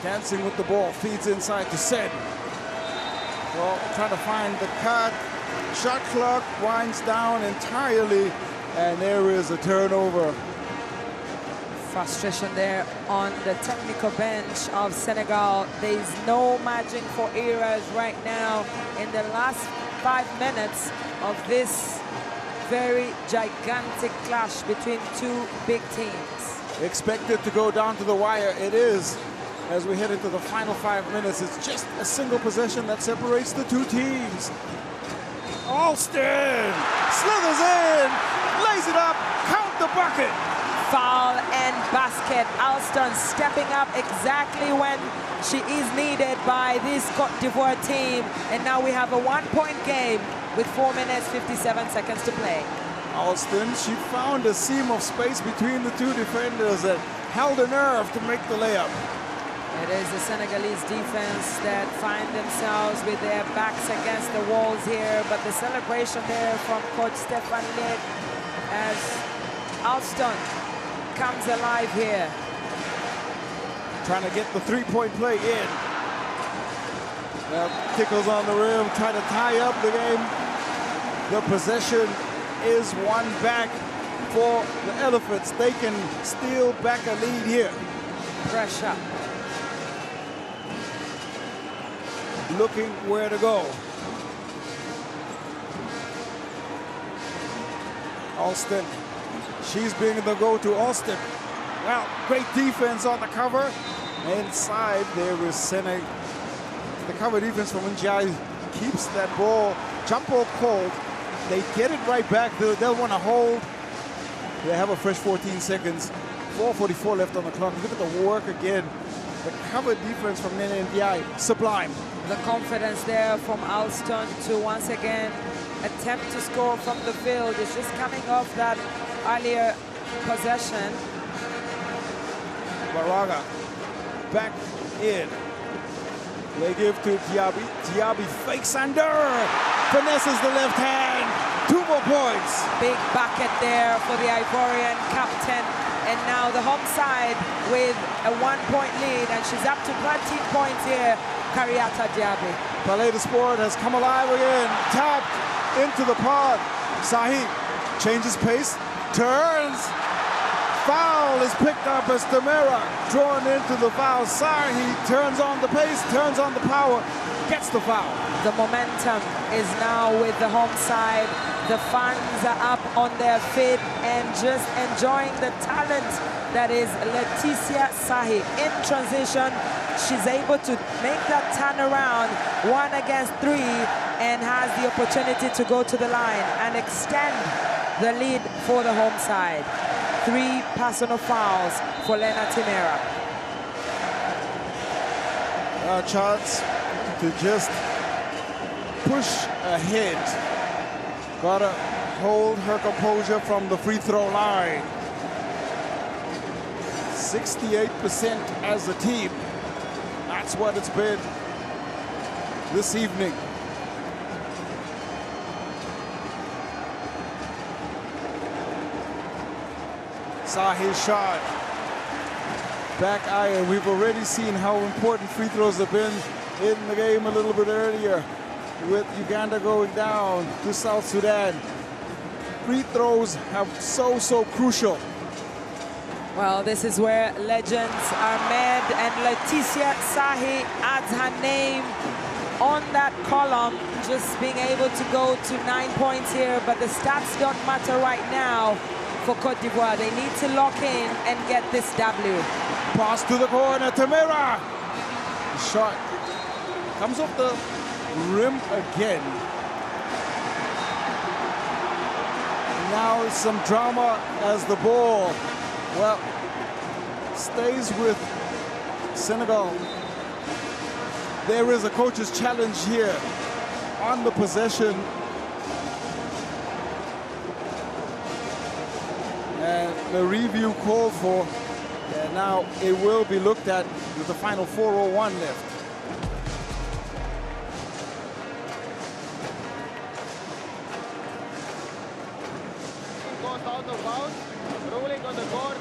A: dancing with the ball, feeds inside to Sen. Well, trying to find the cut. Shot clock winds down entirely, and there is a turnover.
B: Frustration there on the technical bench of Senegal. There's no margin for errors right now in the last 5 minutes of this very gigantic clash between 2 big teams.
A: Expected to go down to the wire. It is. As we head into the final 5 minutes, it's just a single possession that separates the 2 teams. Alston slithers in, lays it up, count the bucket.
B: Foul and basket. Alston stepping up exactly when she is needed by this Côte d'Ivoire team. And now we have a 1-point game with 4 minutes, 57 seconds to play.
A: Alston, she found a seam of space between the 2 defenders that held a nerve to make the layup.
B: It is the Senegalese defense that find themselves with their backs against the walls here, but the celebration there from Coach Stéphane Led as Alston comes alive here.
A: Trying to get the 3-point play in. Now tickles on the rim, trying to tie up the game. The possession is one back for the Elephants. They can steal back a lead here.
B: Pressure.
A: Looking where to go. Alston, she's being the go-to. Alston, well, great defense on the cover. Inside there is Senegal. The cover defense from Njai keeps that ball, jump ball cold. They get it right back. They'll want to hold. They have a fresh 14 seconds. 4:44 left on the clock. Look at the work again. The cover defense from Nene Ndiaye, sublime.
B: The confidence there from Alston to once again attempt to score from the field. Is just coming off that earlier possession.
A: Baraga back in. They give to Diaby. Diaby fakes under. Finesses the left hand. 2 more points.
B: Big bucket there for the Ivorian captain. And now the home side with a 1-point lead, and she's up to 13 points here, Kariata Diaby.
A: Palais de Sport has come alive again. Tapped into the pod. Sahib changes pace, turns. Foul is picked up as Tamara drawn into the foul. Sahi turns on the pace, turns on the power, gets the foul.
B: The momentum is now with the home side. The fans are up on their feet and just enjoying the talent that is Leticia Sahi. In transition, she's able to make that turnaround 1 against 3 and has the opportunity to go to the line and extend the lead for the home side. 3 personal fouls for Lena Timera.
A: A chance to just push ahead. Gotta hold her composure from the free throw line. 68% as a team. That's what it's been this evening. Sahi's shot. Back iron. We've already seen how important free throws have been in the game a little bit earlier with Uganda going down to South Sudan. Free throws have so crucial.
B: Well, this is where legends are made, and Leticia Sahi adds her name on that column, just being able to go to 9 points here, but the stats don't matter right now for Côte d'Ivoire. They need to lock in and get this W.
A: Pass to the corner, Tamira. Shot comes off the rim again. Now some drama as the ball, well, stays with Senegal. There is a coach's challenge here on the possession. And the review called for, and now it will be looked at with the final 4:01 left.
J: Goes out of bounds. Ruling on the court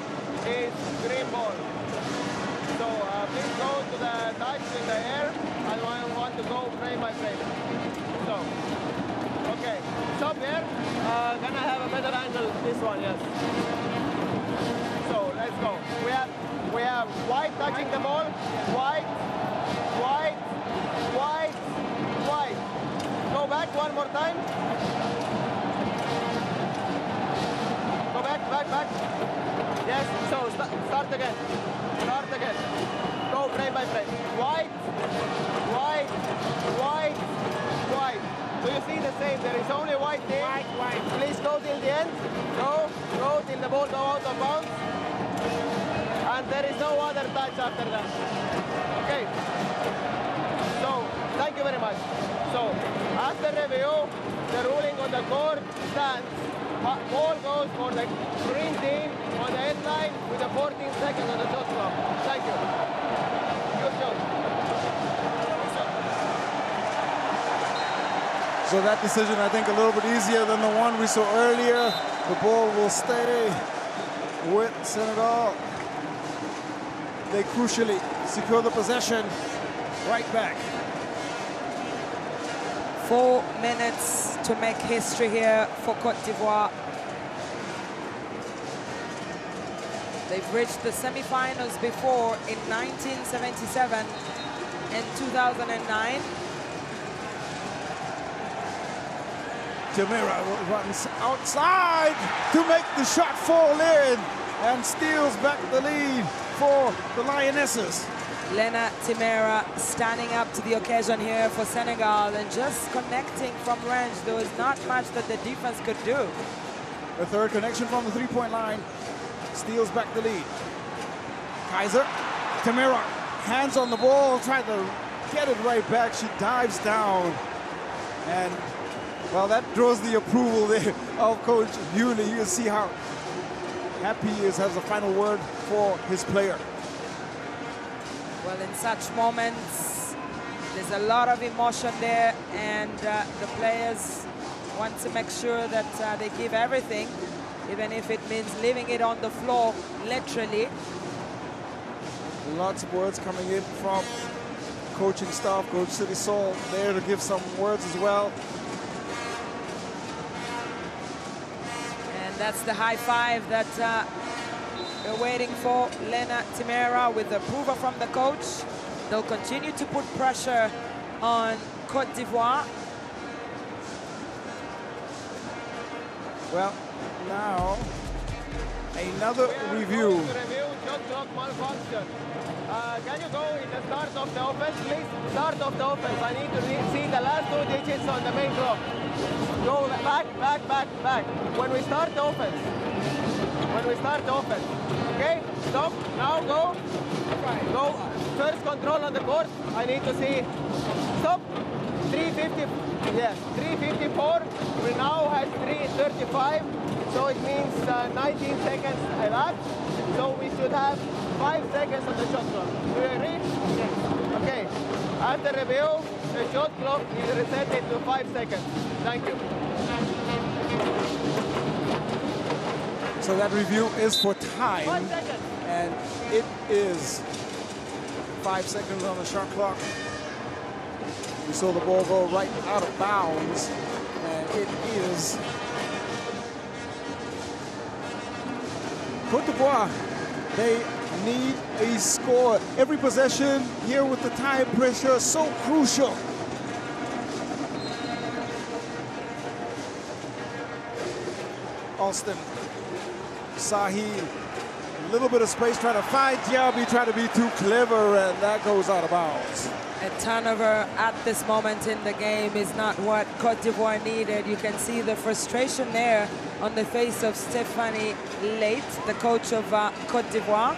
J: is green ball. So please go to the touch in the air, and I want to go frame by frame. So, okay, stop there. Gonna have a better angle this one, yes. So let's go. We have White touching the ball. White. Go back one more time. Go back. Yes. So start again. Go frame by frame. White. Do you see the same? There is only white there. White. Please go till the end. Go till the ball go out of bounds. And there is no other touch after that. Okay. So, thank you very much. So, after review, the ruling on the court stands. Ball goes for the green team on the end line with the 14 seconds on the shot clock. Thank you. Good job.
A: So that decision, I think, a little bit easier than the one we saw earlier. The ball will stay with Senegal. They crucially secure the possession. Right back.
B: 4 minutes to make history here for Côte d'Ivoire. They've reached the semi-finals before in 1977 and 2009.
A: Tamira runs outside to make the shot fall in and steals back the lead for the Lionesses.
B: Lena Timera standing up to the occasion here for Senegal and just connecting from range. There was not much that the defense could do.
A: The third connection from the three-point line steals back the lead. Kaiser, Tamira, hands on the ball, trying to get it right back. She dives down, and well, that draws the approval there of Coach Hewley. You can see how happy he is, has the final word for his player.
B: Well, in such moments, there's a lot of emotion there, and the players want to make sure that they give everything, even if it means leaving it on the floor, literally.
A: Lots of words coming in from coaching staff. Coach City Sol there to give some words as well.
B: And that's the high five that we're waiting for. Lena Timera with the approval from the coach. They'll continue to put pressure on Côte d'Ivoire.
A: Well, now another review.
J: Shot clock malfunction. Can you go in the start of the offense, please? Start of the offense. I need to see the last 2 digits on the main clock. Go back. When we start the offense. Okay? Stop. Now go. Go. First control on the court. I need to see. Stop. 350. Yes. 354. We now have 335. So it means 19 seconds elapsed. So we should have 5 seconds on the shot clock. Do you agree? Yes. Okay. After review, the shot clock is reset to 5 seconds. Thank you.
A: So that review is for time.
J: 1 second.
A: And it is 5 seconds on the shot clock. We saw the ball go right out of bounds. And it is Côte d'Ivoire. They need a score. Every possession here with the time pressure, so crucial. Alston, Sahil, a little bit of space trying to find Diaby, trying to be too clever, and that goes out of bounds.
B: A turnover at this moment in the game is not what Côte d'Ivoire needed. You can see the frustration there on the face of Stéphanie Late, the coach of Côte d'Ivoire.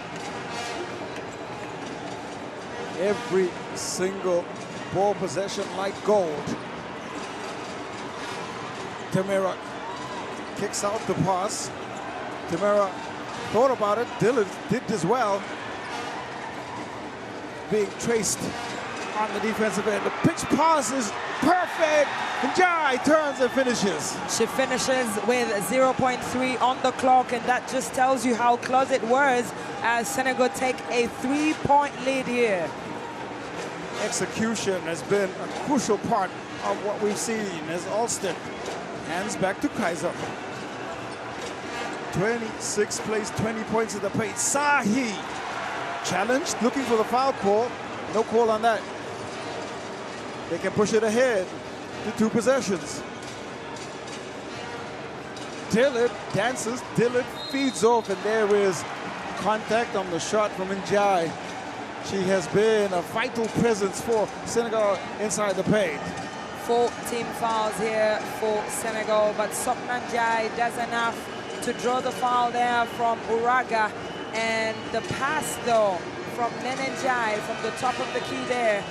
A: Every single ball possession like gold. Tamara kicks out the pass. Tamara thought about it. Dylan did as well. Being traced on the defensive end. The pitch pass is perfect. Njai turns and finishes.
B: She finishes with 0.3 on the clock, and that just tells you how close it was as Senegal take a 3-point lead here.
A: Execution has been a crucial part of what we've seen as Alston hands back to Kaiser. 26 plays 20 points in the paint. Sahi challenged, looking for the foul call. No call on that. They can push it ahead to 2 possessions. Dillard dances, Dillard feeds off, and there is contact on the shot from Njai. She has been a vital presence for Senegal inside the paint.
B: 4 team fouls here for Senegal, but Sokna Njai does enough to draw the foul there from Uraga. And the pass, though, from Nene Njai from the top of the key there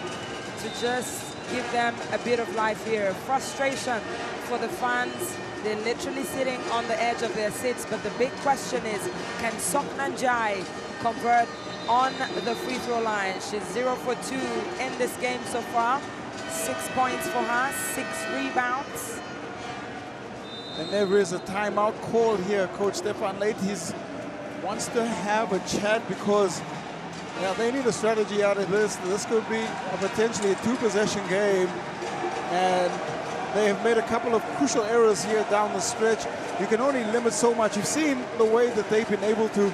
B: to just give them a bit of life here. Frustration for the fans. They're literally sitting on the edge of their seats, but the big question is, can Sokna Njai convert on the free throw line? She's 0 for 2 in this game so far. 6 points for her, 6 rebounds.
A: And there is a timeout call here. Coach Stefan Late, he wants to have a chat because they need a strategy out of this. This could be potentially a 2-possession game. And they have made a couple of crucial errors here down the stretch. You can only limit so much. You've seen the way that they've been able to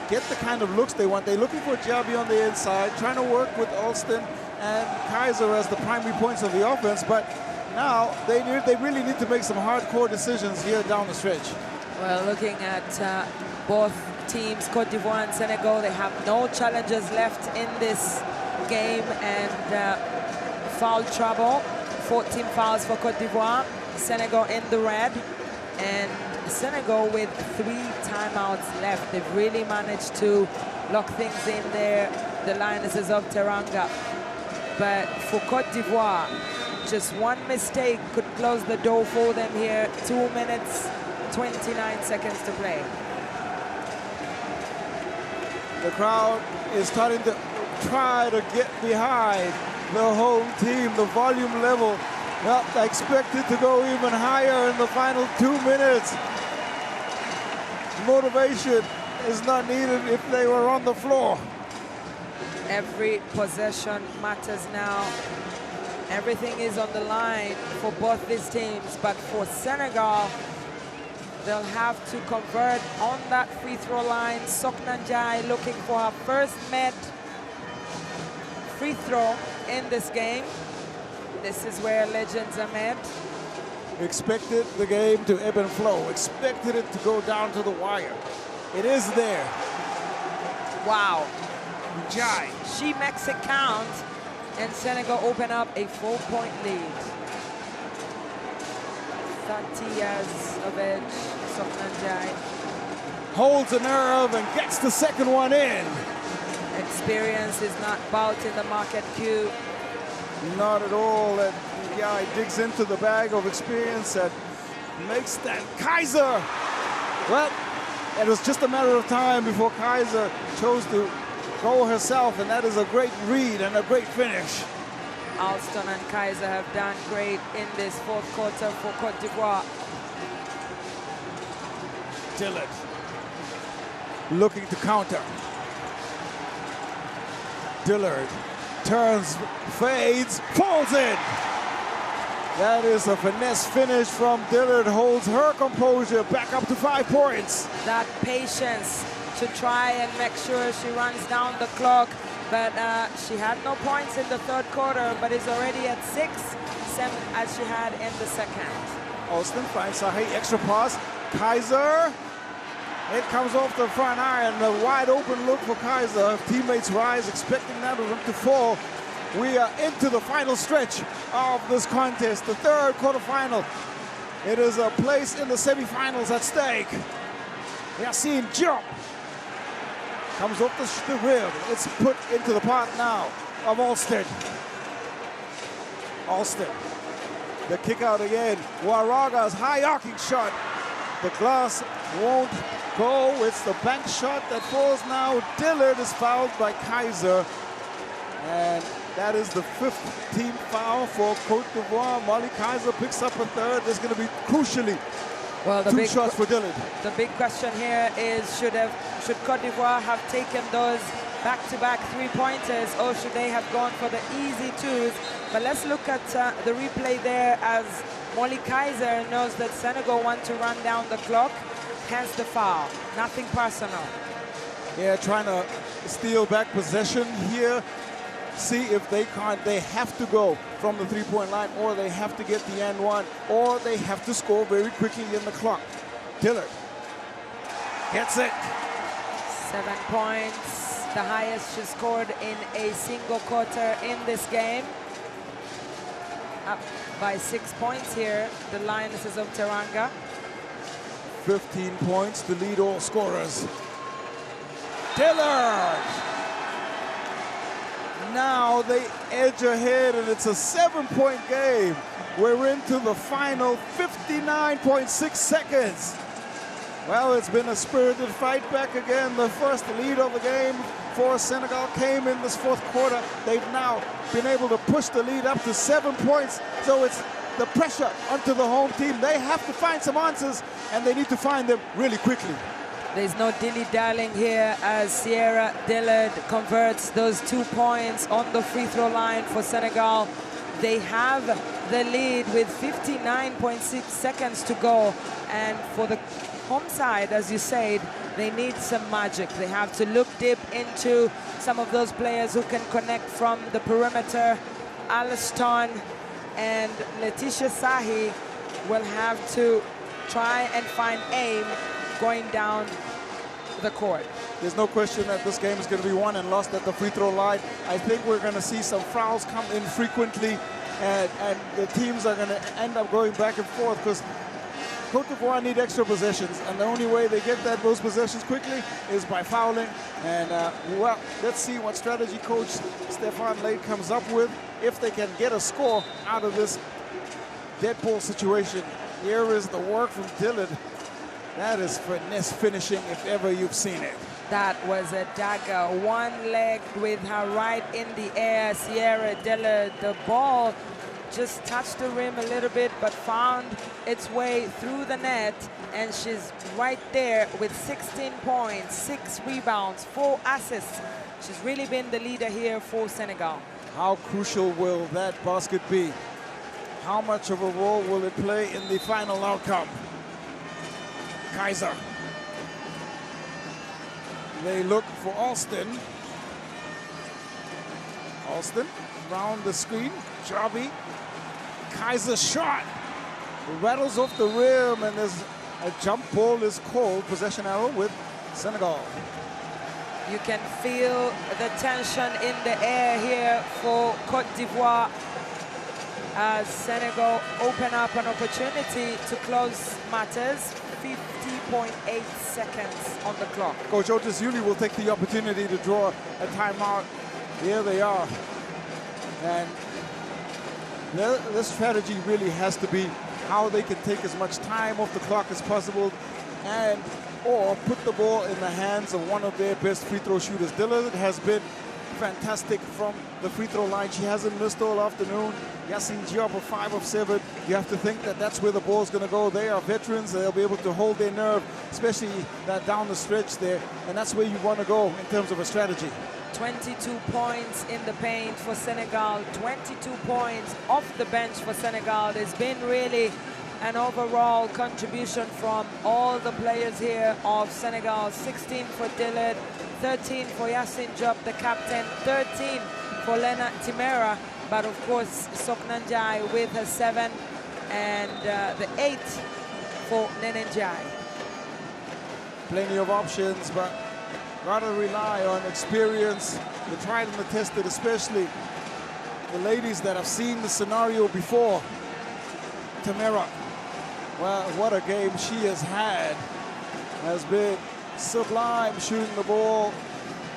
A: get the kind of looks they want. They're looking for Diaby on the inside, trying to work with Alston and Kaiser as the primary points of the offense, but now they really need to make some hardcore decisions here down the stretch.
B: Well, looking at both teams, Côte d'Ivoire and Senegal, they have no challenges left in this game, and foul trouble. 14 fouls for Côte d'Ivoire, Senegal in the red, and Senegal with 3 timeouts left. They've really managed to lock things in there, the Lionesses of Teranga. But for Côte d'Ivoire, just one mistake could close the door for them here. 2 minutes, 29 seconds to play.
A: The crowd is starting to try to get behind the home team. The volume level, well, I expect it to go even higher in the final 2 minutes. Motivation is not needed if they were on the floor.
B: Every possession matters now. Everything is on the line for both these teams, but for Senegal, they'll have to convert on that free throw line. Sokna Njai looking for her first met free throw in this game. This is where legends are met.
A: Expected the game to ebb and flow. Expected it to go down to the wire. It is there.
B: Wow.
A: Njai.
B: She makes it count, and Senegal open up a 4-point lead. 30 years of edge, Sokna Njai.
A: Holds a nerve and gets the second one in.
B: Experience is not bout in the market queue.
A: Not at all. And Njai digs into the bag of experience and makes that. Kaiser! Well, it was just a matter of time before Kaiser chose to go herself, and that is a great read and a great finish.
B: Alston and Kaiser have done great in this 4th quarter for Côte d'Ivoire.
A: Dillard looking to counter. Dillard turns, fades, falls in. That is a finesse finish from Dillard, holds her composure back up to 5 points.
B: That patience to try and make sure she runs down the clock, but she had no points in the third quarter, but is already at 6, same as she had in the second.
A: Alston finds Sahi, extra pass, Kaiser. It comes off the front iron, a wide open look for Kaiser. Teammates rise, expecting that one to fall. We are into the final stretch of this contest, the third quarterfinal. It is a place in the semifinals at stake. Yassine Diop comes off the rim. It's put into the path now of Alston. Alston, the kick out again. Waraga's high arcing shot. The glass won't go. It's the bank shot that falls now. Dillard is fouled by Kaiser. And that is the 5th team foul for Côte d'Ivoire. Molly Kaiser picks up a third. There's going to be crucially 2 shots for Dillard.
B: The big question here is should Côte d'Ivoire have taken those back-to-back 3-pointers, or should they have gone for the easy 2s? But let's look at the replay there, as Molly Kaiser knows that Senegal want to run down the clock, hence the foul. Nothing personal.
A: Yeah, trying to steal back possession here. See if they can't. They have to go from the 3-point line, or they have to get the and one, or they have to score very quickly in the clock. Dillard gets it.
B: 7 points, the highest she scored in a single quarter in this game. Up by 6 points here, the Lionesses of Teranga.
A: 15 points to lead all scorers. Dillard! Now they edge ahead, and it's a 7-point game. We're into the final 59.6 seconds. Well, it's been a spirited fight back again. The first lead of the game for Senegal came in this 4th quarter. They've now been able to push the lead up to 7 points. So it's the pressure onto the home team. They have to find some answers, and they need to find them really quickly.
B: There's no dilly-dallying here as Sierra Dillard converts those 2 points on the free throw line for Senegal. They have the lead with 59.6 seconds to go. And for the home side, as you said, they need some magic. They have to look deep into some of those players who can connect from the perimeter. Alston and Letitia Sahi will have to try and find aim going down the court.
A: There's no question that this game is going to be won and lost at the free throw line. I think we're going to see some fouls come in frequently, and the teams are going to end up going back and forth, because Côte d'Ivoire need extra possessions, and the only way they get those possessions quickly is by fouling. And well, let's see what strategy coach Stefan Late comes up with, if they can get a score out of this dead ball situation. Here is the work from Dillard. That is finesse finishing if ever you've seen it.
B: That was a dagger, one leg with her right in the air. Sierra Dillard, the ball just touched the rim a little bit, but found its way through the net, and she's right there with 16 points, 6 rebounds, 4 assists. She's really been the leader here for Senegal.
A: How crucial will that basket be? How much of a role will it play in the final outcome? Kaiser. They look for Alston. Alston round the screen. Javi. Kaiser's shot rattles off the rim, and there's a jump ball is called. Possession arrow with Senegal.
B: You can feel the tension in the air here for Côte d'Ivoire as Senegal open up an opportunity to close matters. 50.8 seconds on the clock.
A: Coach Otis Yuli will take the opportunity to draw a timeout. Here they are. And the strategy really has to be how they can take as much time off the clock as possible, or put the ball in the hands of one of their best free throw shooters. Dillard has been fantastic from the free throw line. She hasn't missed all afternoon. Yassine Diop, 5 of 7. You have to think that that's where the ball's going to go. They are veterans. They'll be able to hold their nerve, especially down the stretch there. And that's where you want to go in terms of a strategy.
B: 22 points in the paint for Senegal. 22 points off the bench for Senegal. There's been really an overall contribution from all the players here of Senegal. 16 for Dillard, 13 for Yassine Diop, the captain, 13 for Lena Timera, but of course Sokna Njai with her 7, and the 8 for Nene Njai.
A: Plenty of options, but gotta rely on experience, the tried and the tested, especially the ladies that have seen the scenario before. Timera, well, what a game she has had. Has been sublime shooting the ball,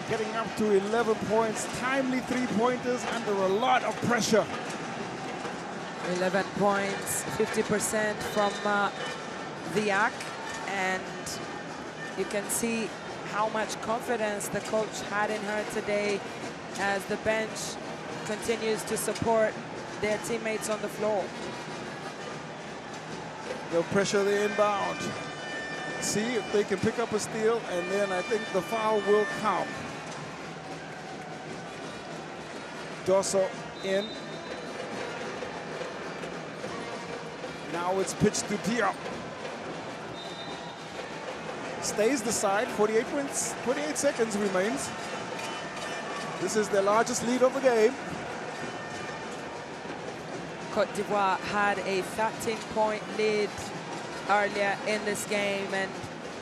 A: getting up to 11 points, timely 3-pointers under a lot of pressure.
B: 11 points, 50% from Viak, and you can see how much confidence the coach had in her today as the bench continues to support their teammates on the floor.
A: They'll pressure the inbound. See if they can pick up a steal, and then I think the foul will come. Dosso in. Now it's pitched to Diop. Stays the side, 48 seconds remains. This is their largest lead of the game.
B: Côte d'Ivoire had a 13-point lead earlier in this game, and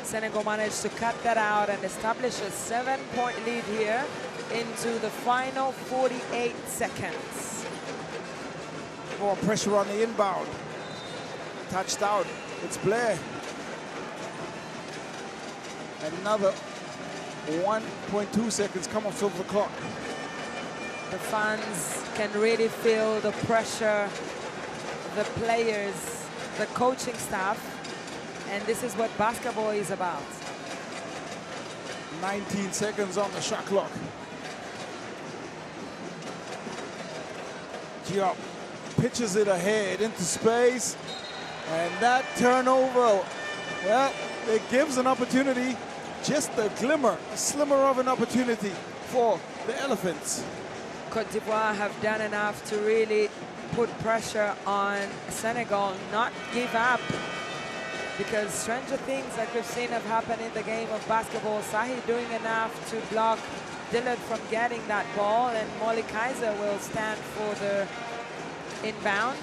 B: Senegal managed to cut that out and establish a 7-point lead here into the final 48 seconds.
A: More pressure on the inbound. Touched out. It's Blair. Another 1.2 seconds come off of the clock.
B: The fans can really feel the pressure, the players, the coaching staff, and this is what basketball is about.
A: 19 seconds on the shot clock. Diop pitches it ahead into space, and that turnover, well, it gives an opportunity, just a glimmer, a slimmer of an opportunity for the Elephants.
B: Côte d'Ivoire have done enough to really put pressure on Senegal, not give up, because stranger things like we've seen have happened in the game of basketball. Sahi doing enough to block Dillard from getting that ball, and Molly Kaiser will stand for the inbound.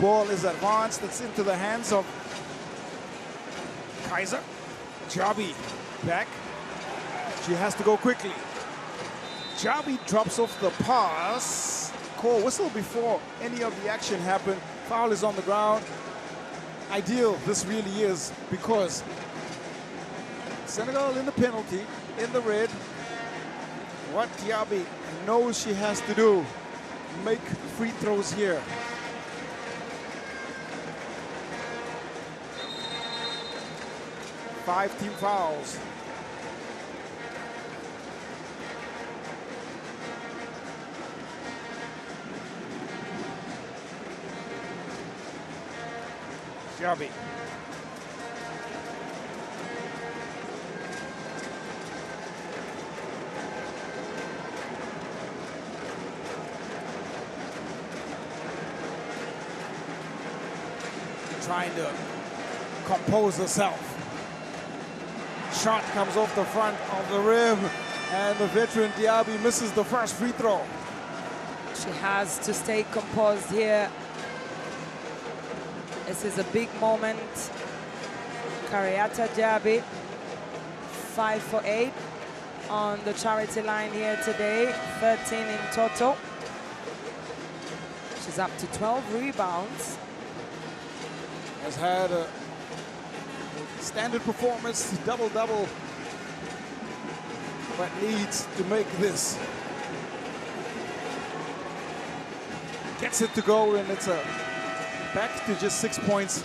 A: Ball is advanced, it's into the hands of Kaiser. Jabi back. She has to go quickly. Jabi drops off the pass. Call whistle before any of the action happened. Foul is on the ground. Ideal this really is, because Senegal in the penalty, in the red. What Jabi knows she has to do, make free throws here. Five team fouls. Jabi. Trying to compose herself. Shot comes off the front of the rim, and the veteran Diaby misses the first free throw.
B: She has to stay composed here. This is a big moment. Kariata Diaby, 5 for 8 on the charity line here today, 13 in total. She's up to 12 rebounds.
A: Has had a standard performance, double-double, but needs to make this. Gets it to go, and it's a back to just 6 points.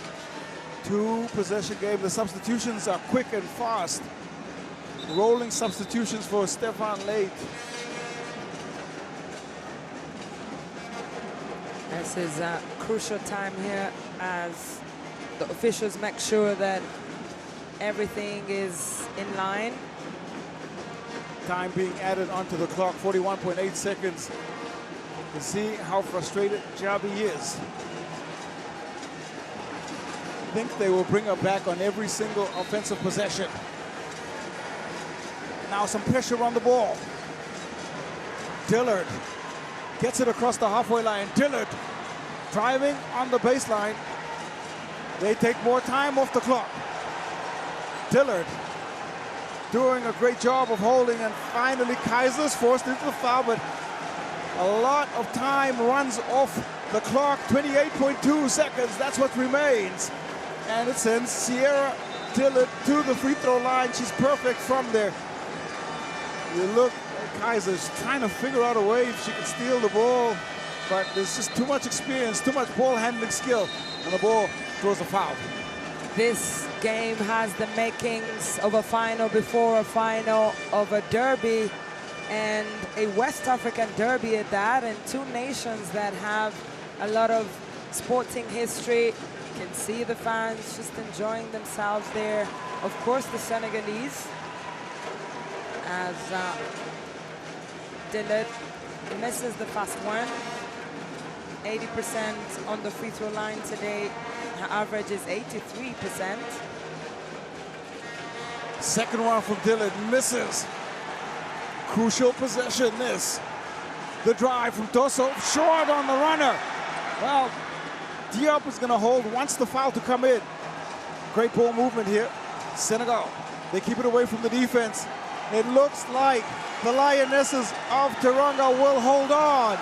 A: 2-possession game. The substitutions are quick and fast. Rolling substitutions for Stefan Late.
B: This is a crucial time here as the officials make sure that everything is in line.
A: Time being added onto the clock, 41.8 seconds. You can see how frustrated Jabi is. I think they will bring her back on every single offensive possession. Now some pressure on the ball. Dillard gets it across the halfway line. Dillard driving on the baseline. They take more time off the clock. Dillard doing a great job of holding, and finally Kaiser's forced into the foul, but a lot of time runs off the clock. 28.2 seconds, that's what remains. And it sends Sierra Dillard to the free throw line. She's perfect from there. You look at Kaiser's trying to figure out a way if she can steal the ball, but there's just too much experience, too much ball handling skill, and the ball throws a foul.
B: This game has the makings of a final before a final of a derby, and a West African derby at that, and two nations that have a lot of sporting history. You can see the fans just enjoying themselves there. Of course, the Senegalese, as Dillard misses the first one. 80% on the free throw line today. Her average is 83%.
A: Second one from Dillard, misses. Crucial possession this. The drive from Dosso, short on the runner. Well, Diop is gonna hold, wants the foul to come in. Great ball movement here. Senegal, they keep it away from the defense. It looks like the Lionesses of Teranga will hold on.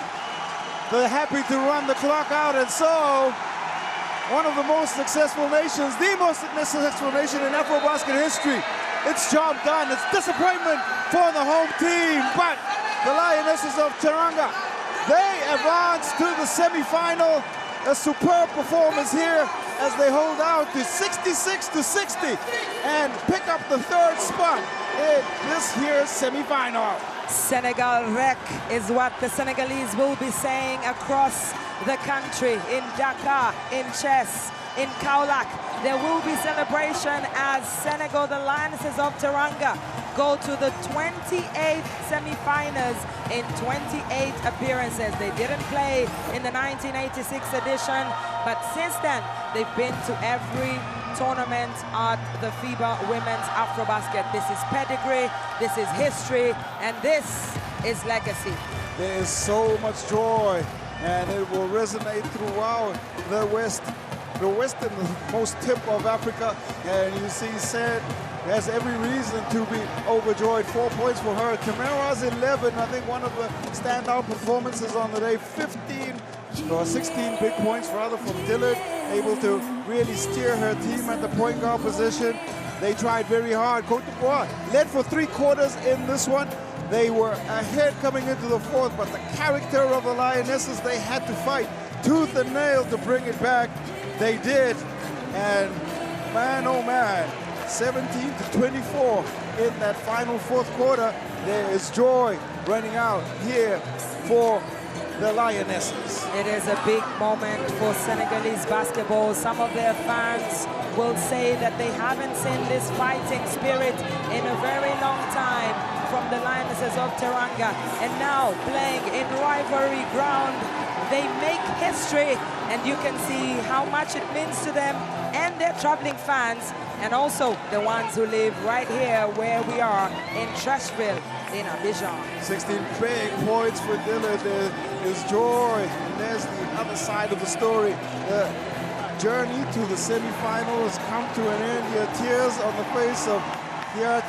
A: They're happy to run the clock out, and so one of the most successful nations, the most successful nation in AfroBasket history. It's job done. It's disappointment for the home team, but the Lionesses of Teranga, they advance to the semifinal. A superb performance here as they hold out to 66-60 and pick up the third spot in this year's semifinal.
B: Senegal Rec is what the Senegalese will be saying across the country, in Dakar, in Chess, in Kaolack. There will be celebration as Senegal, the Lionesses of Teranga, go to the 28th semifinals in 28 appearances. They didn't play in the 1986 edition, but since then, they've been to every tournament at the FIBA Women's AfroBasket. This is pedigree, this is history, and this is legacy.
A: There is so much joy, and it will resonate throughout the western most tip of Africa. And you see Sen has every reason to be overjoyed. 4 points for her. Tamara's 11, I think one of the standout performances on the day. 16 big points rather from Dillard, able to really steer her team at the point guard position. They tried very hard. Côte d'Ivoire led for 3 quarters in this one. They were ahead coming into the fourth, but the character of the Lionesses, they had to fight tooth and nail to bring it back. They did, and man, oh man, 17-24 in that final fourth quarter. There is joy running out here for the Lionesses.
B: It is a big moment for Senegalese basketball. Some of their fans will say that they haven't seen this fighting spirit in a very long time from the Lionesses of Teranga. And now playing in rivalry ground, they make history, and you can see how much it means to them and their traveling fans, and also the ones who live right here where we are in Trashville in Abidjan.
A: 16 big points for Dillard. There is joy, and there's the other side of the story. The journey to the semifinal has come to an end. Here, tears on the face of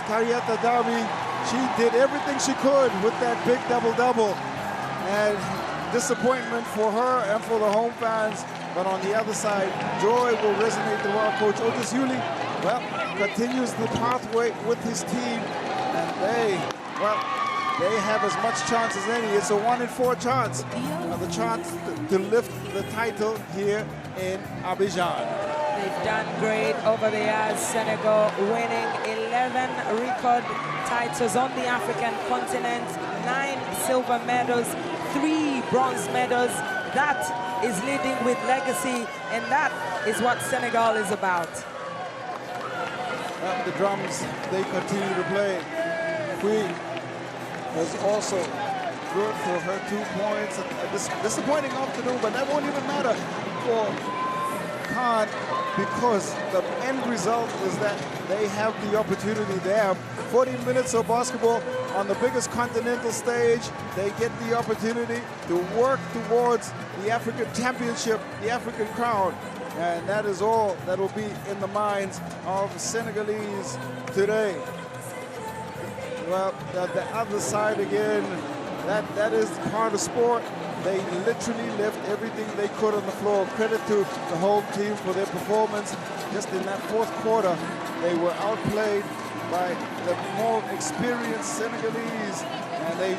A: Kariata Dabi. She did everything she could with that big double-double, and disappointment for her and for the home fans. But on the other side, joy will resonate throughout. Coach Otis Yuli, well, continues the pathway with his team, and they have as much chance as any. It's a 1 in 4 chance, the chance to lift the title here in Abidjan.
B: They've done great over the years. Senegal winning 11 record titles on the African continent, 9 silver medals, 3 bronze medals. that is leading with legacy, and that is what Senegal is about.
A: The drums, they continue to play. Queen was also good for her 2 points. A disappointing afternoon, but that won't even matter for Khan, because the end result is that they have the opportunity. They have 40 minutes of basketball on the biggest continental stage. They get the opportunity to work towards the African Championship, the African crown. And that is all that will be in the minds of Senegalese today. Well, the other side again, that is part of sport. They literally left everything they could on the floor. Credit to the whole team for their performance. Just in that fourth quarter, they were outplayed by the more experienced Senegalese, and they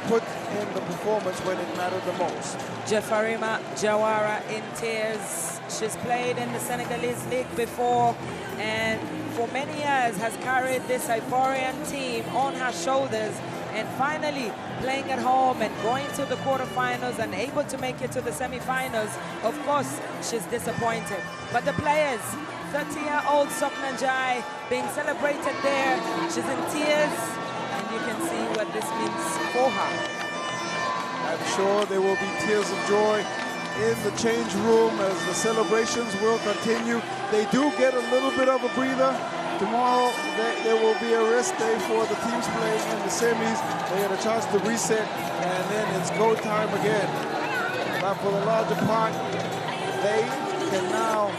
A: put in the performance when it mattered the most.
B: Jefarima Jawara in tears. She's played in the Senegalese league before, and for many years has carried this Ivorian team on her shoulders, and finally playing at home and going to the quarterfinals and able to make it to the semifinals. Of course, she's disappointed. But the players, 30-year-old Sokna Jai being celebrated there. She's in tears, and you can see what this means for her.
A: I'm sure there will be tears of joy in the change room as the celebrations will continue. They do get a little bit of a breather. Tomorrow there will be a rest day for the teams playing in the semis. They get a chance to reset, and then it's go time again. But for the larger part, they can now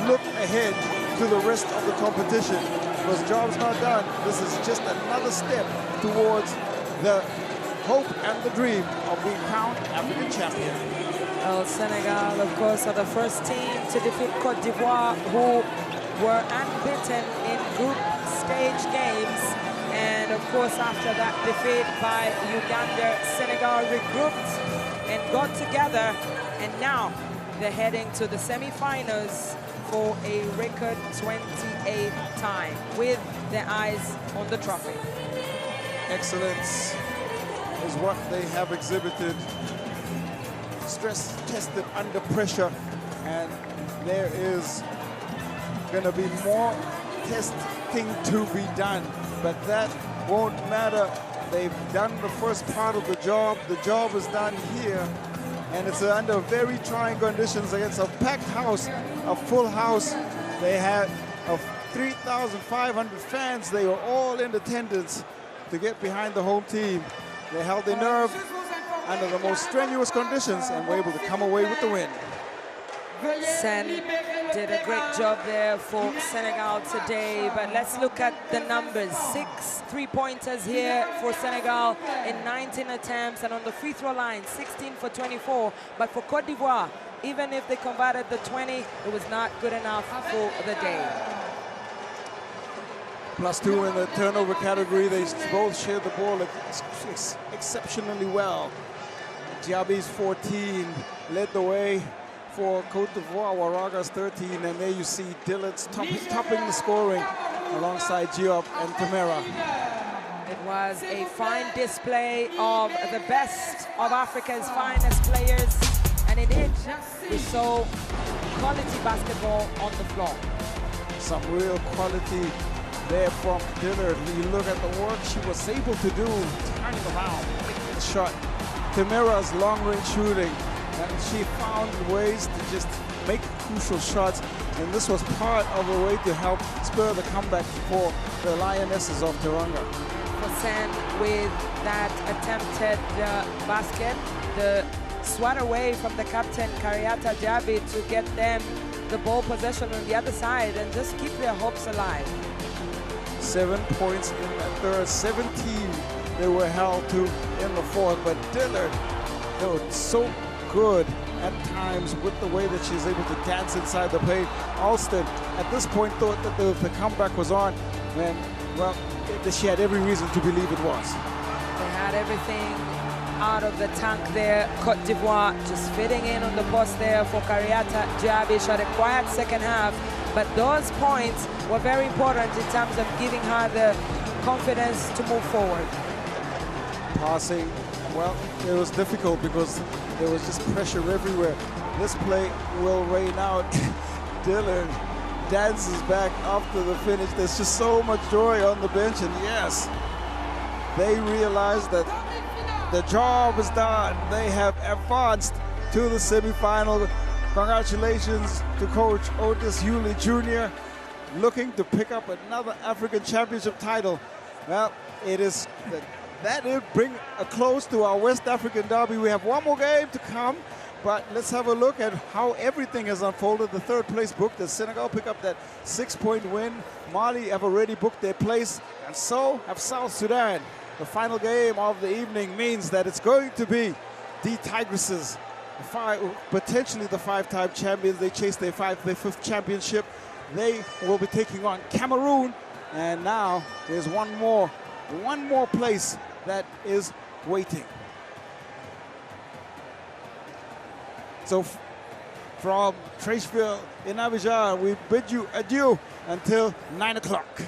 A: look ahead to the rest of the competition, because job's not done. This is just another step towards the hope and the dream of being crowned African champion.
B: Well, Senegal, of course, are the first team to defeat Côte d'Ivoire, who were unbeaten in group stage games. And of course, after that defeat by Uganda, Senegal regrouped and got together. And now they're heading to the semifinals for a record 28th time with their eyes on the trophy.
A: Excellence is what they have exhibited. Stress tested under pressure, and there is going to be more testing to be done, but that won't matter. They've done the first part of the job. The job is done here, and it's under very trying conditions against a packed house, a full house. They had 3,500 fans. They were all in attendance to get behind the home team. They held their nerve under the most strenuous conditions and were able to come away with the win.
B: Sen did a great job there for Senegal today, but let's look at the numbers. 6 3-pointers here for Senegal in 19 attempts, and on the free throw line, 16 for 24. But for Côte d'Ivoire, even if they converted the 20, it was not good enough for the day.
A: +2 in the turnover category. They both shared the ball exceptionally well. Diaby's 14 led the way for Côte d'Ivoire. Waraga's 13, and there you see Dillard's topping the scoring alongside Diop and Tamera.
B: It was a fine display of the best of Africa's finest players, and indeed we saw quality basketball on the floor.
A: Some real quality there from Dillard. You look at the work she was able to do, turning around, making the shot. Tamera's long-range shooting, and she found ways to just make crucial shots, and this was part of a way to help spur the comeback for the Lionesses of Teranga.
B: For Sen, with that attempted basket, the swat away from the captain, Kariata Diaby, to get them the ball possession on the other side and just keep their hopes alive.
A: 7 points in the third, 17 they were held to in the fourth, but Dillard, they were so good at times with the way that she's able to dance inside the paint. Alston, at this point, thought that the comeback was on, and, well, she had every reason to believe it was.
B: They had everything out of the tank there. Côte d'Ivoire just fitting in on the post there for Kariata Diaby. She had a quiet second half, but those points were very important in terms of giving her the confidence to move forward.
A: Passing Well, it was difficult because there was just pressure everywhere. This play will rain out. Dylan dances back after the finish. There's just so much joy on the bench, and yes, they realize that the job is done. They have advanced to the semifinal. Congratulations to Coach Otis Hewley Jr. looking to pick up another African Championship title. Well, it is that will bring a close to our West African derby. We have one more game to come, but let's have a look at how everything has unfolded. The third place booked as Senegal pick up that 6-point win. Mali have already booked their place, and so have South Sudan. The final game of the evening means that it's going to be the Tigresses, potentially the 5-time champions. They chase their 5th championship. They will be taking on Cameroon, and now there's one more place that is waiting. So from Traceville in Abidjan, we bid you adieu until 9 o'clock.